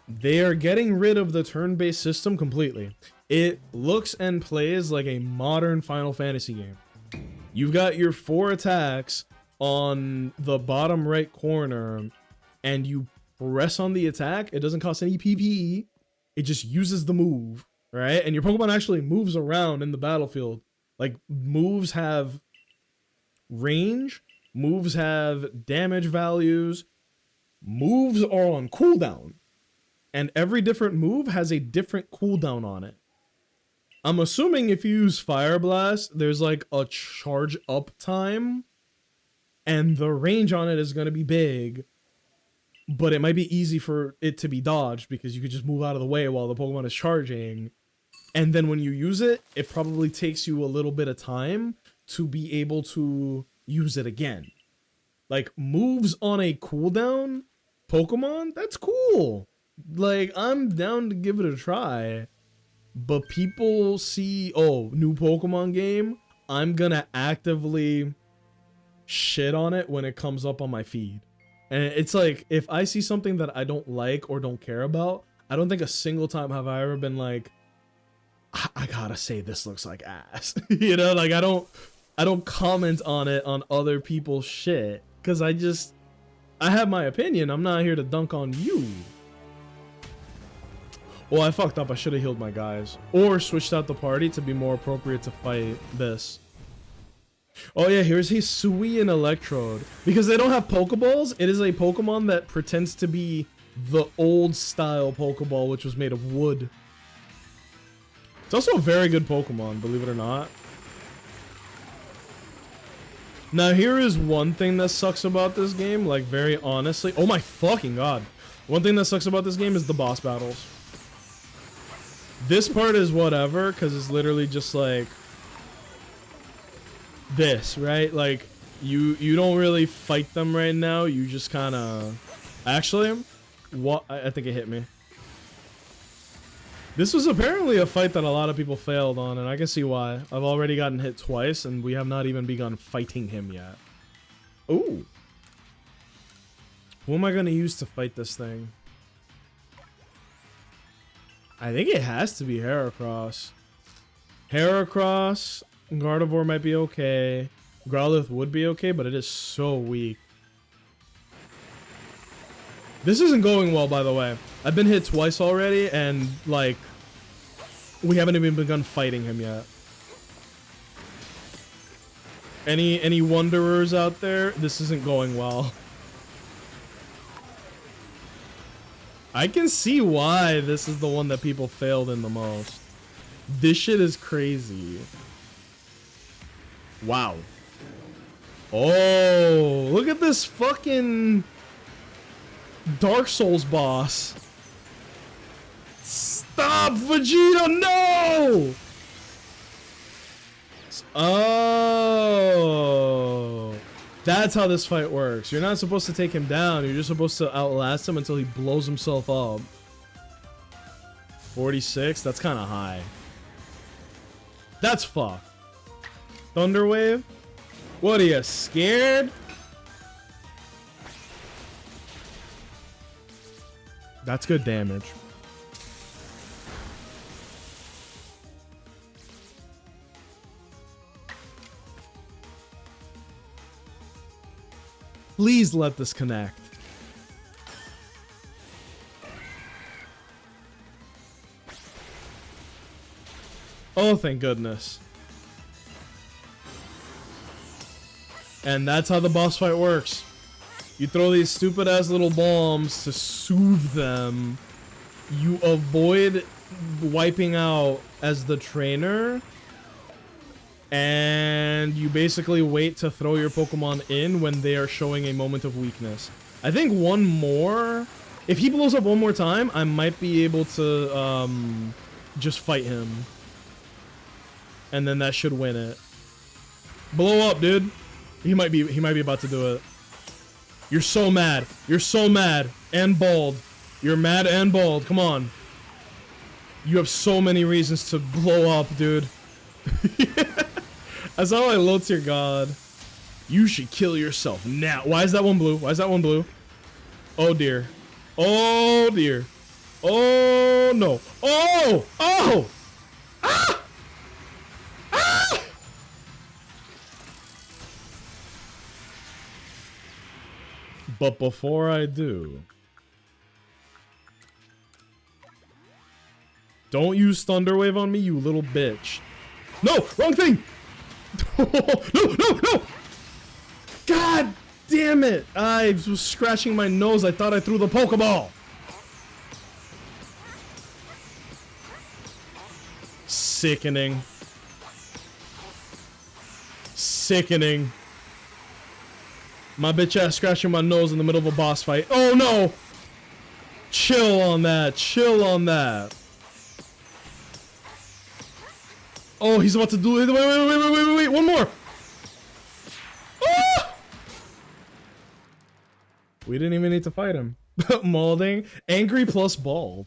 They are getting rid of the turn-based system completely. It looks and plays like a modern Final Fantasy game. You've got your 4 attacks on the bottom right corner, and you press on the attack. It doesn't cost any PPE. It just uses the move, right? And your Pokemon actually moves around in the battlefield. Like, moves have range, moves have damage values, moves are on cooldown. And every different move has a different cooldown on it. I'm assuming if you use Fire Blast, there's like a charge up time, and the range on it is going to be big, but it might be easy for it to be dodged because you could just move out of the way while the Pokemon is charging. And then when you use it, it probably takes you a little bit of time to be able to use it again. Like, moves on a cooldown Pokemon, that's cool. Like, I'm down to give it a try. But people see, oh, new Pokemon game, I'm gonna actively shit on it when it comes up on my feed. And it's like, if I see something that I don't like or don't care about, I don't think a single time have I ever been like, I gotta say this looks like ass. You know, like I don't comment on it on other people's shit, because I have my opinion. I'm not here to dunk on you. Well, I fucked up. I should have healed my guys. Or switched out the party to be more appropriate to fight this. Oh yeah, here's Hisui and Electrode. Because they don't have Pokeballs, it is a Pokemon that pretends to be the old style Pokeball, which was made of wood. It's also a very good Pokemon, believe it or not. Now here is one thing that sucks about this game, like very honestly. Oh my fucking god. One thing that sucks about this game is the boss battles. This part is whatever, because it's literally just like this, right? Like, you don't really fight them right now. You just kind of... Actually, what? I think it hit me. This was apparently a fight that a lot of people failed on, and I can see why. I've already gotten hit twice, and we have not even begun fighting him yet. Ooh. Who am I going to use to fight this thing? I think it has to be Heracross. Heracross, Gardevoir might be okay. Growlithe would be okay, but it is so weak. This isn't going well, by the way. I've been hit twice already, and, like, we haven't even begun fighting him yet. Any wanderers out there? This isn't going well. I can see why this is the one that people failed in the most. This shit is crazy. Wow. Oh, look at this fucking Dark Souls boss. Stop, Vegeta, no! Oh. That's how this fight works. You're not supposed to take him down. You're just supposed to outlast him until he blows himself up. 46? That's kind of high. That's fucked. Thunder Wave? What are you, scared? That's good damage. Please let this connect. Oh, thank goodness. And that's how the boss fight works. You throw these stupid ass little bombs to soothe them. You avoid wiping out as the trainer. And you basically wait to throw your Pokemon in when they are showing a moment of weakness. I think one more... If he blows up one more time, I might be able to just fight him. And then that should win it. Blow up, dude. He might be about to do it. You're so mad. You're so mad. And bald. You're mad and bald. Come on. You have so many reasons to blow up, dude. That's how I load to your god. You should kill yourself now. Why is that one blue? Why is that one blue? Oh dear. Oh dear. Oh no. Oh! Oh! Ah! Ah! But before I do, don't use Thunder Wave on me, you little bitch. No! Wrong thing! No! No! God damn it! I was scratching my nose. I thought I threw the Pokeball. Sickening. Sickening. My bitch ass scratching my nose in the middle of a boss fight. Oh no! Chill on that. Chill on that. Oh, he's about to do it. Wait. One more. Ah! We didn't even need to fight him. Molding. Angry plus bald.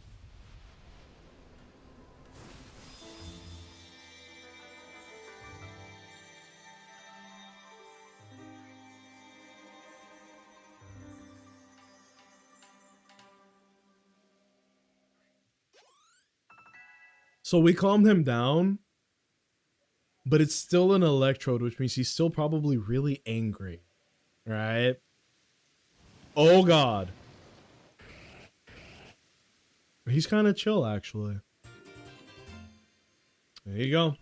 So we calmed him down. But it's still an Electrode, which means he's still probably really angry. Right? Oh god. He's kind of chill, actually. There you go.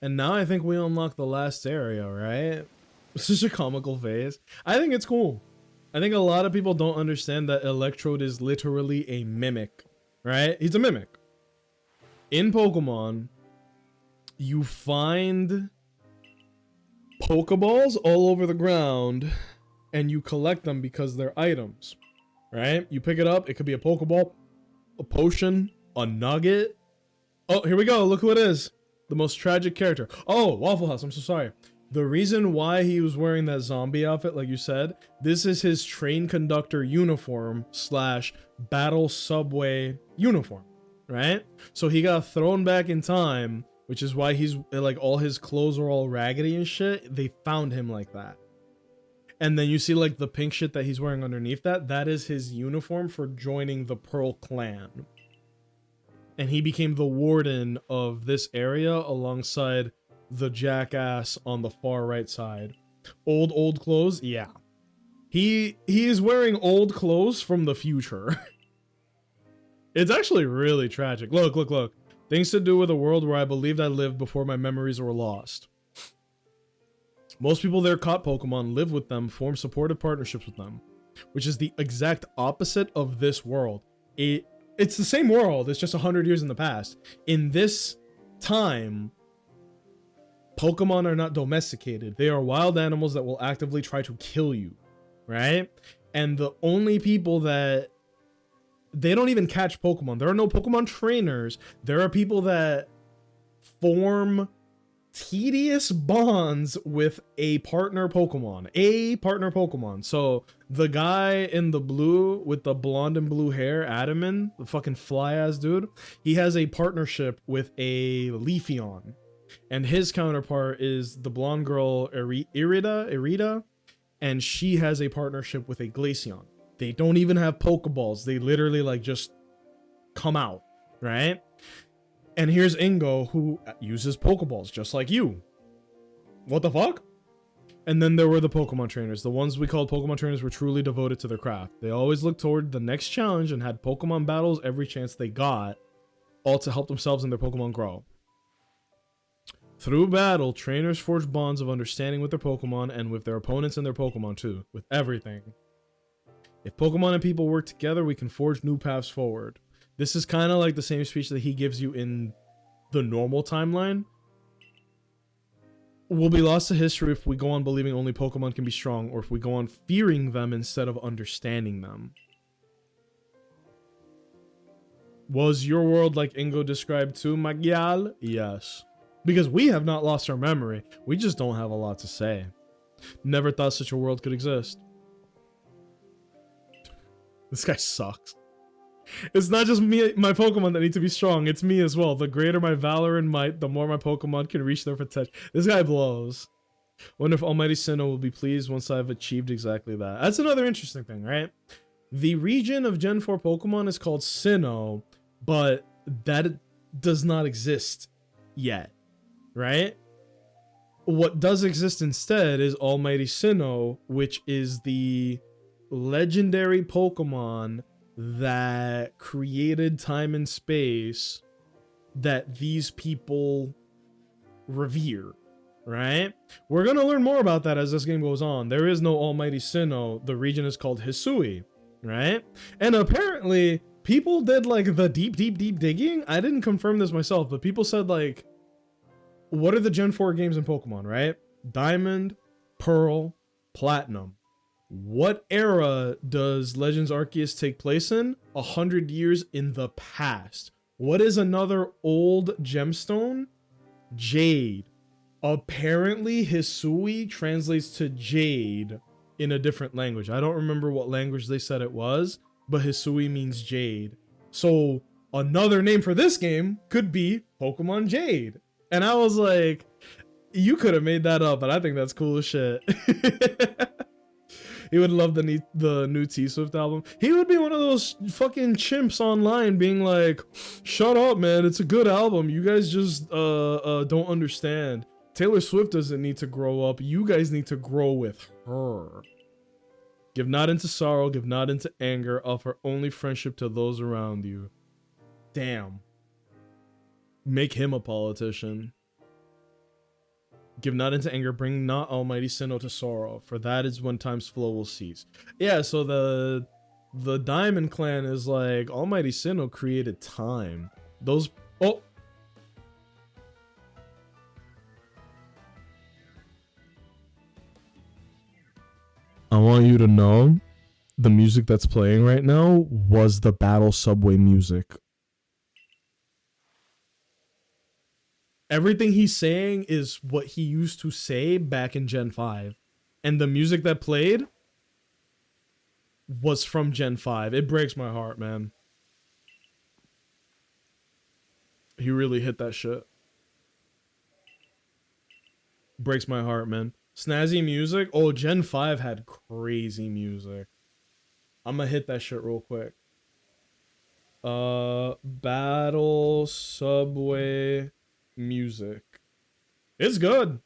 And now I think we unlock the last area, right? This is a comical phase. I think it's cool. I think a lot of people don't understand that Electrode is literally a mimic. Right? He's a mimic. In Pokemon... You find Pokeballs all over the ground and you collect them because they're items, right? You pick it up, it could be a Pokeball, a potion, a nugget. Oh, here we go. Look who it is. The most tragic character. Oh, Waffle House. I'm so sorry. The reason why he was wearing that zombie outfit, like you said, this is his train conductor uniform / battle subway uniform. right? So he got thrown back in time, which is why he's like all his clothes are all raggedy and shit. They found him like that. And then you see like the pink shit that he's wearing underneath that. That is his uniform for joining the Pearl Clan. And he became the warden of this area alongside the jackass on the far right side. Old clothes? Yeah. He is wearing old clothes from the future. It's actually really tragic. Look. Things to do with a world where I believed I lived before my memories were lost. Most people there caught Pokemon, live with them, form supportive partnerships with them, which is the exact opposite of this world. It's the same world, it's just 100 years in the past. In this time, Pokemon are not domesticated. They are wild animals that will actively try to kill you, right? And the only people that... They don't even catch Pokemon. There are no Pokemon trainers. There are people that form tedious bonds with a partner Pokemon. So the guy in the blue with the blonde and blue hair, Adaman, the fucking fly ass dude, he has a partnership with a Leafeon. And his counterpart is the blonde girl Irida, and she has a partnership with a Glaceon. They don't even have Pokeballs. They literally like just come out, right? And here's Ingo, who uses Pokeballs just like you. What the fuck? And then there were the Pokemon trainers. The ones we called Pokemon trainers were truly devoted to their craft. They always looked toward the next challenge and had Pokemon battles every chance they got, all to help themselves and their Pokemon grow. Through battle, trainers forged bonds of understanding with their Pokemon and with their opponents and their Pokemon too, with everything. If Pokemon and people work together, we can forge new paths forward. This is kind of like the same speech that he gives you in the normal timeline. We'll be lost to history if we go on believing only Pokemon can be strong, or if we go on fearing them instead of understanding them. Was your world like Ingo described too, Magyal? Yes. Because we have not lost our memory. We just don't have a lot to say. Never thought such a world could exist. This guy sucks. It's not just me, my Pokemon that need to be strong. It's me as well. The greater my valor and might, the more my Pokemon can reach their potential. This guy blows. Wonder if Almighty Sinnoh will be pleased once I've achieved exactly that. That's another interesting thing, right? The region of Gen 4 Pokemon is called Sinnoh, but that does not exist yet, right? What does exist instead is Almighty Sinnoh, which is the legendary Pokemon that created time and space that these people revere, right? We're gonna learn more about that as this game goes on. There is no Almighty Sinnoh. The region is called Hisui, right? And apparently people did like the deep digging. I didn't confirm this myself, but people said like, what are the Gen 4 games in Pokemon, right? Diamond, Pearl, Platinum. What era does Legends Arceus take place in? 100 years in the past. What is another old gemstone? Jade. Apparently Hisui translates to Jade in a different language. I don't remember what language they said it was, but Hisui means Jade. So another name for this game could be Pokemon Jade. And I was like, you could have made that up, but I think that's cool as shit. He would love the new T-Swift album. He would be one of those fucking chimps online being like, shut up, man. It's a good album. You guys just don't understand. Taylor Swift doesn't need to grow up. You guys need to grow with her. Give not into sorrow. Give not into anger. Offer only friendship to those around you. Damn. Make him a politician. Give not into anger, bring not Almighty Sinnoh to sorrow, for that is when time's flow will cease. Yeah, so the Diamond Clan is like, Almighty Sinnoh created time. Those... Oh! I want you to know, the music that's playing right now was the Battle Subway music. Everything he's saying is what he used to say back in Gen 5. And the music that played was from Gen 5. It breaks my heart, man. He really hit that shit. Breaks my heart, man. Snazzy music. Oh, Gen 5 had crazy music. I'm gonna hit that shit real quick. Battle Subway music. It's good.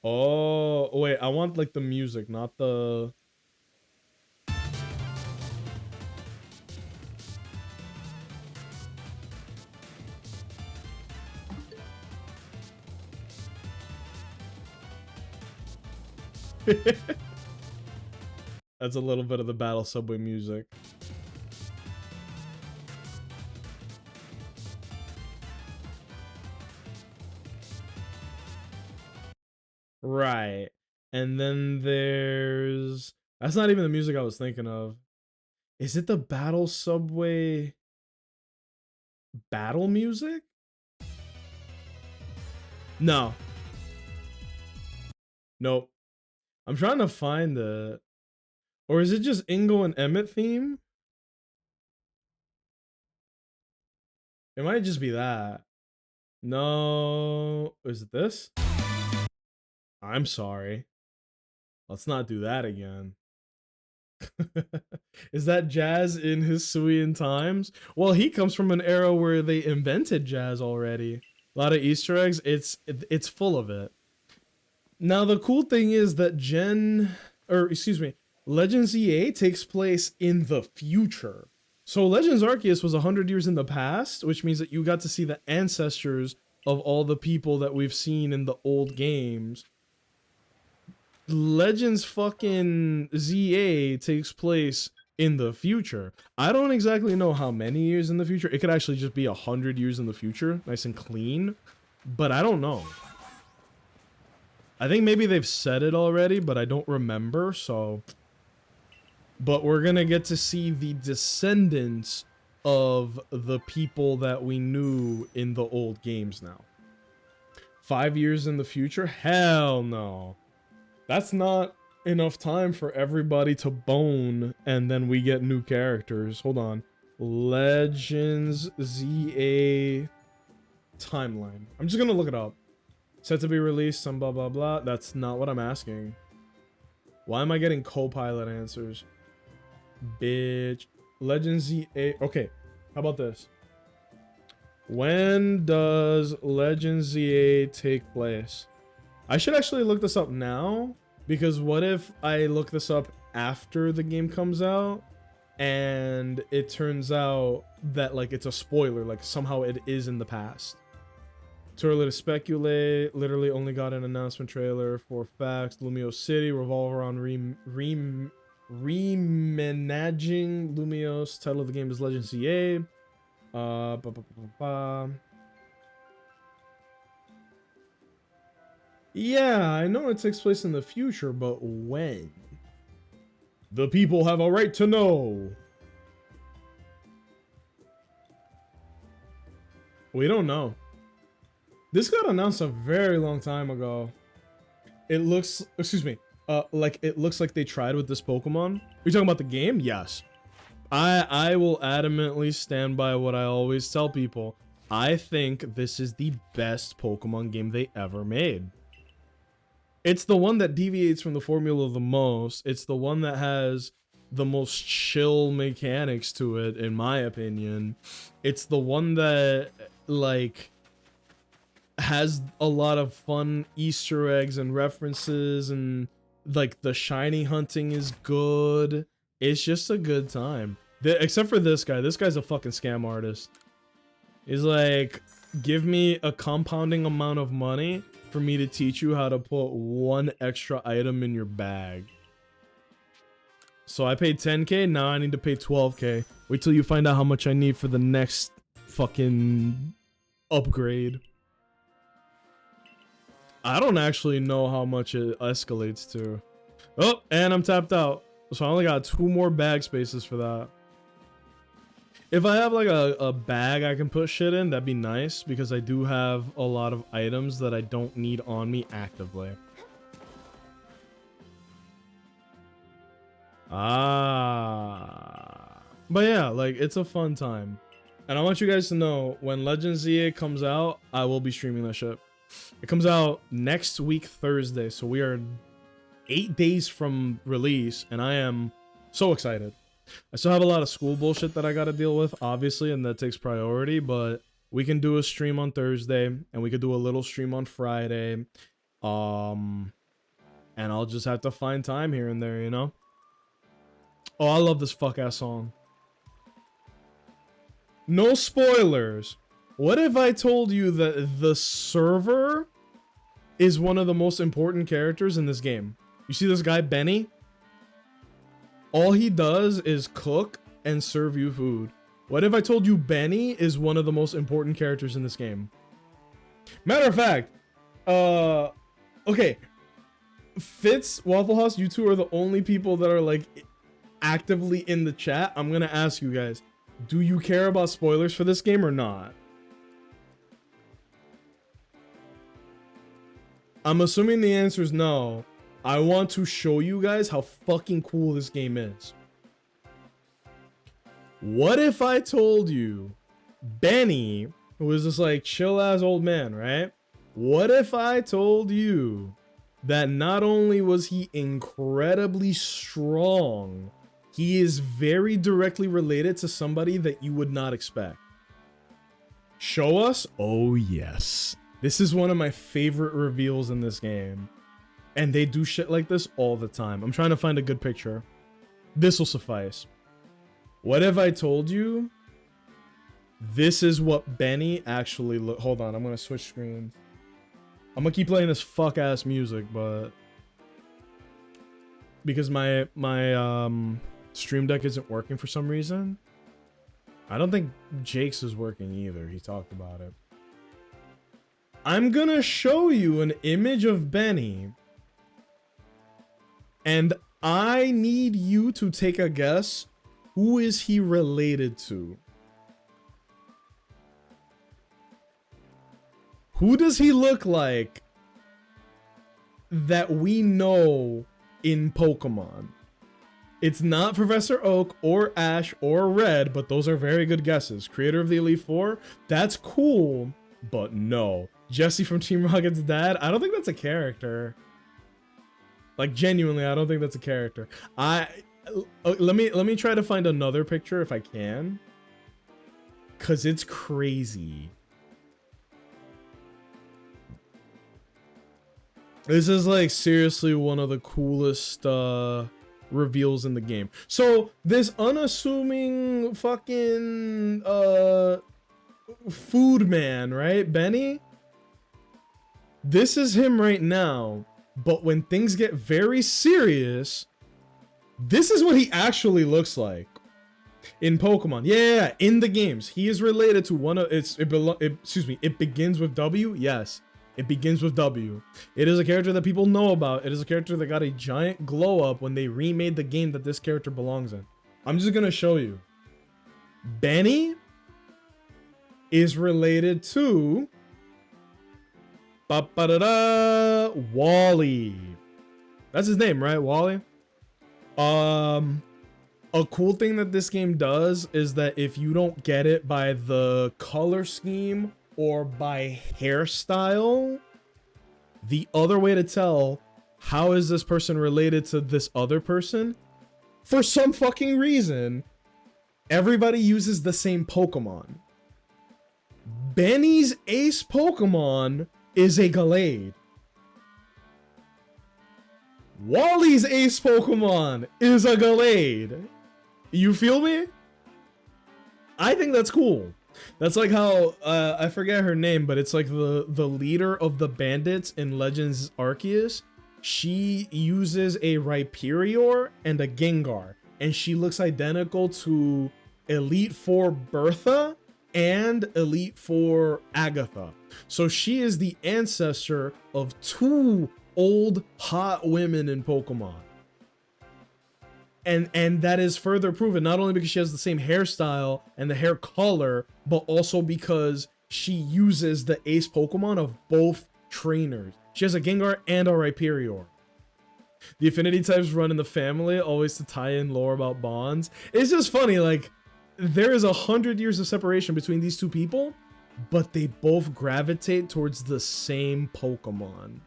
Oh, wait, I want like the music, not the... That's a little bit of the Battle Subway music. Right. And then there's... That's not even the music I was thinking of. Is it the Battle Subway battle music? No. Nope. I'm trying to find it. Or is it just Ingo and Emmett theme? It might just be that. No. Is it this? I'm sorry. Let's not do that again. Is that jazz in Hisuian times? Well, he comes from an era where they invented jazz already. A lot of Easter eggs. It's full of it. Now, the cool thing is that Legends EA takes place in the future. So Legends Arceus was 100 years in the past, which means that you got to see the ancestors of all the people that we've seen in the old games. Legends fucking ZA takes place in the future. I don't exactly know how many years in the future. It could actually just be 100 years in the future, nice and clean, but I don't know. I think maybe they've said it already, but I don't remember, so... But we're gonna get to see the descendants of the people that we knew in the old games now. 5 years in the future? Hell no. That's not enough time for everybody to bone and then we get new characters. Hold on. Legends ZA timeline. I'm just gonna look it up. Set to be released, some blah blah blah. That's not what I'm asking. Why am I getting co-pilot answers? Bitch. Legends ZA. Okay, how about this? When does Legends ZA take place? I should actually look this up now, because what if I look this up after the game comes out and it turns out that like it's a spoiler, like somehow it is in the past. Too early to speculate. Literally only got an announcement trailer for facts. Lumio City revolve around remanaging Lumios. Title of the game is Legends CA. Yeah, I know it takes place in the future, but when? The people have a right to know. We don't know. This got announced a very long time ago. It looks, excuse me, like it looks like they tried with this Pokemon. Are you talking about the game? Yes. I will adamantly stand by what I always tell people. I think this is the best Pokemon game they ever made. It's the one that deviates from the formula the most. It's the one that has the most chill mechanics to it, in my opinion. It's the one that, like, has a lot of fun Easter eggs and references, and like the shiny hunting is good. It's just a good time. Except for this guy. This guy's a fucking scam artist. He's like, give me a compounding amount of money for me to teach you how to put one extra item in your bag. So I paid 10k, now I need to pay 12k. Wait till you find out how much I need for the next fucking upgrade. I don't actually know how much it escalates to. Oh, and I'm tapped out. So I only got 2 more bag spaces for that. If I have like a bag I can put shit in, that'd be nice, because I do have a lot of items that I don't need on me actively. Ah. But yeah, like, it's a fun time. And I want you guys to know, when Legends ZA comes out, I will be streaming that shit. It comes out next week, Thursday. So we are 8 days from release, and I am so excited. I still have a lot of school bullshit that I gotta deal with, obviously, and that takes priority, but we can do a stream on Thursday, and we could do a little stream on Friday. And I'll just have to find time here and there, you know? Oh, I love this fuck-ass song. No spoilers. What if I told you that the server is one of the most important characters in this game? You see this guy, Benny? All he does is cook and serve you food. What if I told you Benny is one of the most important characters in this game? Matter of fact, okay. Fitz, Waffle House, you two are the only people that are like actively in the chat. I'm gonna ask you guys, do you care about spoilers for this game or not? I'm assuming the answer is no. I want to show you guys how fucking cool this game is. What if I told you Benny, who is this like chill ass old man, right? What if I told you that not only was he incredibly strong, he is very directly related to somebody that you would not expect? Show us? Oh yes. This is one of my favorite reveals in this game. And they do shit like this all the time. I'm trying to find a good picture. This will suffice. What if I told you this is what Benny actually look? Hold on, I'm gonna switch screens. I'm gonna keep playing this fuck ass music, but because my Stream Deck isn't working for some reason. I don't think Jake's is working either. He talked about it. I'm gonna show you an image of Benny, and I need you to take a guess. Who is he related to? Who does he look like that we know in Pokemon? It's not Professor Oak or Ash or Red, but those are very good guesses. Creator of the Elite Four, that's cool, but no. Jesse from Team Rocket's dad, I don't think that's a character. Like, genuinely, I don't think that's a character. Let me try to find another picture if I can, cause it's crazy. This is like seriously one of the coolest reveals in the game. So this unassuming fucking food man, right, Benny? This is him right now, but when things get very serious, this is what he actually looks like in Pokemon. Yeah, in the games, he is related to one of it begins with W. Yes, it begins with W. It is a character that people know about. It is a character that got a giant glow up when they remade the game that this character belongs in. I'm just gonna show you. Benny is related to Wally. That's his name, right? Wally. A cool thing that this game does is that if you don't get it by the color scheme or by hairstyle, the other way to tell how is this person related to this other person, for some fucking reason, everybody uses the same Pokemon. Benny's ace Pokemon is a Gallade. Wally's ace Pokemon is a Gallade. You feel me? I think that's cool. That's like how I forget her name, but it's like the leader of the bandits in Legends Arceus. She uses a Rhyperior and a Gengar, and she looks identical to Elite Four Bertha and Elite Four Agatha. So she is the ancestor of two old hot women in Pokemon. And that is further proven, not only because she has the same hairstyle and the hair color, but also because she uses the ace Pokemon of both trainers. She has a Gengar and a Rhyperior. The affinity types run in the family, always to tie in lore about bonds. It's just funny, like, there is 100 years of separation between these two people, but they both gravitate towards the same Pokemon.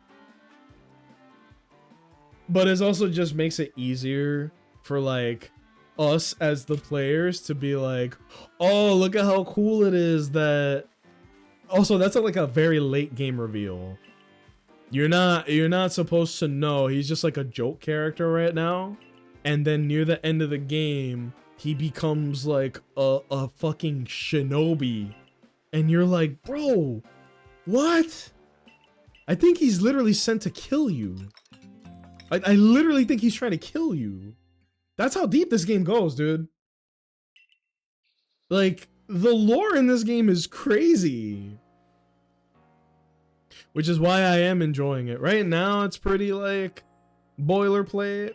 But it also just makes it easier for like us as the players to be like, oh, look at how cool it is that. Also, that's like a very late game reveal. You're not supposed to know. He's just like a joke character right now. And then near the end of the game, he becomes like a fucking shinobi. And you're like, bro, what? I think he's literally sent to kill you. I literally think he's trying to kill you. That's how deep this game goes, dude. Like, the lore in this game is crazy. Which is why I am enjoying it. Right now, it's pretty, like, boilerplate.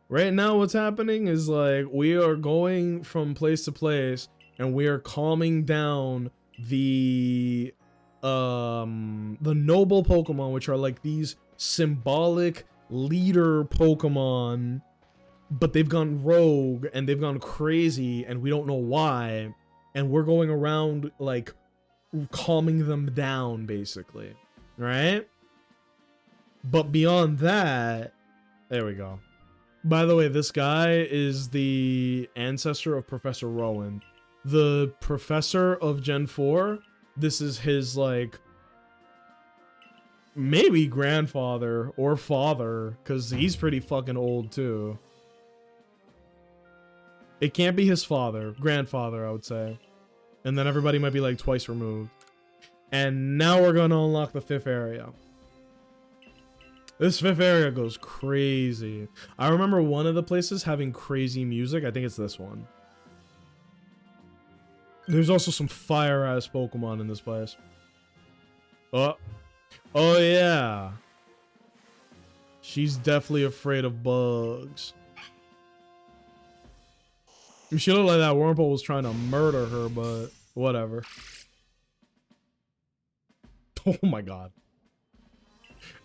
Right now, what's happening is, like, we are going from place to place, and we are calming down the noble Pokemon, which are, like, these symbolic leader Pokemon, but they've gone rogue, and they've gone crazy, and we don't know why. And we're going around, like, calming them down, basically. Right? But beyond that, there we go. By the way, this guy is the ancestor of Professor Rowan. The professor of Gen 4, this is his, like, maybe grandfather or father, because he's pretty fucking old, too. It can't be his father. Grandfather, I would say. And then everybody might be, like, twice removed. And now we're going to unlock the 5th area. This 5th area goes crazy. I remember one of the places having crazy music. I think it's this one. There's also some fire-ass Pokemon in this place. Oh yeah. She's definitely afraid of bugs. She looked like that Wurmple was trying to murder her, but whatever. Oh my god.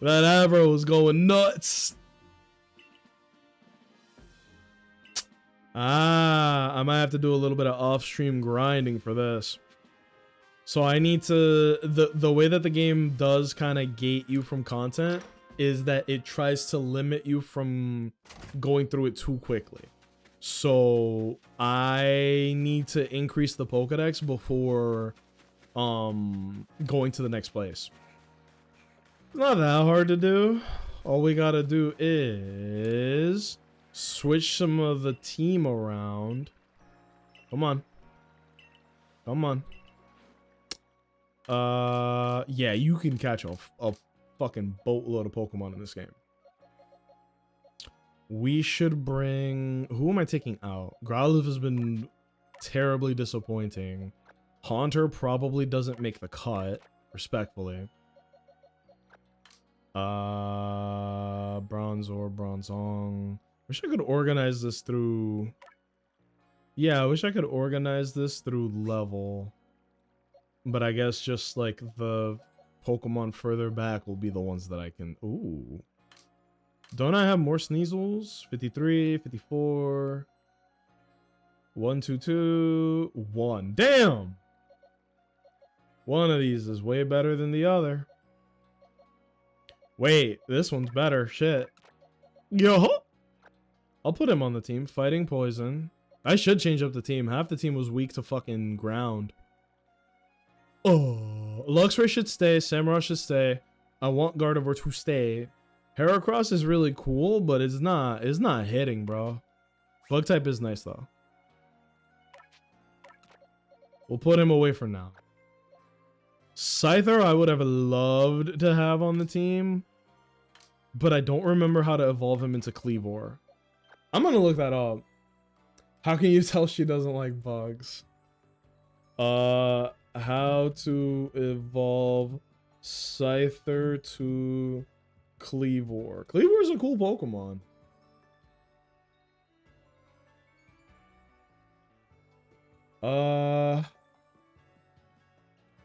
That Avro was going nuts. I might have to do a little bit of off-stream grinding for this. So I need to... The way that the game does kind of gate you from content is that it tries to limit you from going through it too quickly. So I need to increase the Pokedex before going to the next place. It's not that hard to do. All we gotta do is switch some of the team around. Come on. Come on. Yeah, you can catch a fucking boatload of Pokemon in this game. We should bring... Who am I taking out? Growlithe has been terribly disappointing. Haunter probably doesn't make the cut, respectfully. Bronzor, Bronzong. Wish I could organize this through... Yeah, I wish I could organize this through level. But I guess just like the Pokemon further back will be the ones that I can... Ooh. Don't I have more Sneasels? 53, 54... 122... 1. Damn! One of these is way better than the other. Wait, this one's better. Shit. Yo! I'll put him on the team. Fighting Poison. I should change up the team. Half the team was weak to fucking ground. Oh, Luxray should stay. Samurott should stay. I want Gardevoir to stay. Heracross is really cool, but it's not hitting, bro. Bug type is nice though. We'll put him away for now. Scyther I would have loved to have on the team, but I don't remember how to evolve him into Kleavor. I'm gonna look that up. How can you tell she doesn't like bugs? How to evolve Scyther to Kleavor. Kleavor is a cool Pokemon.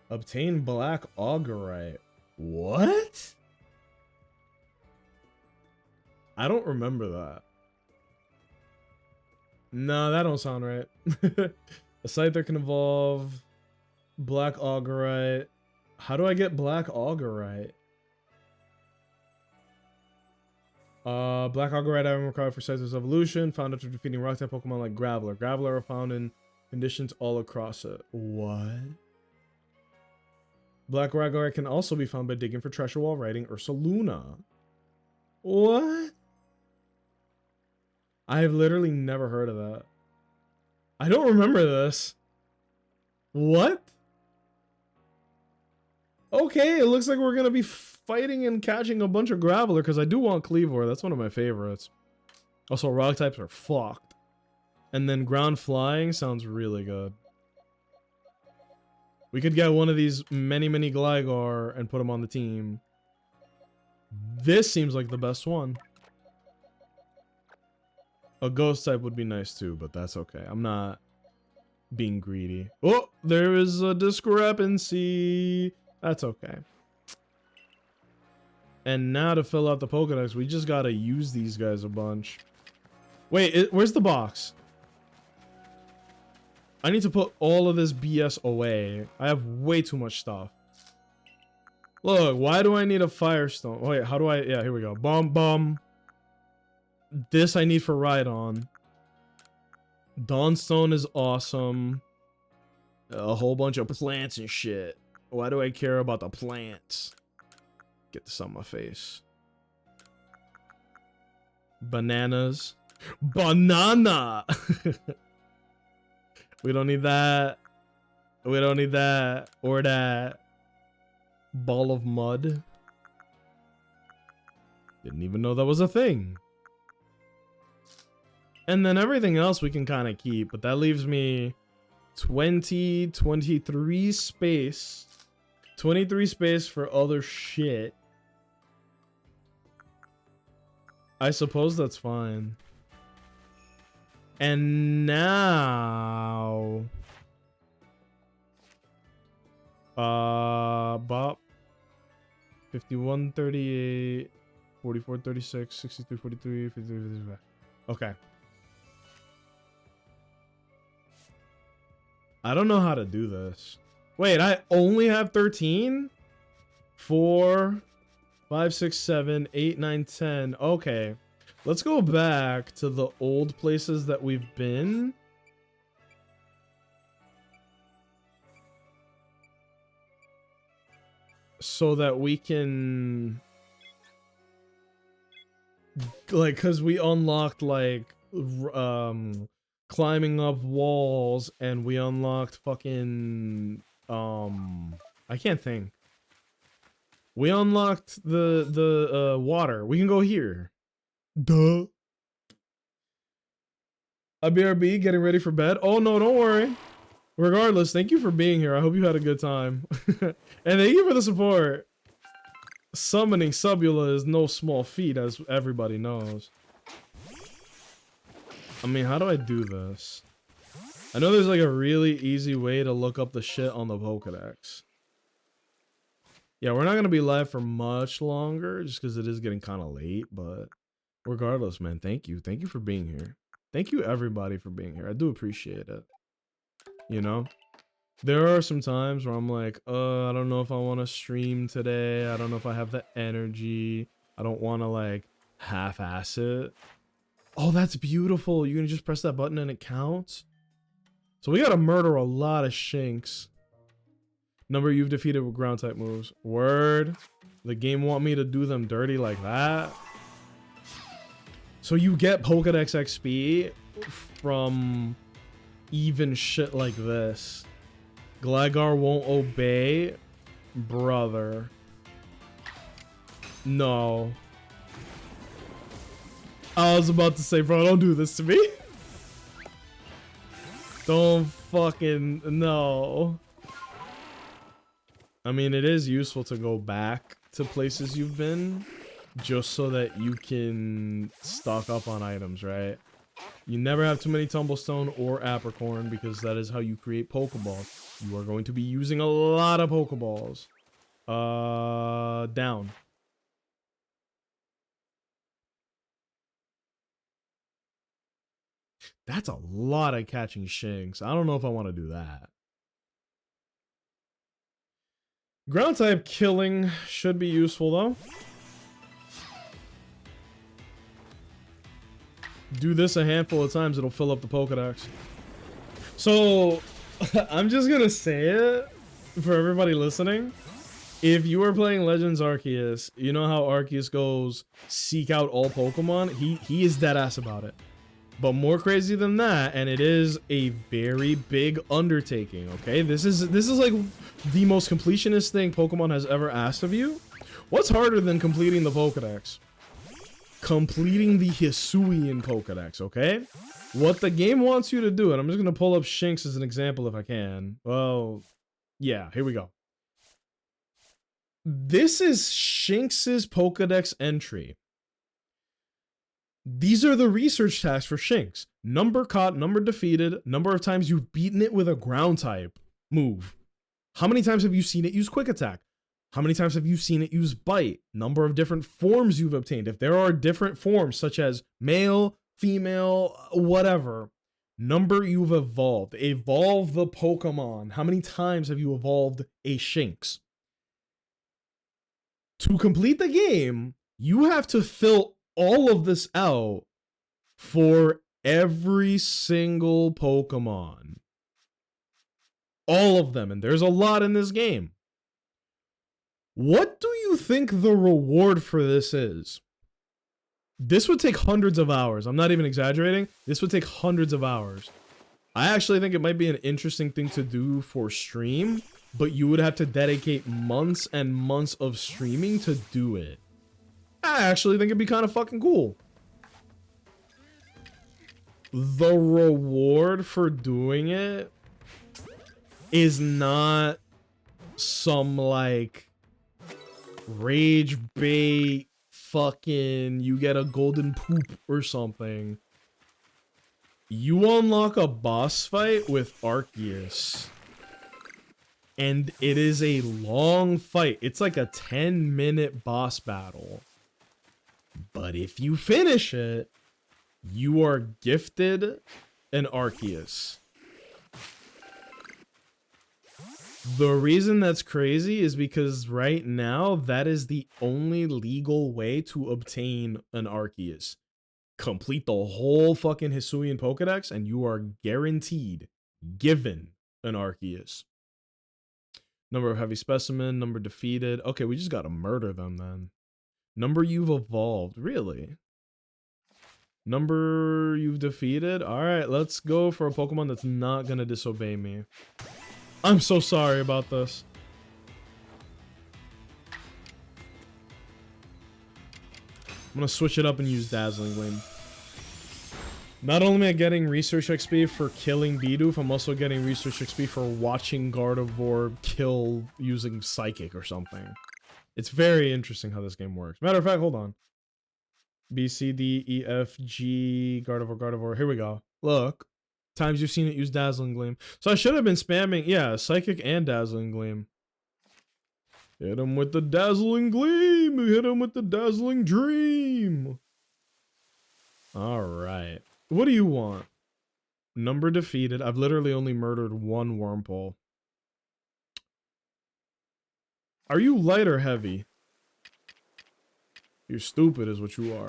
Obtain Black Augerite. What? I don't remember that. No, that don't sound right. That A Scyther can evolve. Black Augerite. How do I get Black Augerite? Black Augerite item required for Scyther's evolution. Found after defeating rock-type Pokemon like Graveler. Graveler are found in conditions all across it. What? Black Augerite can also be found by digging for treasure while riding Ursaluna. What? I have literally never heard of that. I don't remember this. What? Okay, it looks like we're gonna be fighting and catching a bunch of Graveler because I do want Cleavor. That's one of my favorites. Also, rock types are fucked. And then ground flying sounds really good. We could get one of these many Gligar and put them on the team. This seems like the best one. A ghost type would be nice too, but that's okay. I'm not being greedy. Oh, there is a discrepancy. That's okay. And now to fill out the Pokedex, we just gotta use these guys a bunch. Wait, where's the box? I need to put all of this BS away. I have way too much stuff. Look, why do I need a Firestone? Wait, how do I... Yeah, here we go. Bum. This I need for Rhydon. Dawnstone is awesome. A whole bunch of plants and shit. Why do I care about the plants? Get this on my face. Bananas. Banana! We don't need that. We don't need that. Or that. Ball of mud. Didn't even know that was a thing. And then everything else we can kind of keep. But that leaves me 23 space. 23 space for other shit. I suppose that's fine. And now... Bop. 51, 38, 44, 36, 63, 43, 53, 55. Okay. I don't know how to do this. Wait, I only have 13? 4, 5, 6, 7, 8, 9, 10. Okay. Let's go back to the old places that we've been. So that we can... Like, because we unlocked, like, climbing up walls, and we unlocked fucking... I can't think. We unlocked the water. We can go here. Duh. A BRB getting ready for bed. Oh no, don't worry. Regardless, thank you for being here. I hope you had a good time. And thank you for the support. Summoning Subula is no small feat, as everybody knows. I mean, how do I do this? I know there's like a really easy way to look up the shit on the Pokedex. Yeah, we're not going to be live for much longer, just because it is getting kind of late, but regardless, man, thank you. Thank you for being here. Thank you, everybody, for being here. I do appreciate it. You know? There are some times where I'm like, I don't know if I want to stream today. I don't know if I have the energy. I don't want to, like, half-ass it. Oh, that's beautiful. You're going to just press that button and it counts? So we got to murder a lot of shinks. Number you've defeated with ground type moves. Word. The game want me to do them dirty like that? So you get Pokedex XP from even shit like this. Gligar won't obey? Brother. No. I was about to say, bro, don't do this to me. Don't fucking... No. I mean, it is useful to go back to places you've been, just so that you can stock up on items, right? You never have too many Tumblestone or Apricorn, because that is how you create Pokeballs. You are going to be using a lot of Pokeballs. Down. That's a lot of catching Shinx. I don't know if I want to do that. Ground type killing should be useful though. Do this a handful of times, it'll fill up the Pokedex. So, I'm just gonna say it for everybody listening. If you are playing Legends Arceus, you know how Arceus goes seek out all Pokemon? He is dead ass about it. But more crazy than that, and it is a very big undertaking, okay? This is like the most completionist thing Pokemon has ever asked of you. What's harder than completing the Pokedex? Completing the Hisuian Pokedex, okay? What the game wants you to do, and I'm just gonna pull up Shinx as an example if I can. Well, yeah, here we go. This is Shinx's Pokedex entry. These are the research tasks for Shinx. Number caught, number defeated, number of times you've beaten it with a ground type move. How many times have you seen it use quick attack? How many times have you seen it use bite? Number of different forms you've obtained. If there are different forms such as male, female, whatever, number you've evolved. Evolve the Pokemon. How many times have you evolved a Shinx? To complete the game, you have to fill all of this out for every single Pokemon. All of them, and there's a lot in this game. What do you think the reward for this is? This would take hundreds of hours. I'm not even exaggerating. This would take hundreds of hours. I actually think it might be an interesting thing to do for stream, but you would have to dedicate months and months of streaming to do it. I actually think it'd be kind of fucking cool. The reward for doing it is not some like rage bait fucking you get a golden poop or something. You unlock a boss fight with Arceus. And it is a long fight. It's like a 10-minute boss battle. But if you finish it, you are gifted an Arceus. The reason that's crazy is because right now, that is the only legal way to obtain an Arceus. Complete the whole fucking Hisuian Pokedex, and you are guaranteed given an Arceus. Number of heavy specimen, number defeated. Okay, we just gotta murder them then. Number you've evolved, really? Number you've defeated? Alright, let's go for a Pokemon that's not gonna disobey me. I'm so sorry about this. I'm gonna switch it up and use Dazzling Gleam. Not only am I getting research XP for killing Bidoof, I'm also getting research XP for watching Gardevoir kill using Psychic or something. It's very interesting how this game works. Matter of fact, hold on. B, C, D, E, F, G, Gardevoir. Here we go. Look. Times you've seen it use Dazzling Gleam. So I should have been spamming, yeah, Psychic and Dazzling Gleam. Hit him with the Dazzling Gleam. Hit him with the Dazzling Dream. Alright. What do you want? Number defeated. I've literally only murdered one Wurmple. Are you light or heavy? You're stupid is what you are.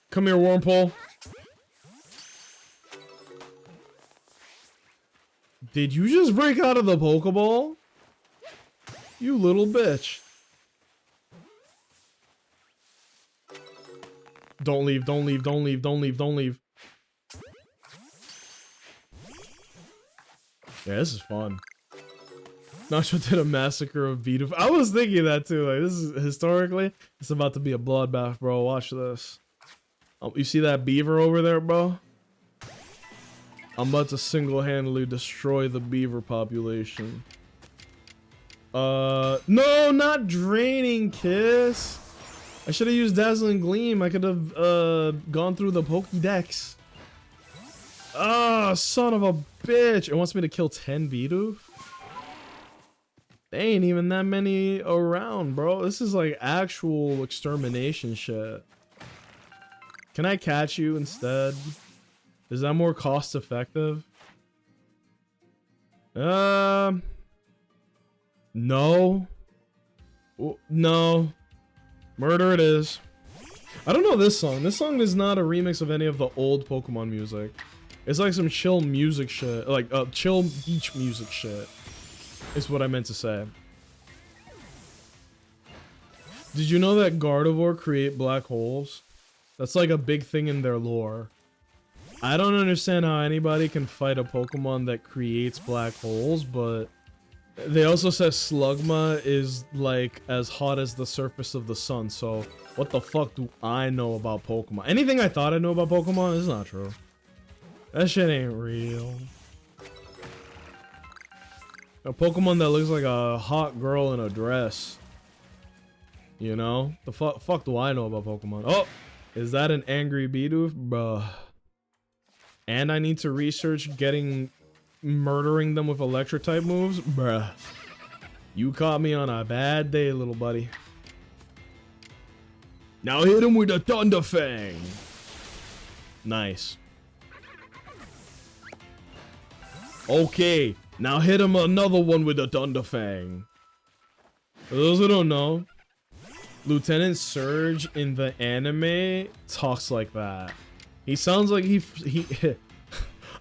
Come here, Wurmple. Did you just break out of the Pokeball? You little bitch. Don't leave, don't leave, don't leave, don't leave, don't leave. Yeah, this is fun. Nacho did a massacre of Bidoof. I was thinking that too. Like, this is historically, it's about to be a bloodbath, bro. Watch this. Oh, you see that beaver over there, bro? I'm about to single-handedly destroy the beaver population. No, not Draining Kiss. I should have used Dazzling Gleam. I could have gone through the Pokédex. Ah, son of a bitch. It wants me to kill 10 Bidoof? There ain't even that many around, bro. This is like actual extermination shit. Can I catch you instead? Is that more cost effective? No. No. Murder it is. I don't know this song. This song is not a remix of any of the old Pokemon music. It's like some chill music shit. Like, chill beach music shit. Is what I meant to say. Did you know that Gardevoir create black holes? That's like a big thing in their lore. I don't understand how anybody can fight a Pokemon that creates black holes, but they also said Slugma is like as hot as the surface of the sun, so what the fuck do I know about Pokemon? Anything I thought I knew about Pokemon is not true. That shit ain't real. A Pokemon that looks like a hot girl in a dress. You know? The fuck do I know about Pokemon? Oh! Is that an angry Bidoof? Bruh. And I need to research murdering them with electric type moves? Bruh. You caught me on a bad day, little buddy. Now hit him with a Thunder Fang. Nice. Okay. Now hit him another one with a Thunder Fang. For those who don't know, Lieutenant Surge in the anime talks like that. He sounds like he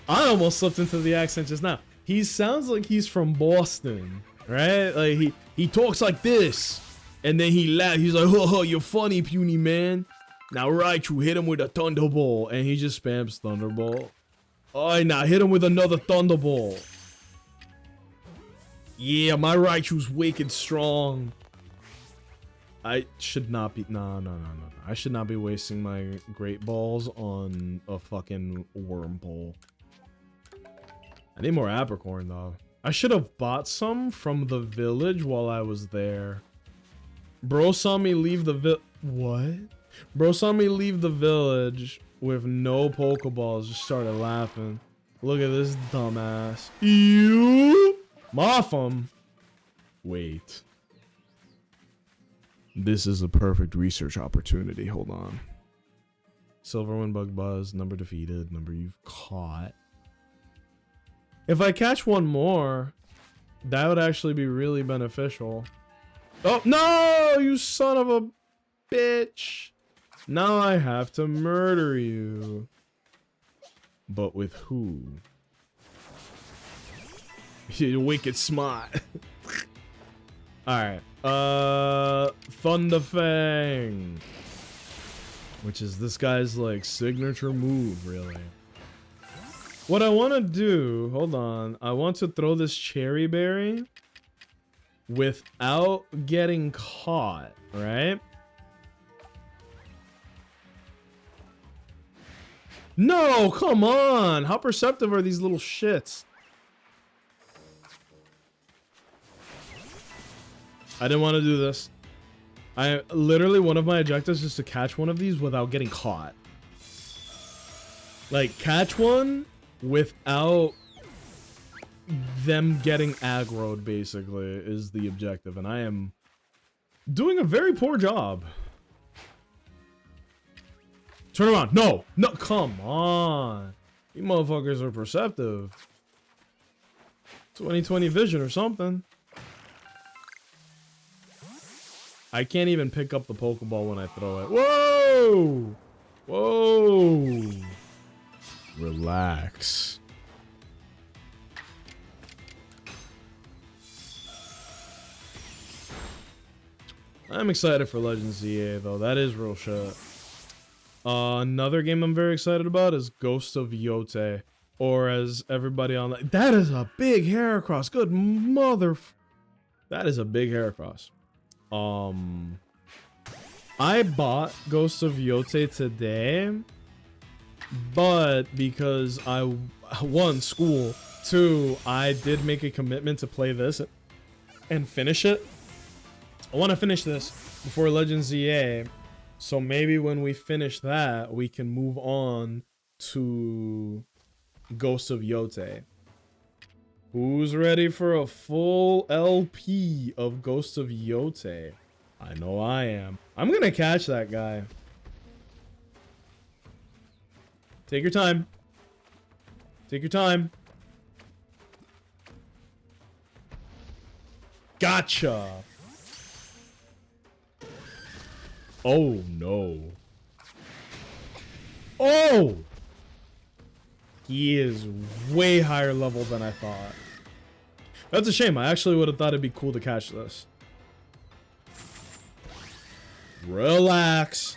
I almost slipped into the accent just now. He sounds like he's from Boston, right? Like he talks like this, and then he laughs. He's like, "Oh, you're funny, puny man." Now, Raichu, hit him with a Thunderbolt, and he just spams Thunderbolt. Alright, now hit him with another Thunderbolt. Yeah, my Raichu's wicked strong. I should not be. No. I should not be wasting my great balls on a fucking Wurmple. I need more Apricorn though. I should have bought some from the village while I was there. Bro saw me leave the What? Bro saw me leave the village with no Pokeballs. Just started laughing. Look at this dumbass. You Motham. Wait. This is a perfect research opportunity. Hold on. Silverwind, Bug Buzz, number defeated, number you've caught. If I catch one more, that would actually be really beneficial. Oh, no! You son of a bitch! Now I have to murder you. But with who? You're wicked smart. Alright. Thunderfang. Which is this guy's like signature move, really. What I want to do, hold on. I want to throw this cherry berry without getting caught, right? No, come on. How perceptive are these little shits? I didn't want to do this. Literally one of my objectives is to catch one of these without getting caught. Like catch one without them getting aggroed, basically, is the objective. And I am doing a very poor job. Turn around. No, come on. You motherfuckers are perceptive. 20/20 vision or something. I can't even pick up the Pokeball when I throw it. Whoa! Whoa! Relax. I'm excited for Legends ZA though. That is real shit. Another game I'm very excited about is Ghost of Yote. Or as everybody online... That is a big Heracross. Good mother... That is a big Heracross. I bought Ghost of Yote today, but because one, school, two, I did make a commitment to play this and finish it. I want to finish this before Legends ZA, so maybe when we finish that, we can move on to Ghost of Yote. Who's ready for a full LP of Ghost of Yote? I know I am. I'm gonna catch that guy. Take your time. Take your time. Gotcha. Oh, no. Oh! He is way higher level than I thought. That's a shame. I actually would have thought it'd be cool to catch this. Relax.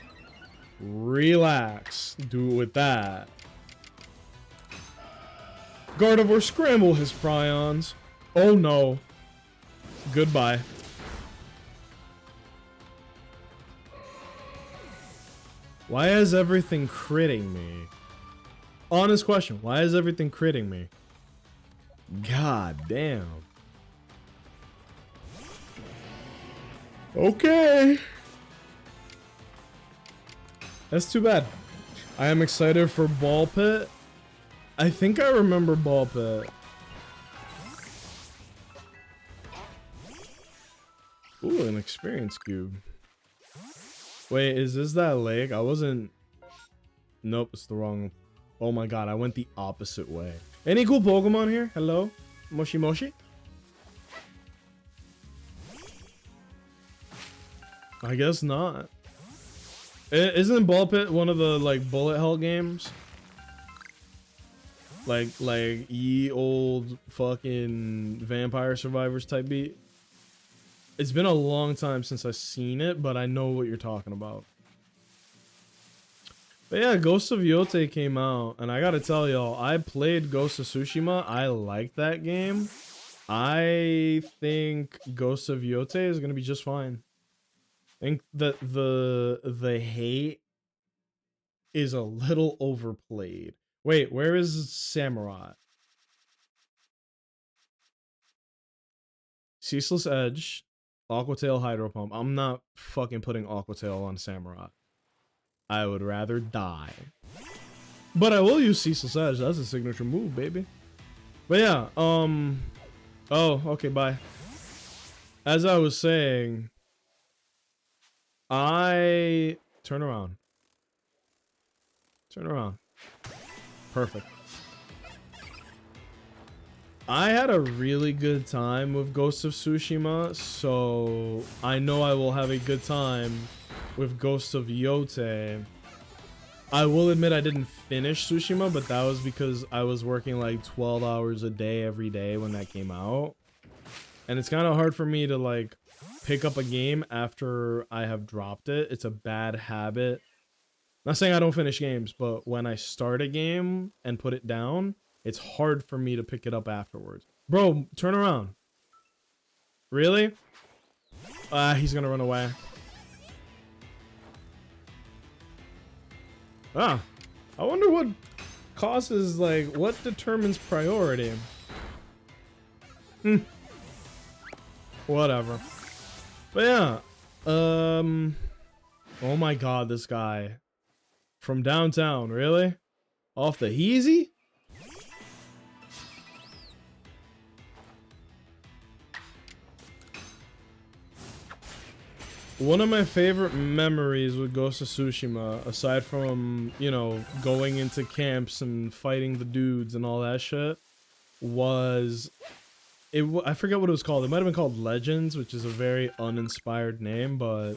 Relax. Do it with that. Gardevoir, scramble his prions. Oh no. Goodbye. Why is everything critting me? Honest question. Why is everything critting me? God damn. Okay. That's too bad. I am excited for Ball Pit. I think I remember Ball Pit. Ooh, an experience cube. Wait, is this that lake? I wasn't... Nope, it's the wrong... Oh my god, I went the opposite way. Any cool Pokemon here? Hello? Moshi Moshi? I guess not. Isn't Ball Pit one of the, like, bullet hell games? Like ye old fucking Vampire Survivors type beat? It's been a long time since I've seen it, but I know what you're talking about. But yeah, Ghost of Yote came out, and I gotta tell y'all, I played Ghost of Tsushima. I like that game. I think Ghost of Yote is gonna be just fine. I think that the hate is a little overplayed. Wait, where is Samurai? Ceaseless Edge, Aqua Tail, Hydro Pump. I'm not fucking putting Aqua Tail on Samurai. I would rather die. But I will use Ceaseless Edge. That's a signature move, baby. But yeah, oh, okay, bye. As I was saying, turn around. Turn around. Perfect. I had a really good time with Ghost of Tsushima, so I know I will have a good time with Ghost of Yote. I will admit I didn't finish Tsushima, but that was because I was working like 12 hours a day every day when that came out. And it's kind of hard for me to like pick up a game after I have dropped it. It's a bad habit. Not saying I don't finish games, but when I start a game and put it down, it's hard for me to pick it up afterwards. Bro, turn around. Really? He's gonna run away. Ah, I wonder what causes, like, what determines priority? Whatever. But yeah, oh my god, this guy. From downtown, really? Off the Heezy? One of my favorite memories with Ghost of Tsushima, aside from, you know, going into camps and fighting the dudes and all that shit, was... I forget what it was called. It might have been called Legends, which is a very uninspired name, but...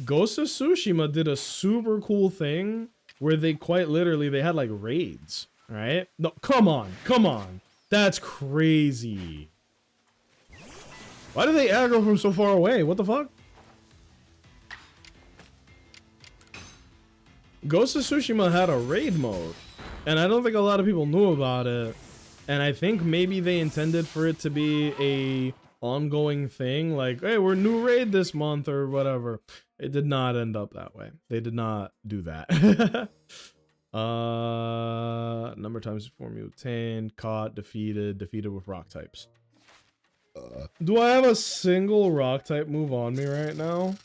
Ghost of Tsushima did a super cool thing where they quite literally, they had like raids, right? No, come on, come on. That's crazy. Why do they aggro from so far away? What the fuck? Ghost of Tsushima had a raid mode, and I don't think a lot of people knew about it. And I think maybe they intended for it to be a ongoing thing, like, hey, we're new raid this month or whatever. It did not end up that way. They did not do that. Number of times before you obtained, caught, defeated with rock types. Do I have a single rock type move on me right now?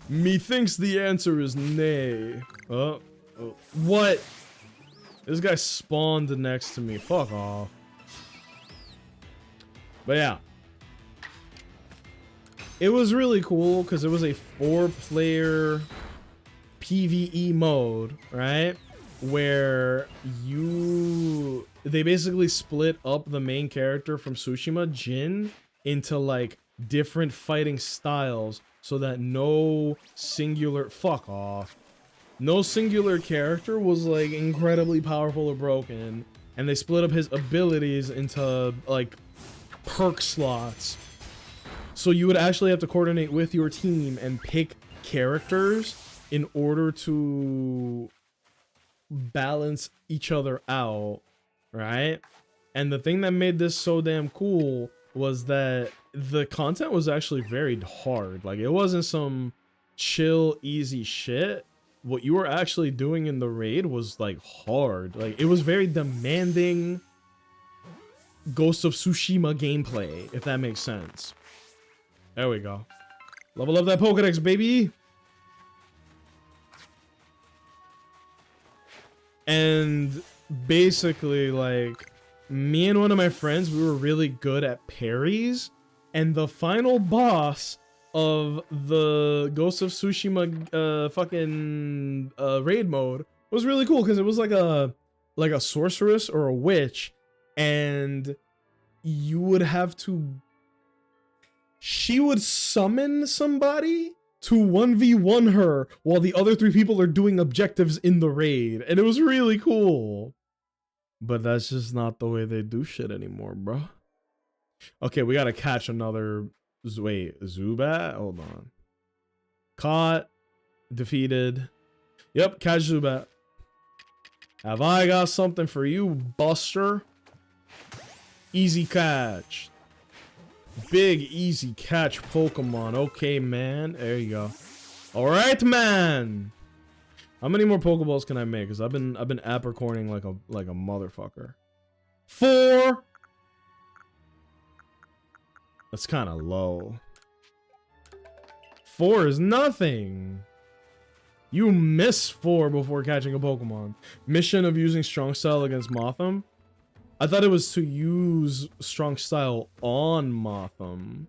Methinks the answer is nay. Oh, what? This guy spawned next to me. Fuck off. But yeah. It was really cool because it was a 4-player PvE mode, right? Where they basically split up the main character from Tsushima, Jin, into like different fighting styles so that no singular character was like incredibly powerful or broken, and they split up his abilities into like perk slots. So you would actually have to coordinate with your team and pick characters in order to balance each other out, right? And the thing that made this so damn cool was that the content was actually very hard. Like, it wasn't some chill, easy shit. What you were actually doing in the raid was like hard. Like, it was very demanding Ghost of Tsushima gameplay, if that makes sense. There we go. Level up that Pokédex, baby! And basically, like, me and one of my friends, we were really good at parries, and the final boss of the Ghost of Tsushima raid mode was really cool because it was like a sorceress or a witch, and you would have to, she would summon somebody to 1v1 her while the other 3 people are doing objectives in the raid, and it was really cool. But that's just not the way they do shit anymore, bro. Okay, we gotta catch another. Wait, Zubat? Hold on. Caught. Defeated. Yep, catch Zubat. Have I got something for you, Buster? Easy catch. Big easy catch Pokemon. Okay, man. There you go. Alright, man. How many more Pokeballs can I make? Because I've been apricorning like a motherfucker. 4. That's kind of low. 4 is nothing. You miss 4 before catching a Pokemon. Mission of using Strong Style against Mothim. I thought it was to use Strong Style on Mothim.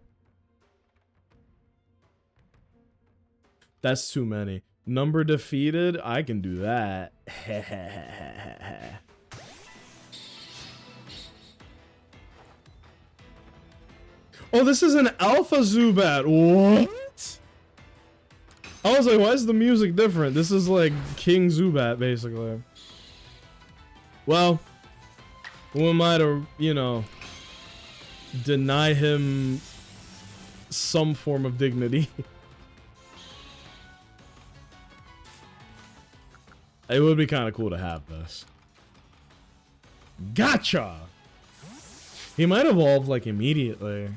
That's too many. Number defeated? I can do that. Oh, this is an Alpha Zubat. What? I was like, why is the music different? This is like King Zubat, basically. Well, who am I to, you know, deny him some form of dignity? It would be kind of cool to have this. Gotcha! He might evolve, like, immediately.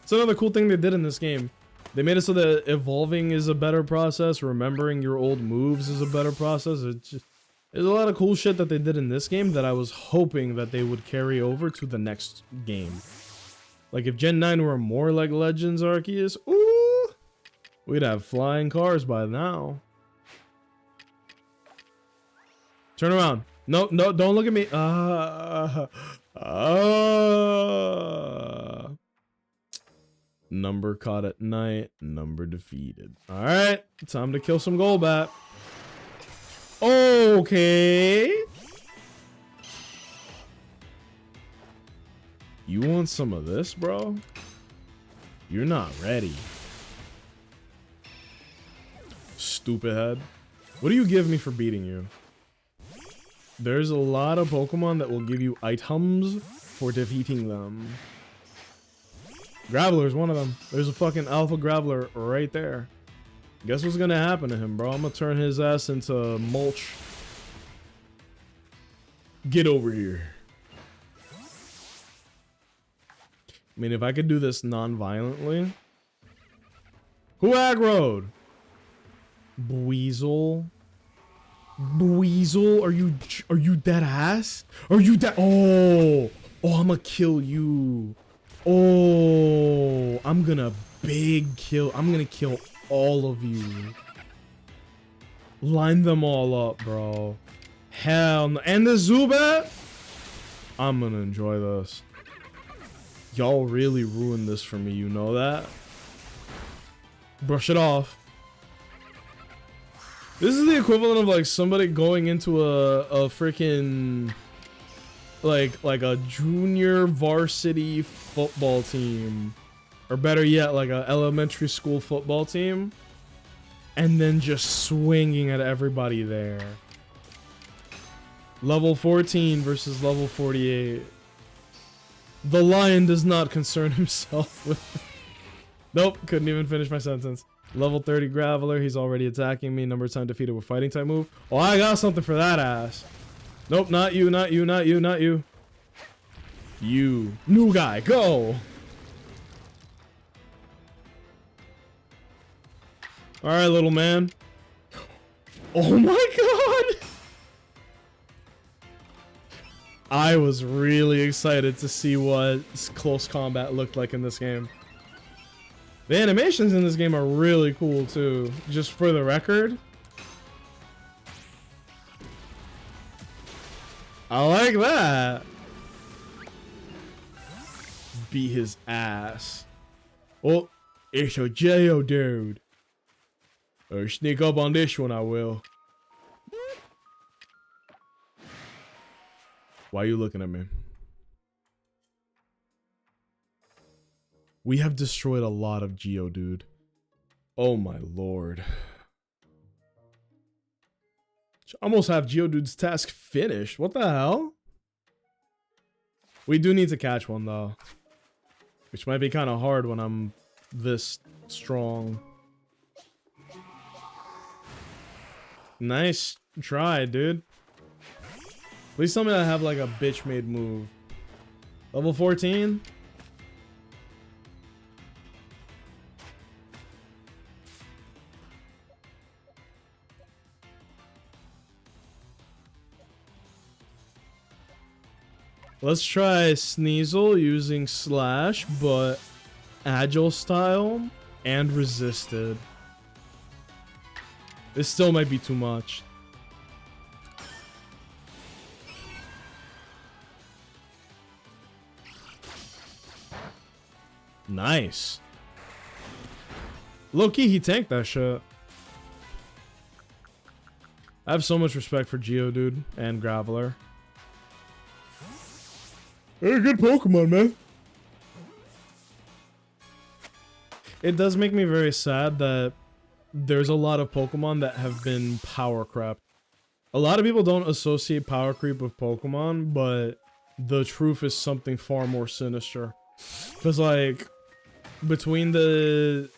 It's another cool thing they did in this game. They made it so that evolving is a better process, remembering your old moves is a better process. It's just, there's a lot of cool shit that they did in this game that I was hoping that they would carry over to the next game. Like, if Gen 9 were more like Legends Arceus, ooh, we'd have flying cars by now. Turn around. No, don't look at me. Number caught at night, number defeated. Alright, time to kill some Golbat. Okay. You want some of this, bro? You're not ready. Stupid head. What do you give me for beating you? There's a lot of Pokemon that will give you items for defeating them. Graveler's one of them. There's a fucking Alpha Graveler right there. Guess what's gonna happen to him, bro? I'm gonna turn his ass into mulch. Get over here. I mean, if I could do this non-violently. Who aggroed? Buizel. Buizel, are you dead ass? Are you dead? Oh, I'ma kill you. Oh, I'm gonna kill. I'm gonna kill all of you. Line them all up, bro. Hell no. And the Zubat? I'm gonna enjoy this. Y'all really ruined this for me, you know that? Brush it off. This is the equivalent of like somebody going into a freaking like a junior varsity football team, or better yet, like a elementary school football team, and then just swinging at everybody there. Level 14 versus level 48. The lion does not concern himself with... Nope, couldn't even finish my sentence. Level 30 Graveler, he's already attacking me. Number of times defeated with fighting type move. Oh, I got something for that ass. Nope, not you, not you, not you, not you. You. New guy, go! Alright, little man. Oh my god! I was really excited to see what close combat looked like in this game. The animations in this game are really cool too, just for the record. I like that. Beat his ass. Oh, it's a Geodude. Sneak up on this one, I will. Why are you looking at me? We have destroyed a lot of Geodude. Oh my lord. Almost have Geodude's task finished. What the hell? We do need to catch one though. Which might be kind of hard when I'm this strong. Nice try, dude. Please tell me I have like a bitch made move. Level 14? Let's try Sneasel using Slash, but Agile style and resisted. This still might be too much. Nice. Low key, he tanked that shit. I have so much respect for Geodude and Graveler. They're good Pokemon, man. It does make me very sad that there's a lot of Pokemon that have been power crept. A lot of people don't associate power creep with Pokemon, but the truth is something far more sinister. Because, like, between the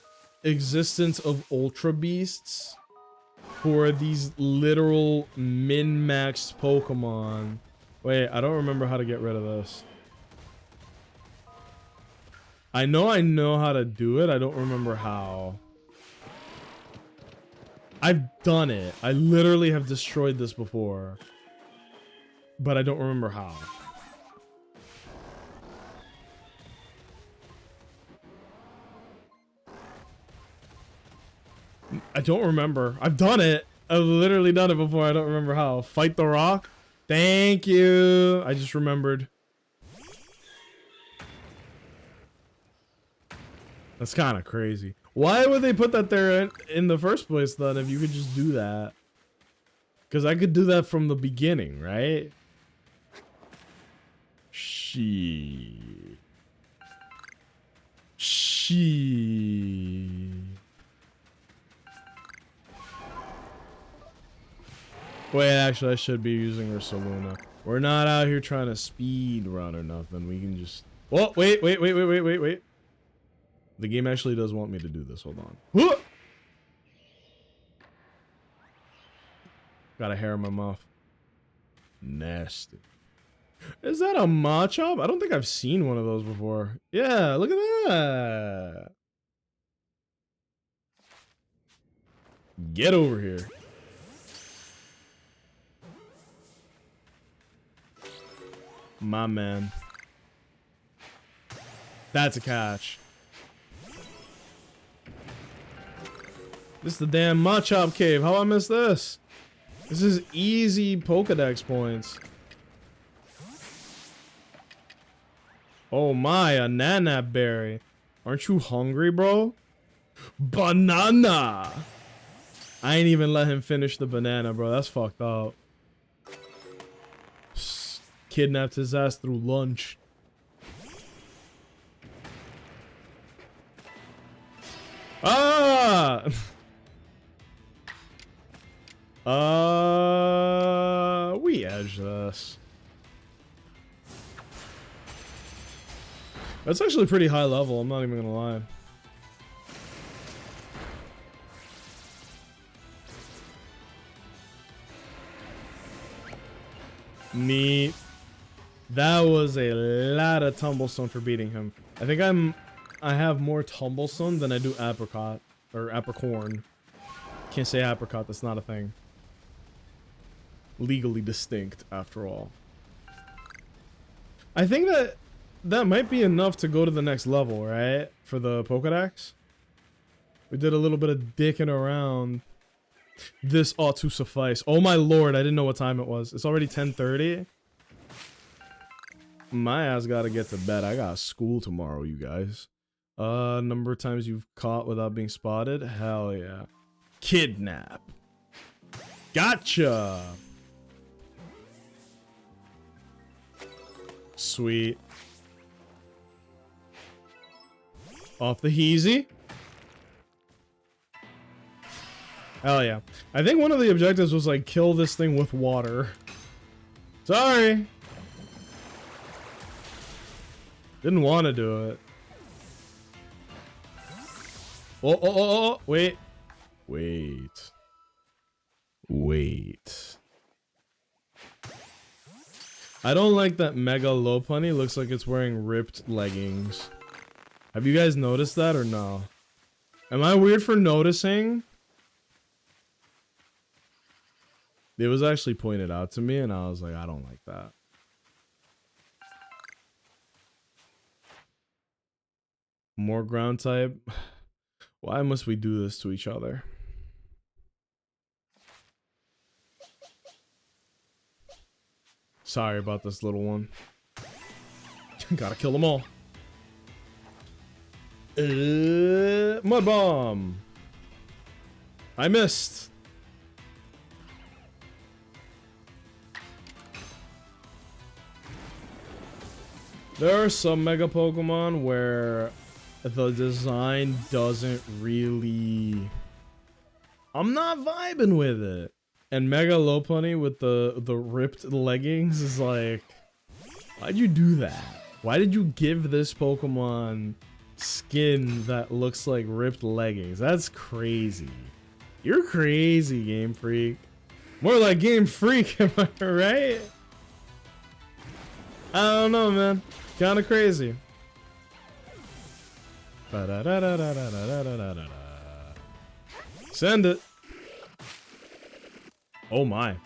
existence of Ultra Beasts, who are these literal min-maxed Pokemon. Wait, I don't remember how to get rid of this. I know how to do it. I don't remember how. I've done it. I literally have destroyed this before. But I don't remember how. I don't remember. I've done it. I've literally done it before. I don't remember how. Fight the rock. Thank you. I just remembered. That's kind of crazy. Why would they put that there in the first place then if you could just do that? Because I could do that from the beginning, right? She. Wait, actually, I should be using Ursaluna. We're not out here trying to speed run or nothing. We can just... Oh, wait. The game actually does want me to do this. Hold on. Whoa! Got a hair in my mouth. Nasty. Is that a Machop? I don't think I've seen one of those before. Yeah, look at that. Get over here. My man. That's a catch. This is the damn Machop cave. How I miss this? This is easy Pokedex points. Oh my, a Nanap Berry. Aren't you hungry, bro? Banana! I ain't even let him finish the banana, bro. That's fucked up. Kidnapped his ass through lunch. Ah! We edge this. That's actually pretty high level, I'm not even gonna lie. Neat. That was a lot of Tumblestone for beating him. I think I have more Tumblestone than I do Apricot. Or Apricorn. Can't say Apricot, that's not a thing. Legally distinct, after all. I think that might be enough to go to the next level, right? For the Pokedex. We did a little bit of dicking around. This ought to suffice. Oh my lord, I didn't know what time it was. It's already 10:30. My ass gotta get to bed. I got school tomorrow, you guys. Number of times you've caught without being spotted? Hell yeah. Kidnap. Gotcha. Sweet. Off the heezy. Hell yeah. I think one of the objectives was like kill this thing with water. Sorry. Didn't want to do it. Oh, wait. Wait. I don't like that Mega Lopunny looks like it's wearing ripped leggings. Have you guys noticed that or no? Am I weird for noticing? It was actually pointed out to me and I was like, I don't like that. More ground type. Why must we do this to each other? Sorry about this little one. Gotta kill them all. Mud bomb. I missed. There are some Mega Pokemon where the design doesn't really... I'm not vibing with it. And Mega Lopunny with the ripped leggings is like... Why'd you do that? Why did you give this Pokemon skin that looks like ripped leggings? That's crazy. You're crazy, Game Freak. More like Game Freak, am I right? I don't know, man. Kinda crazy. Send it. Oh my.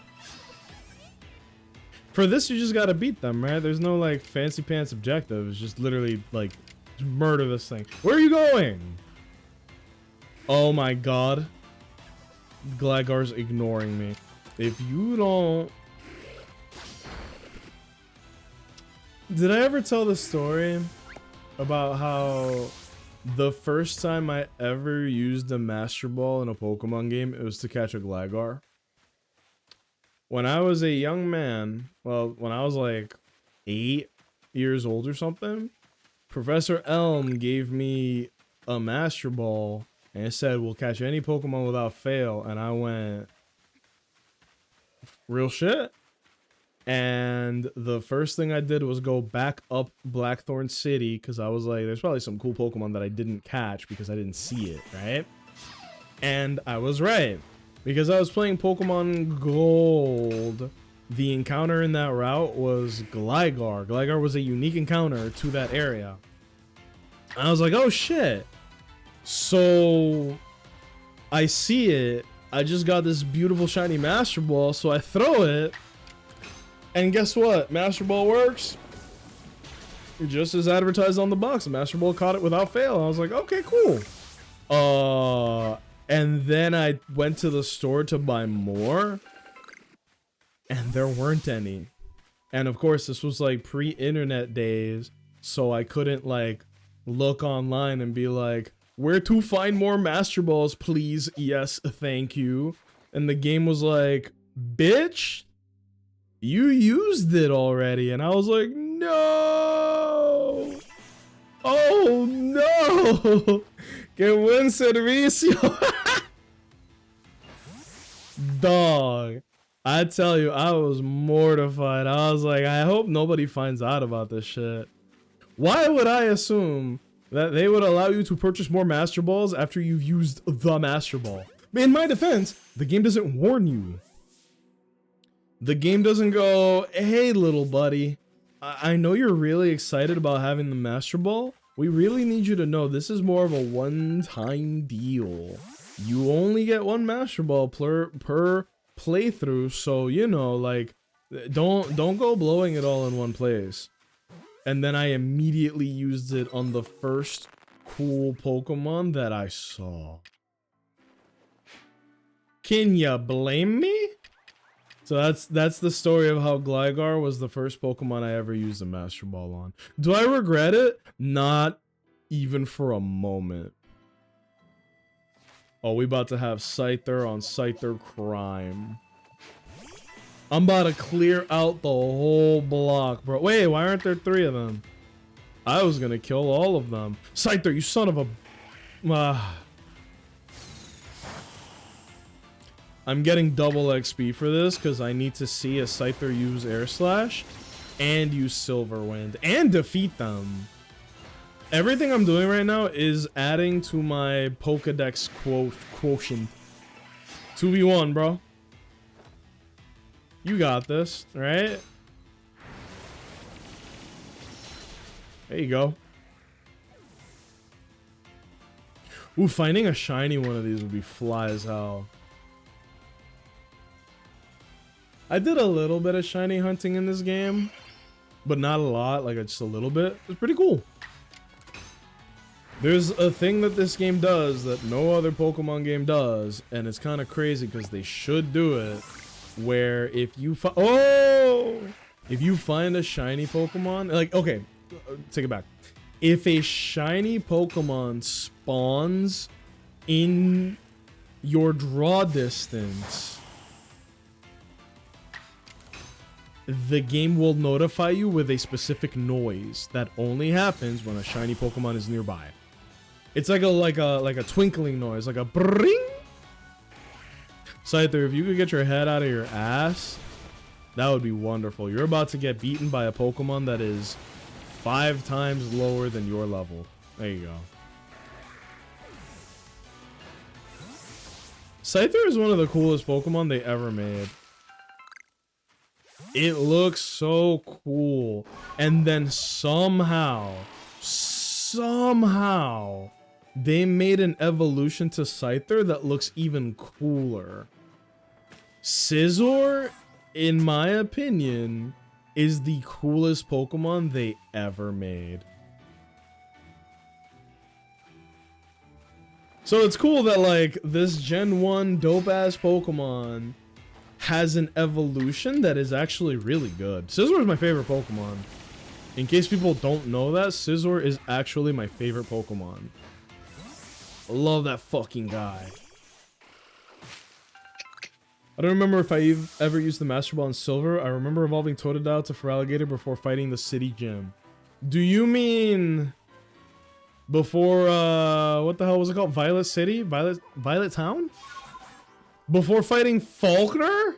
For this, you just gotta beat them, right? There's no like fancy pants objective. It's just literally like murder this thing. Where are you going? Oh my god. Gligar's ignoring me. If you don't... Did I ever tell the story about how the first time I ever used a Master Ball in a Pokemon game, it was to catch a Gligar? When I was a young man, well, when I was like 8 years old or something, Professor Elm gave me a Master Ball and it said, we'll catch any Pokemon without fail. And I went, real shit? And the first thing I did was go back up Blackthorn City because I was like, there's probably some cool Pokemon that I didn't catch because I didn't see it, right? And I was right. Because I was playing Pokemon Gold, the encounter in that route was Gligar. Gligar was a unique encounter to that area. And I was like, oh shit. So I see it. I just got this beautiful shiny Master Ball, so I throw it. And guess what? Master Ball works. Just as advertised on the box. The Master Ball caught it without fail. I was like, okay, cool. And then I went to the store to buy more. And there weren't any. And of course, this was like pre-internet days. So I couldn't like look online and be like, where to find more Master Balls, please. Yes, thank you. And the game was like, bitch, you used it already. And I was like, no. Oh, no. Que buen servicio. Dog. I tell you, I was mortified. I was like, I hope nobody finds out about this shit. Why would I assume that they would allow you to purchase more Master Balls after you've used the Master Ball? In my defense, the game doesn't warn you. The game doesn't go, hey, little buddy, I know you're really excited about having the Master Ball. We really need you to know this is more of a one-time deal. You only get one Master Ball per playthrough, so you know, like, don't go blowing it all in one place. And then I immediately used it on the first cool Pokemon that I saw. Can ya blame me? So that's the story of how Gligar was the first Pokemon I ever used a Master Ball on. Do I regret it? Not even for a moment. Oh, we about to have Scyther on Scyther Crime. I'm about to clear out the whole block, bro. Wait, why aren't there 3 of them? I was gonna kill all of them. Scyther, you son of a... I'm getting double XP for this because I need to see a Scyther use Air Slash and use Silver Wind and defeat them. Everything I'm doing right now is adding to my Pokedex quotient. 2v1, bro. You got this, right? There you go. Ooh, finding a shiny one of these would be fly as hell. I did a little bit of shiny hunting in this game, but not a lot, like just a little bit. It was pretty cool. There's a thing that this game does that no other Pokemon game does, and it's kind of crazy because they should do it, where if you if you find a shiny Pokemon, like, okay, take it back. If a shiny Pokemon spawns in your draw distance, the game will notify you with a specific noise that only happens when a shiny Pokemon is nearby. It's like a twinkling noise, like a bring. Scyther, if you could get your head out of your ass, that would be wonderful. You're about to get beaten by a Pokemon that is 5 times lower than your level. There you go. Scyther is one of the coolest Pokemon they ever made. It looks so cool. And then somehow, they made an evolution to Scyther that looks even cooler. Scizor, in my opinion, is the coolest Pokemon they ever made. So it's cool that, like, this Gen 1 dope-ass Pokemon has an evolution that is actually really good. Scizor is my favorite Pokemon. In case people don't know that, Scizor is actually my favorite Pokemon. I love that fucking guy. I don't remember if I ever used the Master Ball in Silver. I remember evolving Totodile to Feraligatr before fighting the city gym. Do you mean before, what the hell was it called? Violet City? Violet Town? Before fighting Faulkner?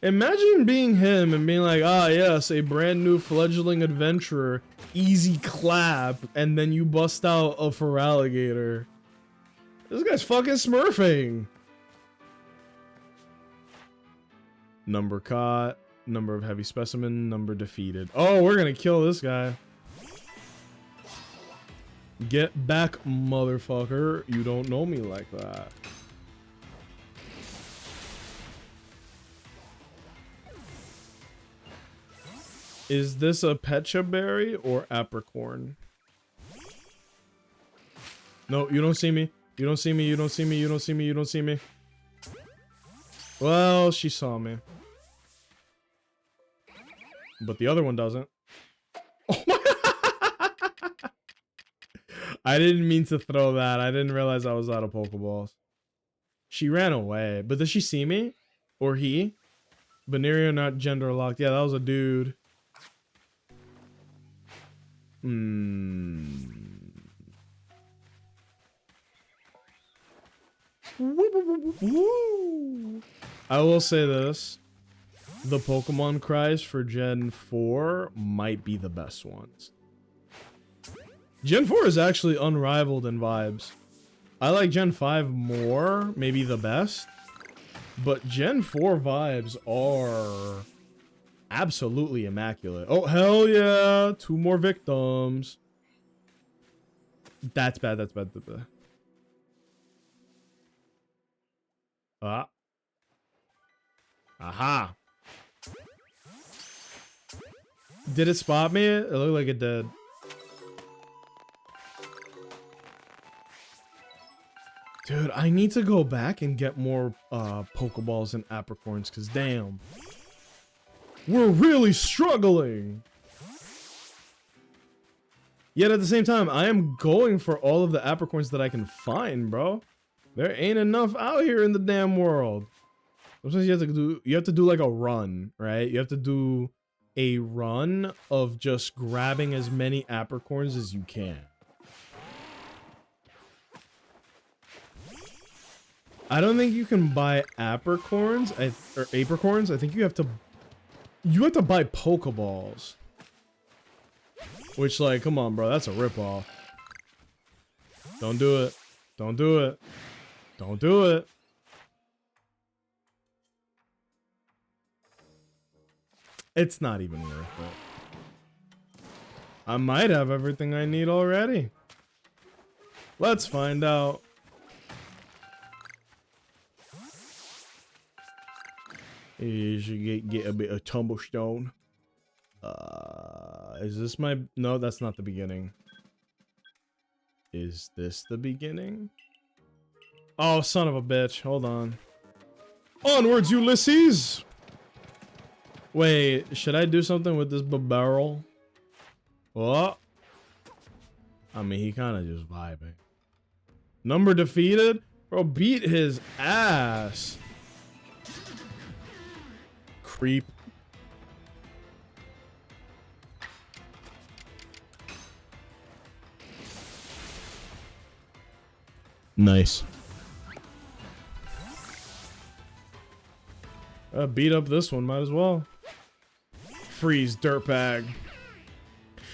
Imagine being him and being like, ah yes, a brand new fledgling adventurer, easy clap, and then you bust out a Feraligatr. This guy's fucking smurfing. Number caught, number of heavy specimen, number defeated. Oh, we're gonna kill this guy. Get back, motherfucker. You don't know me like that. Is this a Pecha Berry or Apricorn? No, you don't see me. You don't see me, you don't see me, you don't see me, you don't see me. Well, she saw me. But the other one doesn't. Oh my I didn't mean to throw that. I didn't realize I was out of Pokeballs. She ran away. But did she see me? Or he? Venereal, not gender locked. Yeah, that was a dude. I will say this. The Pokemon cries for Gen 4 might be the best ones. Gen 4 is actually unrivaled in vibes. I like Gen 5 more, maybe the best. But Gen 4 vibes are absolutely immaculate. Oh, hell yeah. 2 more victims. That's bad, that's bad, that's bad. Ah. Aha. Did it spot me? It looked like it did. Dude, I need to go back and get more Pokeballs and Apricorns, because damn. We're really struggling. Yet at the same time, I am going for all of the Apricorns that I can find, bro. There ain't enough out here in the damn world. Sometimes you have to do like a run, right? You have to do a run of just grabbing as many Apricorns as you can. I don't think you can buy Apricorns or Apricorns. I think you have to buy Pokeballs. Which, like, come on, bro, that's a ripoff. Don't do it. Don't do it. Don't do it. It's not even worth it. I might have everything I need already. Let's find out. You should get a bit of Tumblestone. Is this my... No, that's not the beginning. Is this the beginning? Oh, son of a bitch. Hold on. Onwards, Ulysses! Wait, should I do something with this barrel? What? I mean, he kind of just vibing. Number defeated? Bro, beat his ass. Creep. Nice. Beat up this one, might as well. Freeze, dirtbag.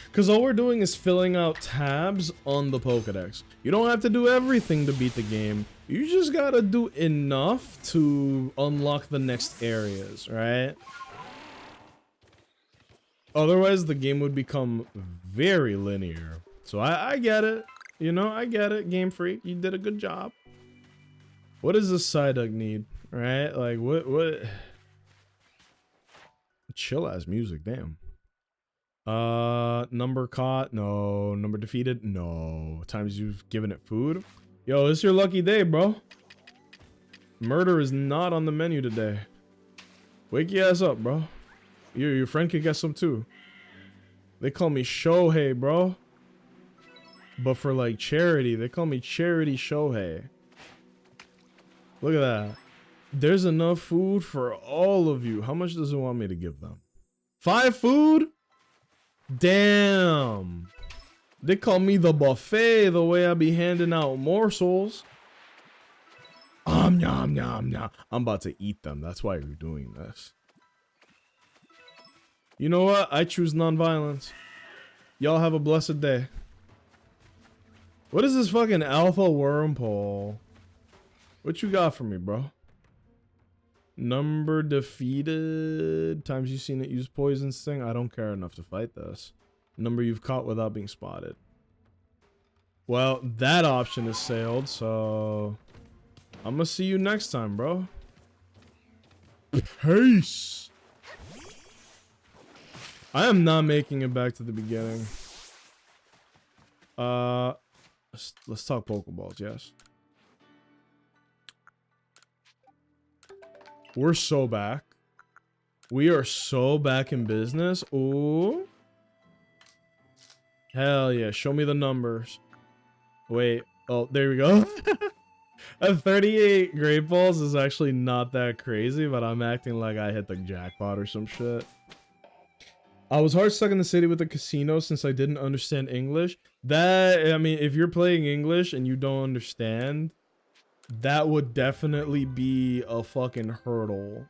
Because all we're doing is filling out tabs on the Pokedex. You don't have to do everything to beat the game. You just gotta do enough to unlock the next areas, right? Otherwise, the game would become very linear. So I get it. You know, I get it, Game Freak. You did a good job. What does this Psyduck need, right? Like, what? Chill ass music, damn. Number caught? No. Number defeated? No. Times you've given it food? Yo, it's your lucky day, bro. Murder is not on the menu today. Wake your ass up, bro. Your friend could get some too. They call me Shohei, bro. But for like charity, they call me Charity Shohei. Look at that. There's enough food for all of you. How much does it want me to give them? 5 food? Damn. They call me the buffet the way I be handing out morsels. Nom nom nom. I'm about to eat them. That's why you're doing this. You know what? I choose non-violence. Y'all have a blessed day. What is this fucking alpha wormpole? What you got for me, bro? Number defeated. Times you've seen it use poison sting. I don't care enough to fight this. Number you've caught without being spotted. Well, that option is sailed, so I'm gonna see you next time, bro. Peace. I am not making it back to the beginning. Let's talk Pokeballs, yes. We're so back. We are so back in business. Ooh. Hell yeah. Show me the numbers. Wait. Oh, there we go. 38 great balls is actually not that crazy, but I'm acting like I hit the jackpot or some shit. I was hard stuck in the city with the casino since I didn't understand English. That, I mean, if you're playing English and you don't understand, that would definitely be a fucking hurdle.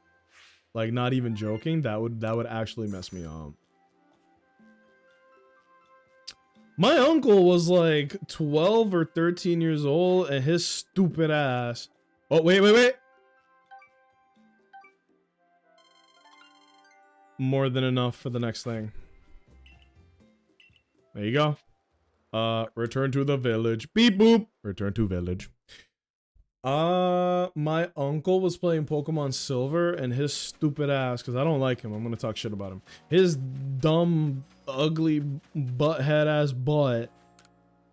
Like, not even joking, that would actually mess me up. My uncle was like 12 or 13 years old and his stupid ass. Oh, wait. More than enough for the next thing. There you go. Return to the village. Beep boop. Return to village. My uncle was playing Pokemon Silver and his stupid ass, because I don't like him. I'm gonna talk shit about him. His dumb, ugly, butthead ass butt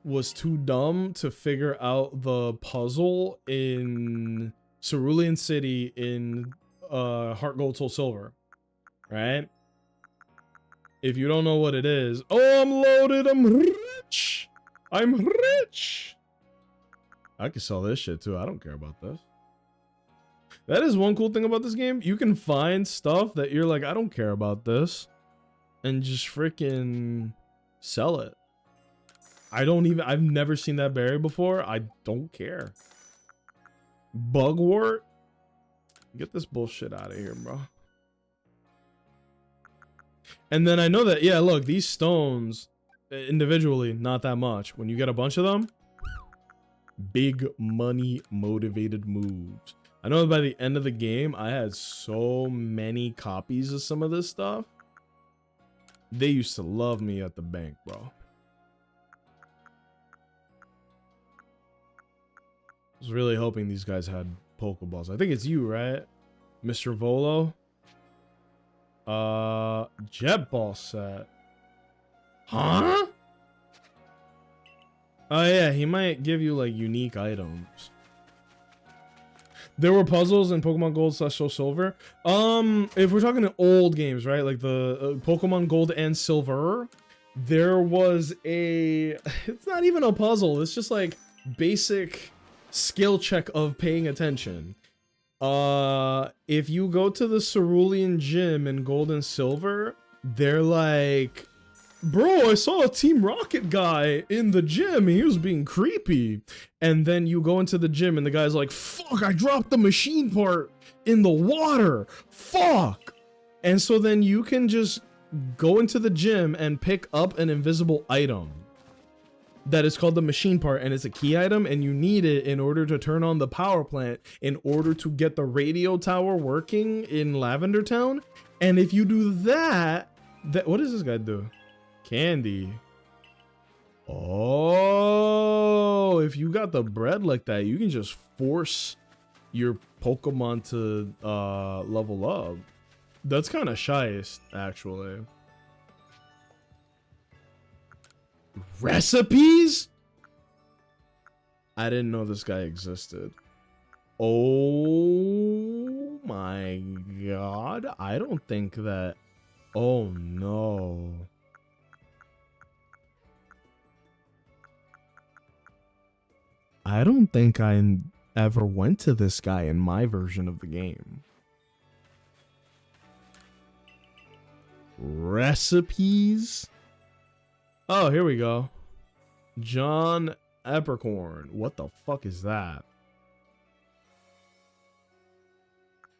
was too dumb to figure out the puzzle in Cerulean City in Heart Gold Soul Silver. Right? If you don't know what it is, oh, I'm loaded, I'm rich! I'm rich! I can sell this shit too, I don't care about this. That is one cool thing about this game. You can find stuff that you're like, I don't care about this, and just freaking sell it. I've never seen that berry before. I don't care. Bugwort? Get this bullshit out of here, bro. And then I know that, yeah, look, these stones, individually, not that much. When you get a bunch of them, big money motivated moves. I know by the end of the game, I had so many copies of some of this stuff. They used to love me at the bank, bro. I was really hoping these guys had Pokeballs. I think it's you, right? Mr. Volo? Jet Ball set. Huh? Oh yeah, he might give you like unique items. There were puzzles in Pokemon Gold / Soul Silver. If we're talking old games, right? Like the Pokemon Gold and Silver, there was a... It's not even a puzzle. It's just like basic skill check of paying attention. If you go to the Cerulean Gym in Gold and Silver, they're like, bro, I saw a Team Rocket guy in the gym. He was being creepy. And then you go into the gym and the guy's like, fuck, I dropped the machine part in the water. Fuck. And so then you can just go into the gym and pick up an invisible item that is called the machine part, and it's a key item, and you need it in order to turn on the power plant in order to get the radio tower working in Lavender Town. And if you do that, what does this guy do? Candy. Oh, if you got the bread like that, you can just force your Pokemon to level up. That's kind of shiest, actually. Recipes? I didn't know this guy existed. Oh my god. I don't think that... Oh no. I don't think I ever went to this guy in my version of the game. Recipes? Oh, here we go. John Eppercorn. What the fuck is that?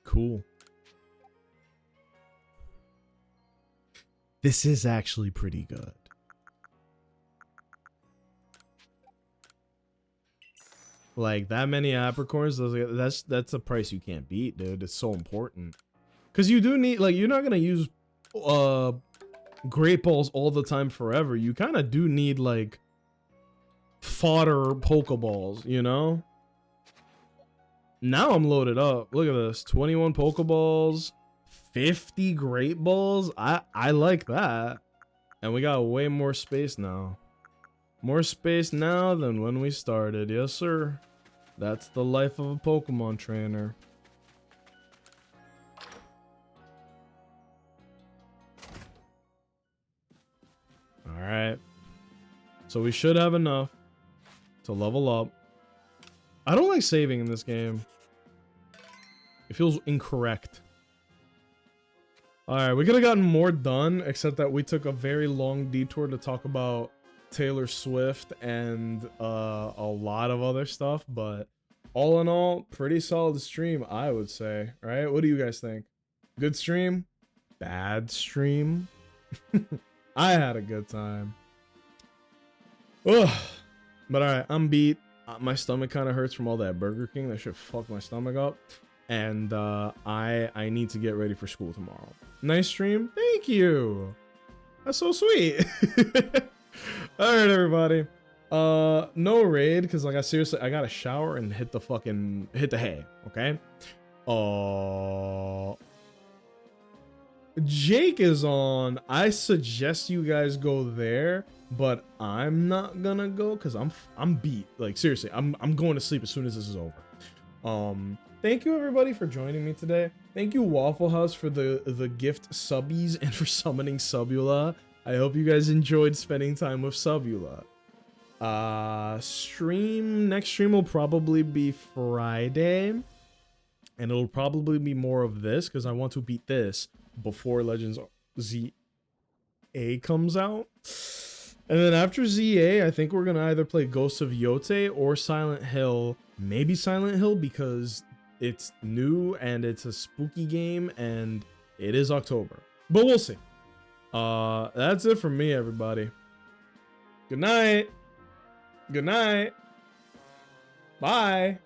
Cool. This is actually pretty good. Like, that many Apricorns, that's a price you can't beat, dude. It's so important. Because you do need, like, you're not going to use Great Balls all the time forever. You kind of do need, like, fodder Pokeballs, you know? Now I'm loaded up. Look at this. 21 Pokeballs, 50 Great Balls. I like that. And we got way more space now. More space now than when we started. Yes, sir. That's the life of a Pokemon trainer. Alright. So we should have enough to level up. I don't like saving in this game. It feels incorrect. Alright, we could have gotten more done, except that we took a very long detour to talk about Taylor Swift and a lot of other stuff, but all in all, pretty solid stream, I would say, right? What do you guys think? Good stream? Bad stream? I had a good time. Ugh. But alright, I'm beat. My stomach kind of hurts from all that Burger King. That shit fucked my stomach up. And I need to get ready for school tomorrow. Nice stream. Thank you. That's so sweet. All right, everybody. No raid because like I gotta shower and hit the hay. Okay. Jake is on. I suggest you guys go there, but I'm not gonna go because I'm beat. Like seriously, I'm going to sleep as soon as this is over. Thank you everybody for joining me today. Thank you Waffle House for the gift subbies and for summoning Subula. I hope you guys enjoyed spending time with Subula. Next stream will probably be Friday. And it'll probably be more of this because I want to beat this before Legends ZA comes out. And then after ZA, I think we're going to either play Ghosts of Yote or Silent Hill. Maybe Silent Hill because it's new and it's a spooky game and it is October. But we'll see. That's it from me, everybody. Good night. Good night. Bye.